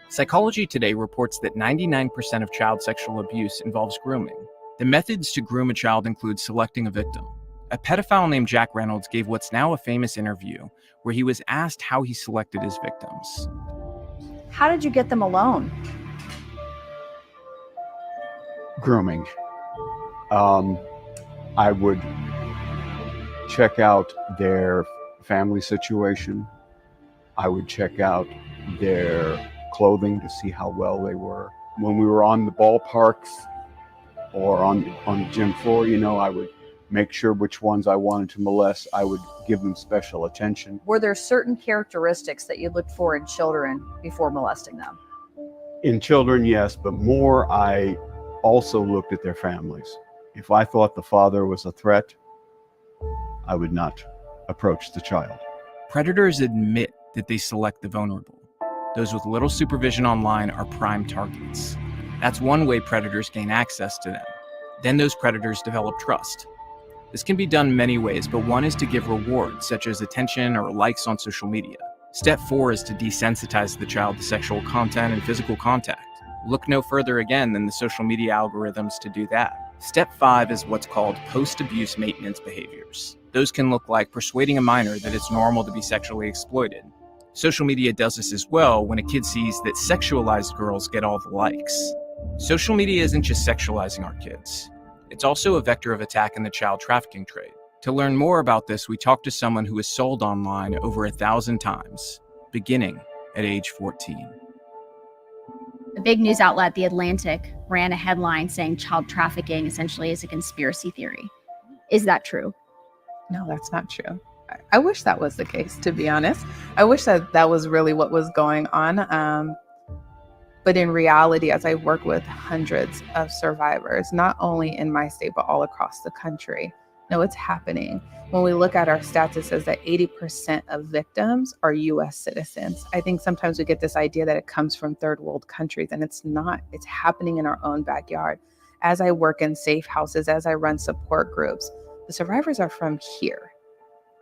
Psychology Today reports that 99% of child sexual abuse involves grooming. The methods to groom a child include selecting a victim. A pedophile named Jack Reynolds gave what's now a famous interview where he was asked how he selected his victims.
How did you get them alone?
Grooming. I would check out their family situation. I would check out their clothing to see how well they were. When we were on the ballparks or on the gym floor, I would make sure which ones I wanted to molest. I would give them special attention.
Were there certain characteristics that you looked for in children before molesting them?
In children, yes, but more I also looked at their families. If I thought the father was a threat, I would not approach the child.
Predators admit that they select the vulnerable. Those with little supervision online are prime targets. That's one way predators gain access to them. Then those predators develop trust. This can be done many ways, but one is to give rewards, such as attention or likes on social media. Step 4 is to desensitize the child to sexual content and physical contact. Look no further again than the social media algorithms to do that. Step 5 is what's called post-abuse maintenance behaviors. Those can look like persuading a minor that it's normal to be sexually exploited. Social media does this as well when a kid sees that sexualized girls get all the likes. Social media isn't just sexualizing our kids. It's also a vector of attack in the child trafficking trade. To learn more about this, we talked to someone who was sold online over 1,000 times, beginning at age 14.
A big news outlet, The Atlantic, ran a headline saying child trafficking essentially is a conspiracy theory. Is that true?
No, that's not true. I wish that was the case, to be honest. I wish that was really what was going on. But in reality, as I work with hundreds of survivors, not only in my state, but all across the country, no, it's happening. When we look at our stats, it says that 80% of victims are US citizens. I think sometimes we get this idea that it comes from third world countries, and it's not. It's happening in our own backyard. As I work in safe houses, as I run support groups, the survivors are from here.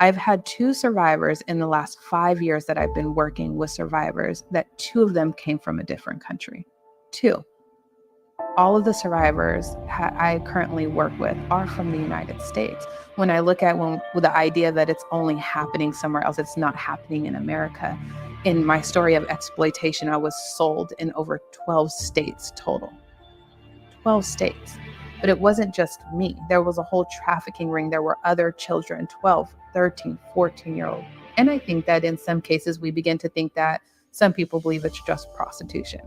I've had 2 survivors in the last 5 years that I've been working with survivors that 2 of them came from a different country. 2. All of the survivors I currently work with are from the United States. When I look at with the idea that it's only happening somewhere else, it's not happening in America. In my story of exploitation, I was sold in over 12 states total. 12 states. But it wasn't just me. There was a whole trafficking ring. There were other children, 12, 13, 14-year-old. And I think that in some cases, we begin to think that some people believe it's just prostitution.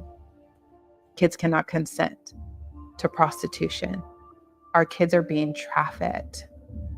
Kids cannot consent to prostitution. Our kids are being trafficked.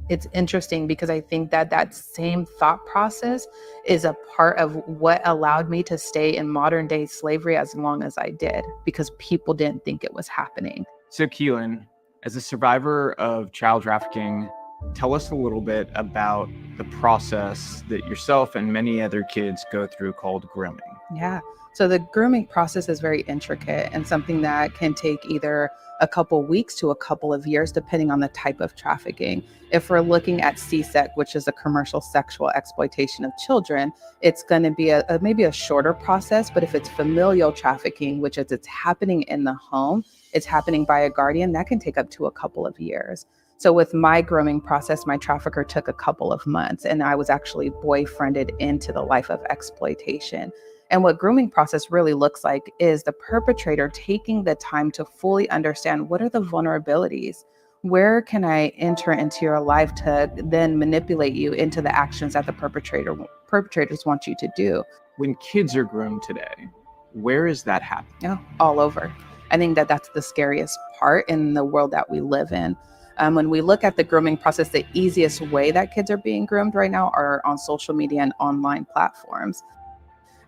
It's interesting because I think that same thought process is a part of what allowed me to stay in modern day slavery as long as I did, because people didn't think it was happening.
So Keelan, as a survivor of child trafficking, Tell us a little bit about the process that yourself and many other kids go through called grooming.
Yeah. So the grooming process is very intricate and something that can take either a couple weeks to a couple of years, depending on the type of trafficking. If we're looking at CSEC, which is a commercial sexual exploitation of children, it's going to be maybe a shorter process. But if it's familial trafficking, which is it's happening in the home, it's happening by a guardian, that can take up to a couple of years. So with my grooming process, my trafficker took a couple of months, and I was actually boyfriended into the life of exploitation. And what grooming process really looks like is the perpetrator taking the time to fully understand what are the vulnerabilities. Where can I enter into your life to then manipulate you into the actions that the perpetrators want you to do?
When kids are groomed today, where is that happening?
Oh, all over. I think that that's the scariest part in the world that we live in. When we look at the grooming process, the easiest way that kids are being groomed right now are on social media and online platforms.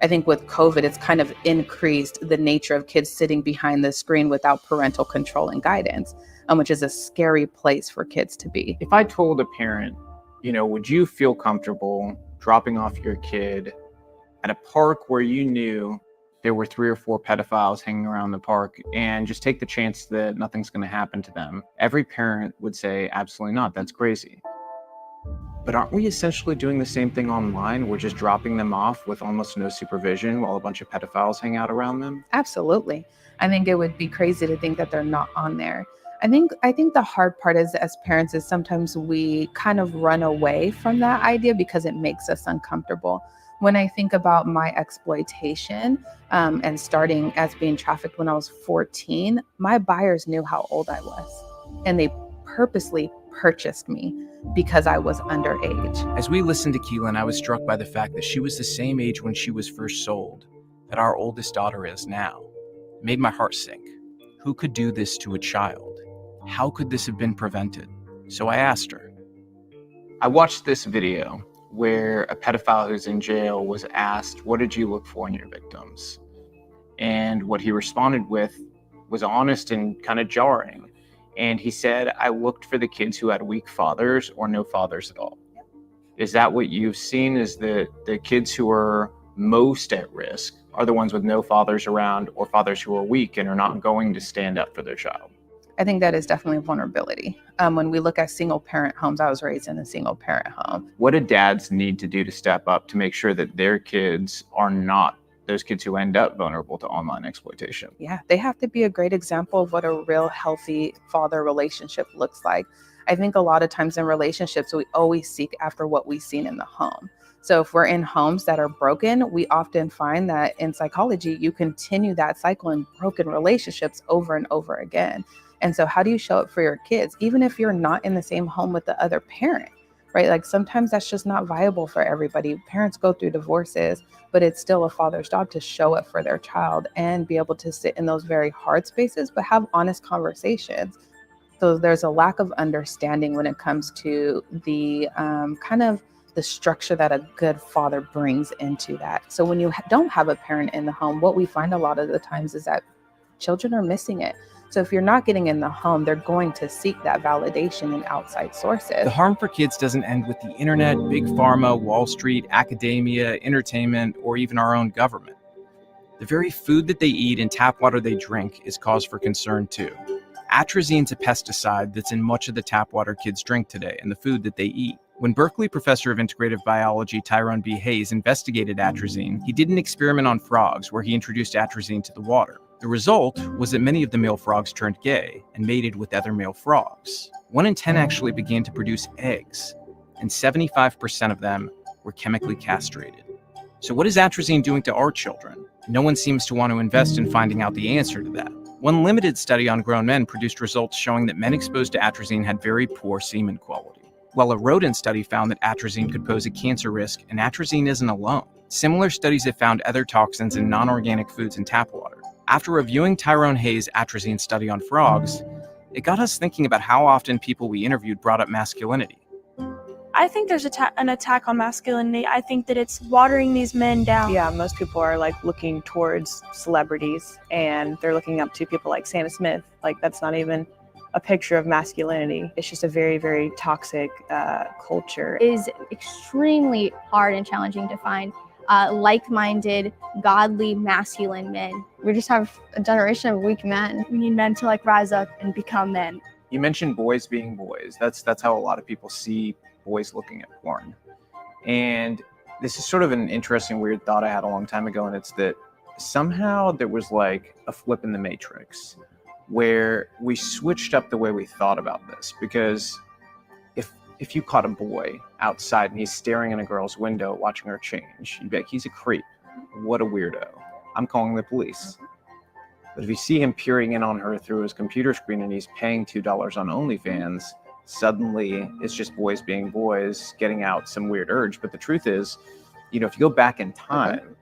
I think with COVID, it's kind of increased the nature of kids sitting behind the screen without parental control and guidance, which is a scary place for kids to be.
If I told a parent, would you feel comfortable dropping off your kid at a park where you knew there were 3 or 4 pedophiles hanging around the park and just take the chance that nothing's going to happen to them? Every parent would say, absolutely not. That's crazy. But aren't we essentially doing the same thing online? We're just dropping them off with almost no supervision while a bunch of pedophiles hang out around them?
Absolutely. I think it would be crazy to think that they're not on there. I think the hard part is, as parents, is sometimes we kind of run away from that idea because it makes us uncomfortable. When I think about my exploitation and starting as being trafficked when I was 14, my buyers knew how old I was, and they purposely purchased me because I was underage.
As we listened to Keelan, I was struck by the fact that she was the same age when she was first sold that our oldest daughter is now. It made my heart sink. Who could do this to a child? How could this have been prevented? So I asked her.
I watched this video where a pedophile who's in jail was asked, what did you look for in your victims? And what he responded with was honest and kind of jarring. And he said, I looked for the kids who had weak fathers or no fathers at all. Is that what you've seen? Is the kids who are most at risk are the ones with no fathers around or fathers who are weak and are not going to stand up for their child?
I think that is definitely a vulnerability. When we look at single parent homes, I was raised in a single parent home.
What do dads need to do to step up to make sure that their kids are not those kids who end up vulnerable to online exploitation?
Yeah, they have to be a great example of what a real healthy father relationship looks like. I think a lot of times in relationships, we always seek after what we've seen in the home. So if we're in homes that are broken, we often find that in psychology, you continue that cycle in broken relationships over and over again. And so how do you show up for your kids, even if you're not in the same home with the other parent, right? Like sometimes that's just not viable for everybody. Parents go through divorces, but it's still a father's job to show up for their child and be able to sit in those very hard spaces, but have honest conversations. So there's a lack of understanding when it comes to the kind of the structure that a good father brings into that. So when you don't have a parent in the home, what we find a lot of the times is that children are missing it. So if you're not getting in the home, they're going to seek that validation in outside sources.
The harm for kids doesn't end with the internet, big pharma, Wall Street, academia, entertainment, or even our own government. The very food that they eat and tap water they drink is cause for concern too. Atrazine's a pesticide that's in much of the tap water kids drink today and the food that they eat. When Berkeley professor of integrative biology Tyrone B. Hayes investigated atrazine, he did an experiment on frogs where he introduced atrazine to the water. The result was that many of the male frogs turned gay and mated with other male frogs. 1 in 10 actually began to produce eggs, and 75% of them were chemically castrated. So what is atrazine doing to our children? No one seems to want to invest in finding out the answer to that. One limited study on grown men produced results showing that men exposed to atrazine had very poor semen quality, while a rodent study found that atrazine could pose a cancer risk, and atrazine isn't alone. Similar studies have found other toxins in non-organic foods and tap water. After reviewing Tyrone Hayes' atrazine study on frogs, it got us thinking about how often people we interviewed brought up masculinity.
I think there's an attack on masculinity. I think that it's watering these men down.
Yeah, most people are like looking towards celebrities and they're looking up to people like Sam Smith. Like that's not even a picture of masculinity. It's just a very, very toxic culture.
It is extremely hard and challenging to find like-minded, godly, masculine men. We just have a generation of weak men. We need men to like rise up and become men.
You mentioned boys being boys. That's how a lot of people see boys looking at porn. And this is sort of an interesting, weird thought I had a long time ago, and it's that somehow there was like a flip in the matrix where we switched up the way we thought about this. Because if you caught a boy outside and he's staring in a girl's window watching her change, you'd be like, he's a creep. What a weirdo. I'm calling the police. But if you see him peering in on her through his computer screen and he's paying $2 on OnlyFans, suddenly it's just boys being boys, getting out some weird urge. But the truth is, if you go back in time,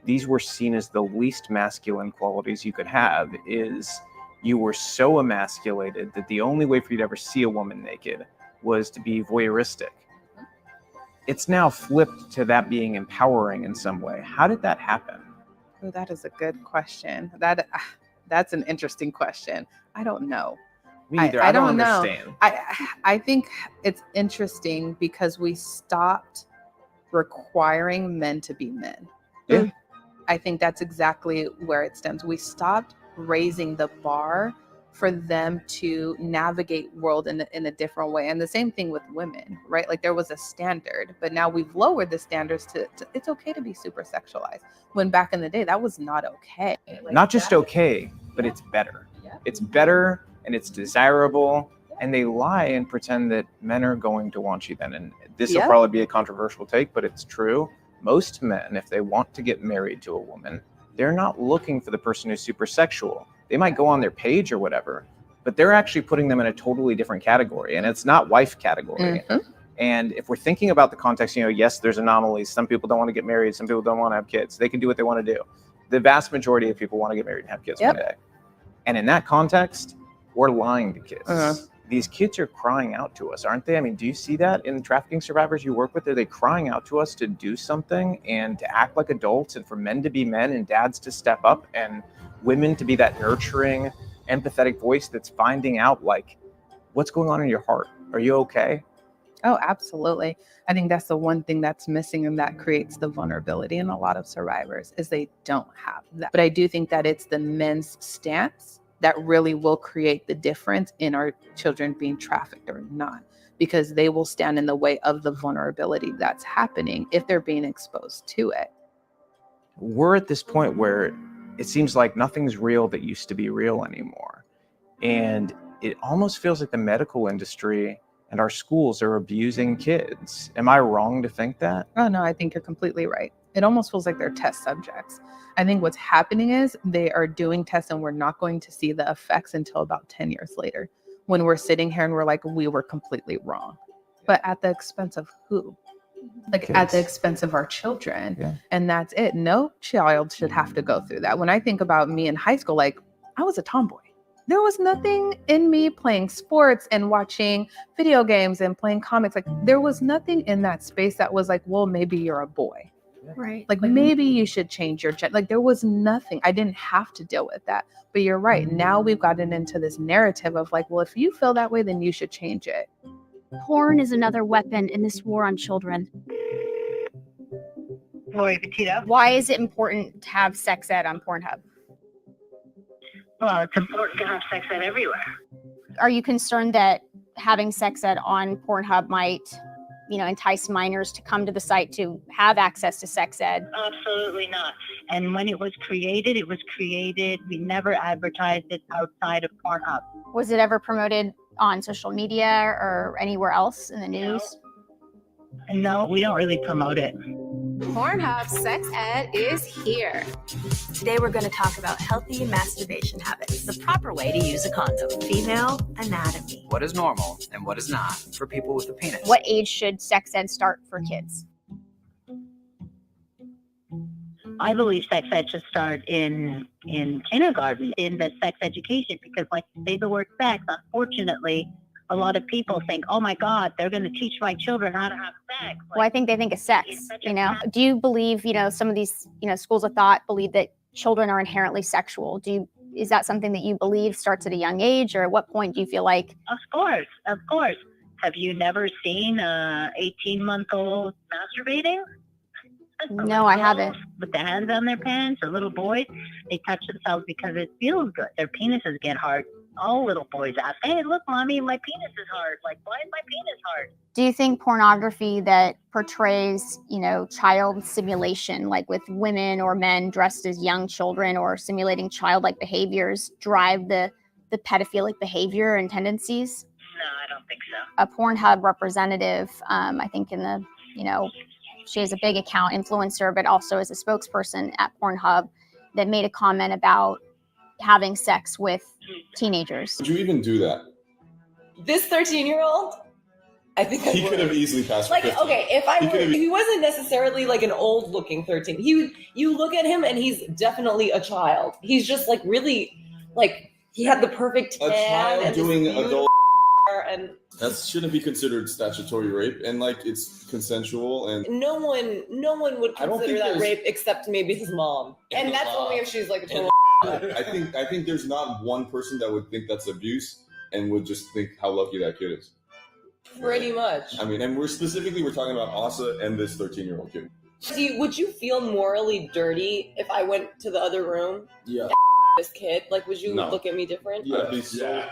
these were seen as the least masculine qualities you could have. Is you were so emasculated that the only way for you to ever see a woman naked was to be voyeuristic. It's now flipped to that being empowering in some way. How did that happen?
Oh, that is a good question. That's an interesting question. I don't know.
Me either. I don't understand.
I think it's interesting because we stopped requiring men to be men.
Yeah.
I think that's exactly where it stems. We stopped raising the bar for them to navigate world in a different way. And the same thing with women, right? Like there was a standard, but now we've lowered the standards to it's okay to be super sexualized. When back in the day, that was not okay. Like,
not just okay, but it's better.
Yeah.
It's better and it's desirable. And they lie and pretend that men are going to want you then. And this will probably be a controversial take, but it's true. Most men, if they want to get married to a woman, they're not looking for the person who's super sexual. They might go on their page or whatever, but they're actually putting them in a totally different category. And it's not wife category.
Mm-hmm.
And if we're thinking about the context, yes, there's anomalies. Some people don't want to get married. Some people don't want to have kids. They can do what they want to do. The vast majority of people want to get married and have kids one day. And in that context, we're lying to kids. These kids are crying out to us, aren't they? I mean, do you see that in trafficking survivors you work with? Are they crying out to us to do something and to act like adults, and for men to be men and dads to step up and women to be that nurturing, empathetic voice that's finding out, like, what's going on in your heart? Are you okay?
Oh, absolutely. I think that's the one thing that's missing, and that creates the vulnerability in a lot of survivors, is they don't have that. But I do think that it's the men's stance that really will create the difference in our children being trafficked or not, because they will stand in the way of the vulnerability that's happening if they're being exposed to it.
We're at this point where it seems like nothing's real that used to be real anymore. And it almost feels like the medical industry and our schools are abusing kids. Am I wrong to think that?
Oh, no, I think you're completely right. It almost feels like they're test subjects. I think what's happening is they are doing tests and we're not going to see the effects until about 10 years later, when we're sitting here and we're like, we were completely wrong. But at the expense of who? Like kids. At the expense of our children.
Yeah.
And that's it. No child should have to go through that. When I think about me in high school, like I was a tomboy. There was nothing in me playing sports and watching video games and playing comics. Like there was nothing in that space that was like, well, maybe you're a boy.
Right.
Like maybe you should change your gender. Like there was nothing. I didn't have to deal with that. But you're right. Now we've gotten into this narrative of like, well, if you feel that way, then you should change it.
Porn is another weapon in this war on children.
Lori Petito.
Why is it important to have sex ed on Pornhub?
Well, it's important to have sex ed everywhere.
Are you concerned that having sex ed on Pornhub might, entice minors to come to the site to have access to sex ed?
Absolutely not. And when it was created, we never advertised it outside of Pornhub.
Was it ever promoted on social media or anywhere else in the news?
No, we don't really promote it.
Pornhub Sex Ed is here. Today we're going to talk about healthy masturbation habits, the proper way to use a condom, female anatomy.
What is normal and what is not for people with a penis?
What age should sex ed start for kids?
I believe sex ed should start in kindergarten, in the sex education, because like say the word sex, unfortunately, a lot of people think, oh my God, they're going to teach my children how to have sex.
Well, I think they think of sex, Do you believe, some of these, schools of thought believe that children are inherently sexual? Is that something that you believe starts at a young age, or at what point do you feel like?
Of course, of course. Have you never seen a 18-month-old masturbating?
No, I haven't.
With the hands on their pants, or little boys, they touch themselves because it feels good. Their penises get hard. All little boys ask, "Hey, look, mommy, my penis is hard." Like, why is my penis hard?
Do you think pornography that portrays, child simulation, like with women or men dressed as young children or simulating childlike behaviors, drive the pedophilic behavior and tendencies?
No, I don't think so.
A Pornhub representative, I think she has a big account, influencer, but also as a spokesperson at Pornhub, that made a comment about having sex with teenagers.
Would you even do that?
This 13-year-old, I think I
He
would.
could have easily passed.
Like,
50.
okay, if he wasn't necessarily like an old-looking 13, you look at him and he's definitely a child. He's just like really, like he had the perfect tan
A child
and
doing
this
adult.
and
That shouldn't be considered statutory rape, and like it's consensual, and
no one would
I don't
consider
think
that
there's-
rape except maybe his mom, and that's only if she's like a total.
I think there's not one person that would think that's abuse and would just think how lucky that kid is.
Pretty much.
I mean, and we're talking about Asa and this 13-year-old kid.
Would you feel morally dirty if I went to the other room?
Yeah.
And this kid, like, would you
No.
look at me different?
I'd be so.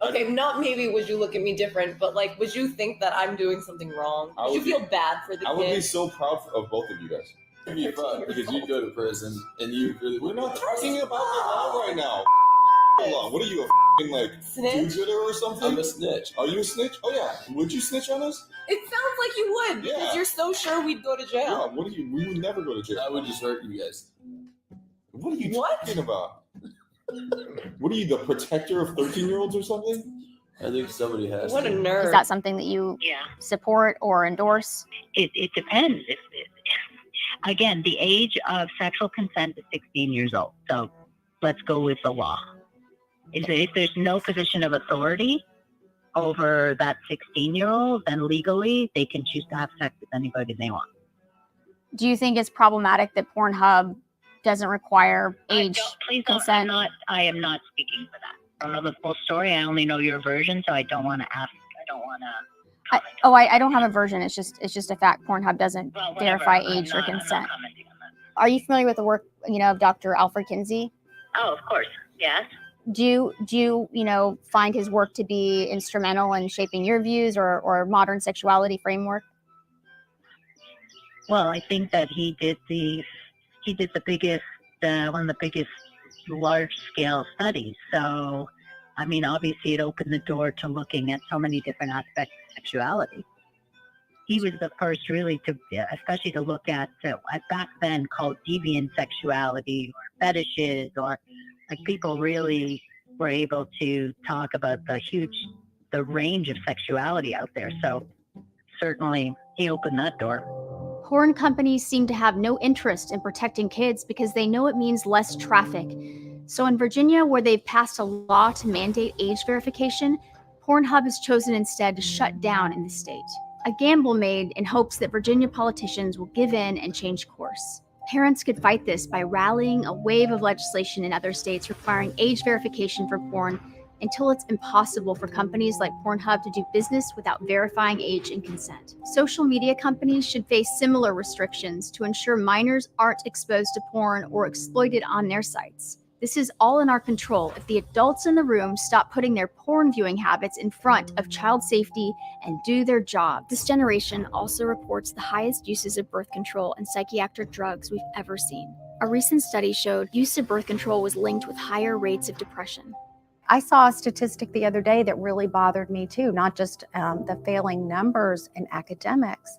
Okay, not maybe would you look at me different, but like, would you think that I'm doing something wrong?
I
Would you
would
feel
be-
bad for the
I would be
kid?
so proud of both of you guys. It'd be fun because you go to prison and you. We're not talking about the law right now. Hold on, what are you, a f***ing like
Snitch?
do-gooder or something? I'm a snitch. Are you a snitch? Oh yeah. Would you snitch on us?
It sounds like you would, because
Yeah.
you're so sure we'd go to jail.
Yeah. What do you? We would never go to jail. I would just hurt you guys. What are you talking about? What are you, the protector of 13-year-olds or something? I think somebody has.
What a nerd.
Is that something that you support or endorse?
It depends. Again, the age of sexual consent is 16 years old. So let's go with the law. If there's no position of authority over that 16-year-old, then legally they can choose to have sex with anybody they want.
Do you think it's problematic that Pornhub doesn't require age
Please
consent?
I am not speaking for that. I don't know the full story. I only know your version, so I don't want to ask. I don't want to.
I don't have a version. It's just a fact. Pornhub doesn't verify age or consent. Are you familiar with the work, of Dr. Alfred Kinsey?
Oh, of course. Yes.
Do you find his work to be instrumental in shaping your views or modern sexuality framework?
Well, I think that he did the biggest, one of the biggest large-scale studies. So, I mean, obviously it opened the door to looking at so many different aspects of sexuality. He was the first really to, especially to look at back then called deviant sexuality or fetishes, or like people really were able to talk about the range of sexuality out there. So certainly he opened that door.
Porn companies seem to have no interest in protecting kids because they know it means less traffic. So in Virginia, where they've passed a law to mandate age verification, Pornhub has chosen instead to shut down in the state. A gamble made in hopes that Virginia politicians will give in and change course. Parents could fight this by rallying a wave of legislation in other states requiring age verification for porn until it's impossible for companies like Pornhub to do business without verifying age and consent. Social media companies should face similar restrictions to ensure minors aren't exposed to porn or exploited on their sites. This is all in our control if the adults in the room stop putting their porn viewing habits in front of child safety and do their job. This generation also reports the highest uses of birth control and psychiatric drugs we've ever seen. A recent study showed use of birth control was linked with higher rates of depression.
I saw a statistic the other day that really bothered me too, not just the failing numbers in academics,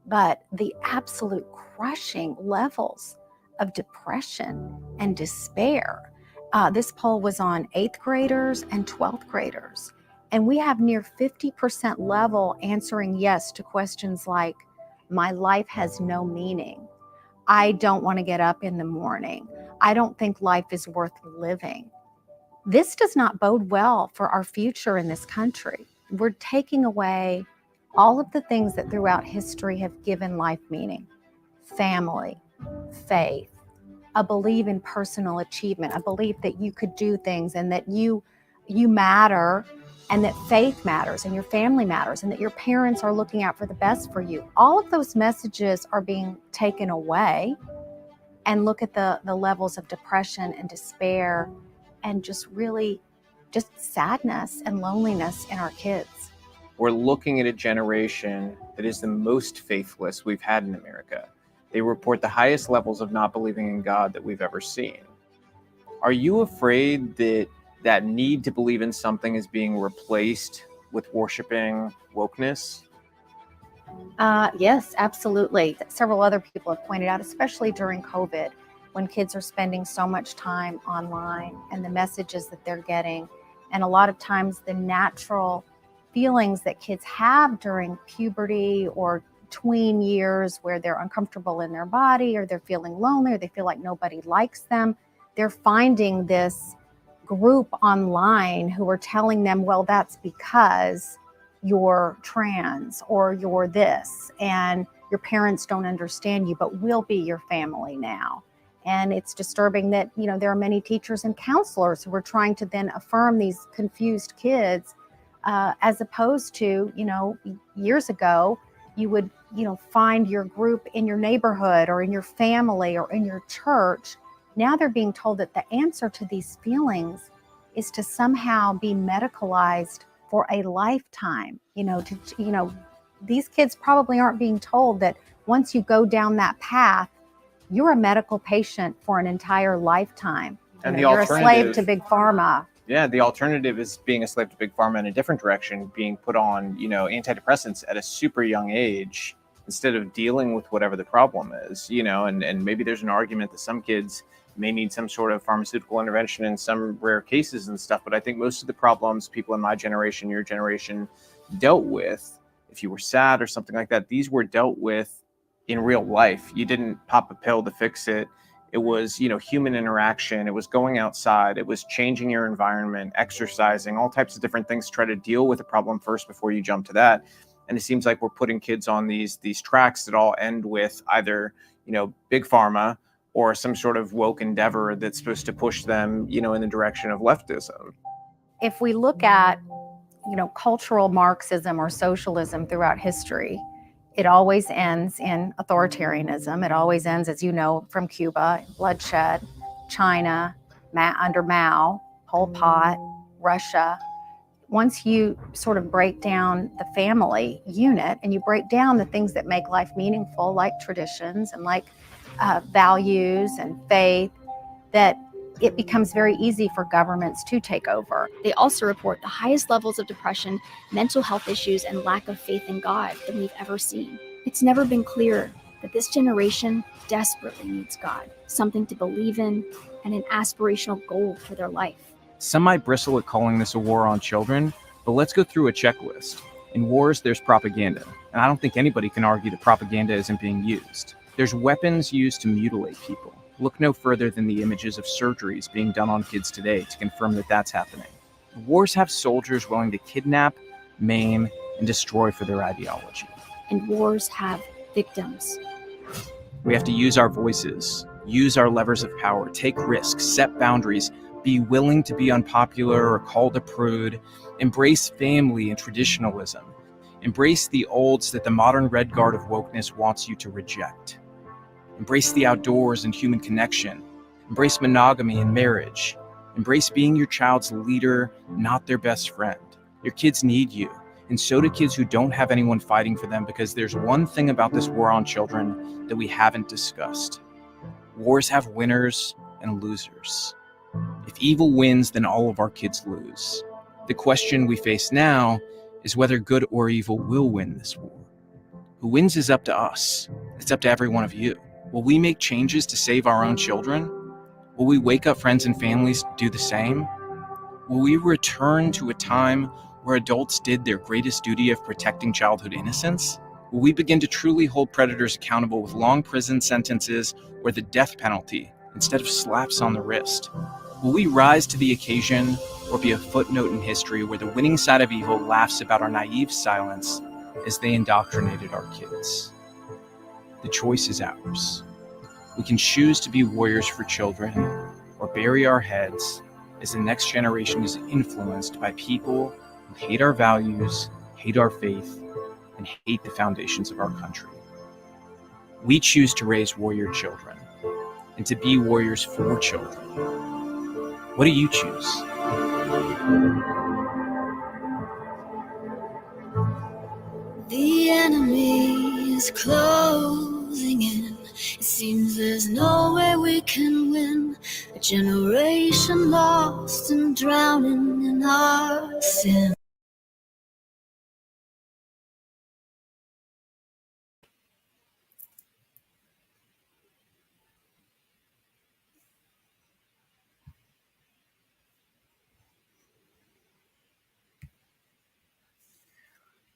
but the absolute crushing levels of depression and despair. This poll was on 8th graders and 12th graders, and we have near 50% level answering yes to questions like, my life has no meaning. I don't want to get up in the morning. I don't think life is worth living. This does not bode well for our future in this country. We're taking away all of the things that throughout history have given life meaning: family, faith, a belief in personal achievement, a belief that you could do things and that you matter, and that faith matters and your family matters and that your parents are looking out for the best for you. All of those messages are being taken away. And look at the levels of depression and despair and just sadness and loneliness in our kids.
We're looking at a generation that is the most faithless we've had in America. They report the highest levels of not believing in God that we've ever seen. Are you afraid that that need to believe in something is being replaced with worshiping wokeness?
Yes, absolutely. Several other people have pointed out, especially during COVID, when kids are spending so much time online and the messages that they're getting. And a lot of times the natural feelings that kids have during puberty or tween years where they're uncomfortable in their body or they're feeling lonely or they feel like nobody likes them, they're finding this group online who are telling them, well, that's because you're trans or you're this and your parents don't understand you, but we'll be your family now. And it's disturbing that, there are many teachers and counselors who are trying to then affirm these confused kids, as opposed to, years ago, you would, find your group in your neighborhood or in your family or in your church. Now they're being told that the answer to these feelings is to somehow be medicalized for a lifetime. These kids probably aren't being told that once you go down that path, you're a medical patient for an entire lifetime.
And the
you're a slave
alternative-
to big pharma.
Yeah, the alternative is being a slave to big pharma in a different direction, being put on, antidepressants at a super young age instead of dealing with whatever the problem is, and maybe there's an argument that some kids may need some sort of pharmaceutical intervention in some rare cases and stuff. But I think most of the problems people in my generation, your generation, dealt with, if you were sad or something like that, these were dealt with in real life. You didn't pop a pill to fix it. It was, human interaction. It was going outside. It was changing your environment, exercising, all types of different things to try to deal with the problem first before you jump to that. And it seems like we're putting kids on these tracks that all end with either, big pharma or some sort of woke endeavor that's supposed to push them, in the direction of leftism.
If we look at, cultural Marxism or socialism throughout history, it always ends in authoritarianism. It always ends, as you know, from Cuba, bloodshed, China, under Mao, Pol Pot, Russia. Once you sort of break down the family unit and you break down the things that make life meaningful, like traditions and like values and faith, that it becomes very easy for governments to take over.
They also report the highest levels of depression, mental health issues, and lack of faith in God that we've ever seen. It's never been clearer that this generation desperately needs God, something to believe in, and an aspirational goal for their life.
Some might bristle at calling this a war on children, but let's go through a checklist. In wars, there's propaganda, and I don't think anybody can argue that propaganda isn't being used. There's weapons used to mutilate people. Look no further than the images of surgeries being done on kids today to confirm that that's happening. Wars have soldiers willing to kidnap, maim, and destroy for their ideology.
And wars have victims.
We have to use our voices, use our levers of power, take risks, set boundaries, be willing to be unpopular or called a prude, embrace family and traditionalism, embrace the olds that the modern red guard of wokeness wants you to reject. Embrace the outdoors and human connection. Embrace monogamy and marriage. Embrace being your child's leader, not their best friend. Your kids need you, and so do kids who don't have anyone fighting for them, because there's one thing about this war on children that we haven't discussed. Wars have winners and losers. If evil wins, then all of our kids lose. The question we face now is whether good or evil will win this war. Who wins is up to us. It's up to every one of you. Will we make changes to save our own children? Will we wake up friends and families to do the same? Will we return to a time where adults did their greatest duty of protecting childhood innocence? Will we begin to truly hold predators accountable with long prison sentences or the death penalty instead of slaps on the wrist? Will we rise to the occasion or be a footnote in history where the winning side of evil laughs about our naive silence as they indoctrinated our kids? The choice is ours. We can choose to be warriors for children or bury our heads as the next generation is influenced by people who hate our values, hate our faith, and hate the foundations of our country. We choose to raise warrior children and to be warriors for children. What do you choose?
The enemy is closing in. It seems there's no way we can win. A generation lost and drowning in our sin.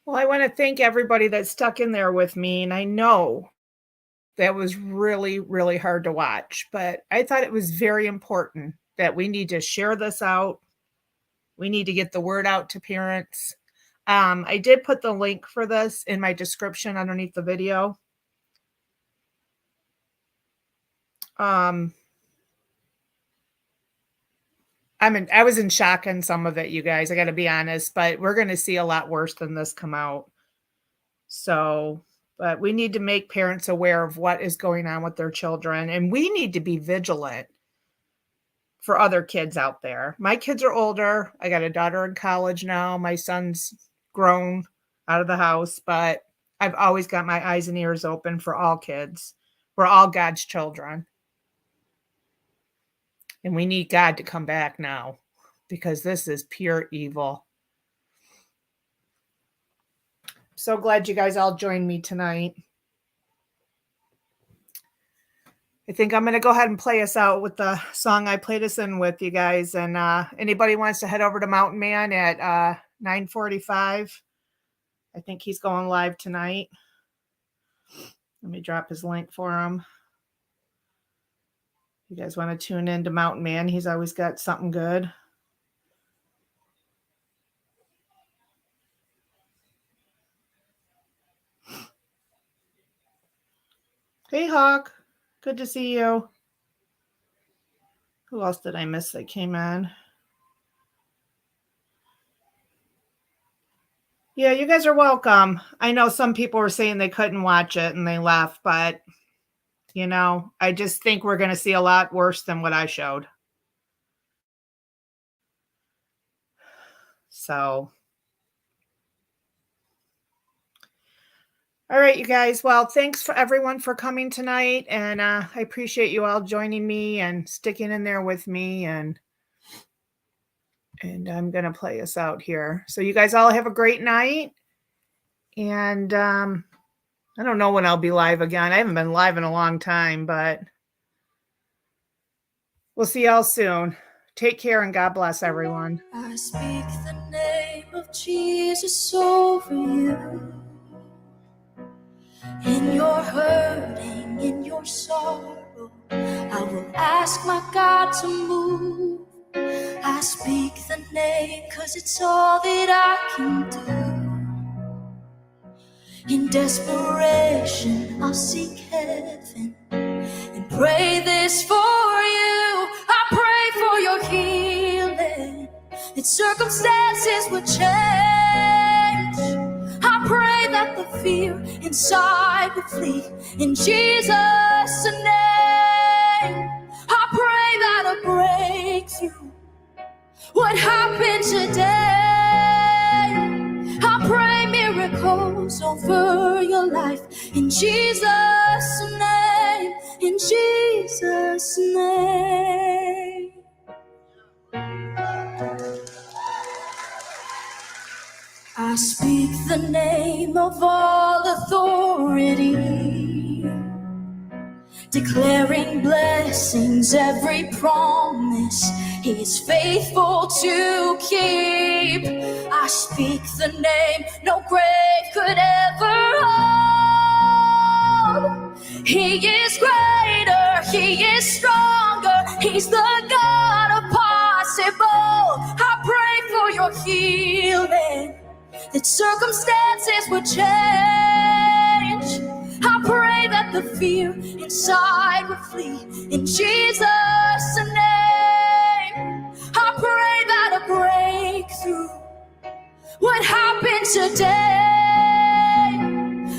Well, I want to thank everybody that stuck in there with me. And I know that was really, really hard to watch, but I thought it was very important that we need to share this out. We need to get the word out to parents. I did put the link for this in my description underneath the video. I was in shock on some of it, you guys. I got to be honest, but we're going to see a lot worse than this come out. So, but we need to make parents aware of what is going on with their children, and we need to be vigilant for other kids out there. My kids are older. I got a daughter in college now. My son's grown out of the house, but I've always got my eyes and ears open for all kids. We're all God's children. And we need God to come back now because this is pure evil. So glad you guys all joined me tonight. I think I'm going to go ahead and play us out with the song I played us in with, you guys. And anybody wants to head over to Mountain Man at 9:45. I think he's going live tonight. Let me drop his link for him. You guys want to tune in to Mountain Man? He's always got something good. Hey, Hawk. Good to see you. Who else did I miss that came on? Yeah, you guys are welcome. I know some people were saying they couldn't watch it and they left, but you know, I just think we're going to see a lot worse than what I showed. So, all right, you guys. Well, thanks for everyone for coming tonight. And I appreciate you all joining me and sticking in there with me. And I'm going to play us out here. So you guys all have a great night. And I don't know when I'll be live again. I haven't been live in a long time, but we'll see y'all soon. Take care and God bless everyone.
I speak the name of Jesus over you. In your hurting, in your sorrow, I will ask my God to move. I speak the name 'cause it's all that I can do. In desperation, I'll seek heaven and pray this for you. I pray for your healing, that circumstances would change. I pray that the fear inside would flee in Jesus' name. I pray that a breakthrough would happen today. I pray miracles over your life in Jesus' name, in Jesus' name. I speak the name of all authority, declaring blessings, every promise He is faithful to keep. I speak the name no grave could ever hold. He is greater, He is stronger, He's the God of possible. I pray for your healing, that circumstances would change. I pray that the fear inside would flee in Jesus' name. I pray that a breakthrough would happen today.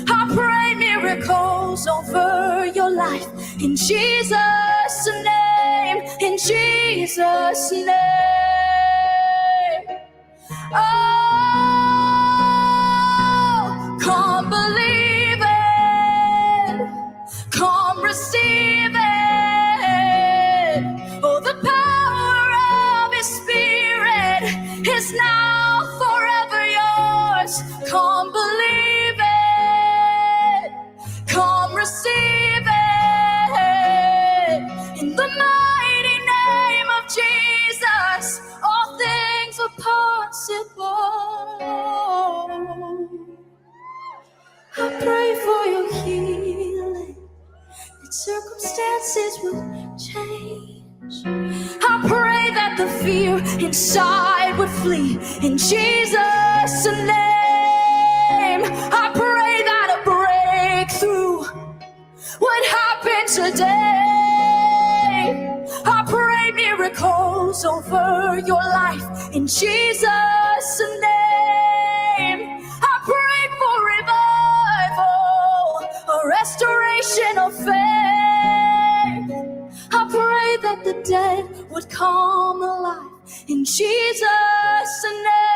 I pray miracles over your life in Jesus' name, in Jesus' name. Oh, come believe it, come receive it. Oh, the power of His Spirit is now forever yours. Come believe it, come receive it. In the mighty name of Jesus, all things are possible. I pray for your healing, that circumstances will change. I pray that the fear inside would flee in Jesus' name. I pray that a breakthrough would happen today. I pray miracles over your life in Jesus' name. I pray for revival, a restoration of faith. I pray that the dead would come alive in Jesus' name.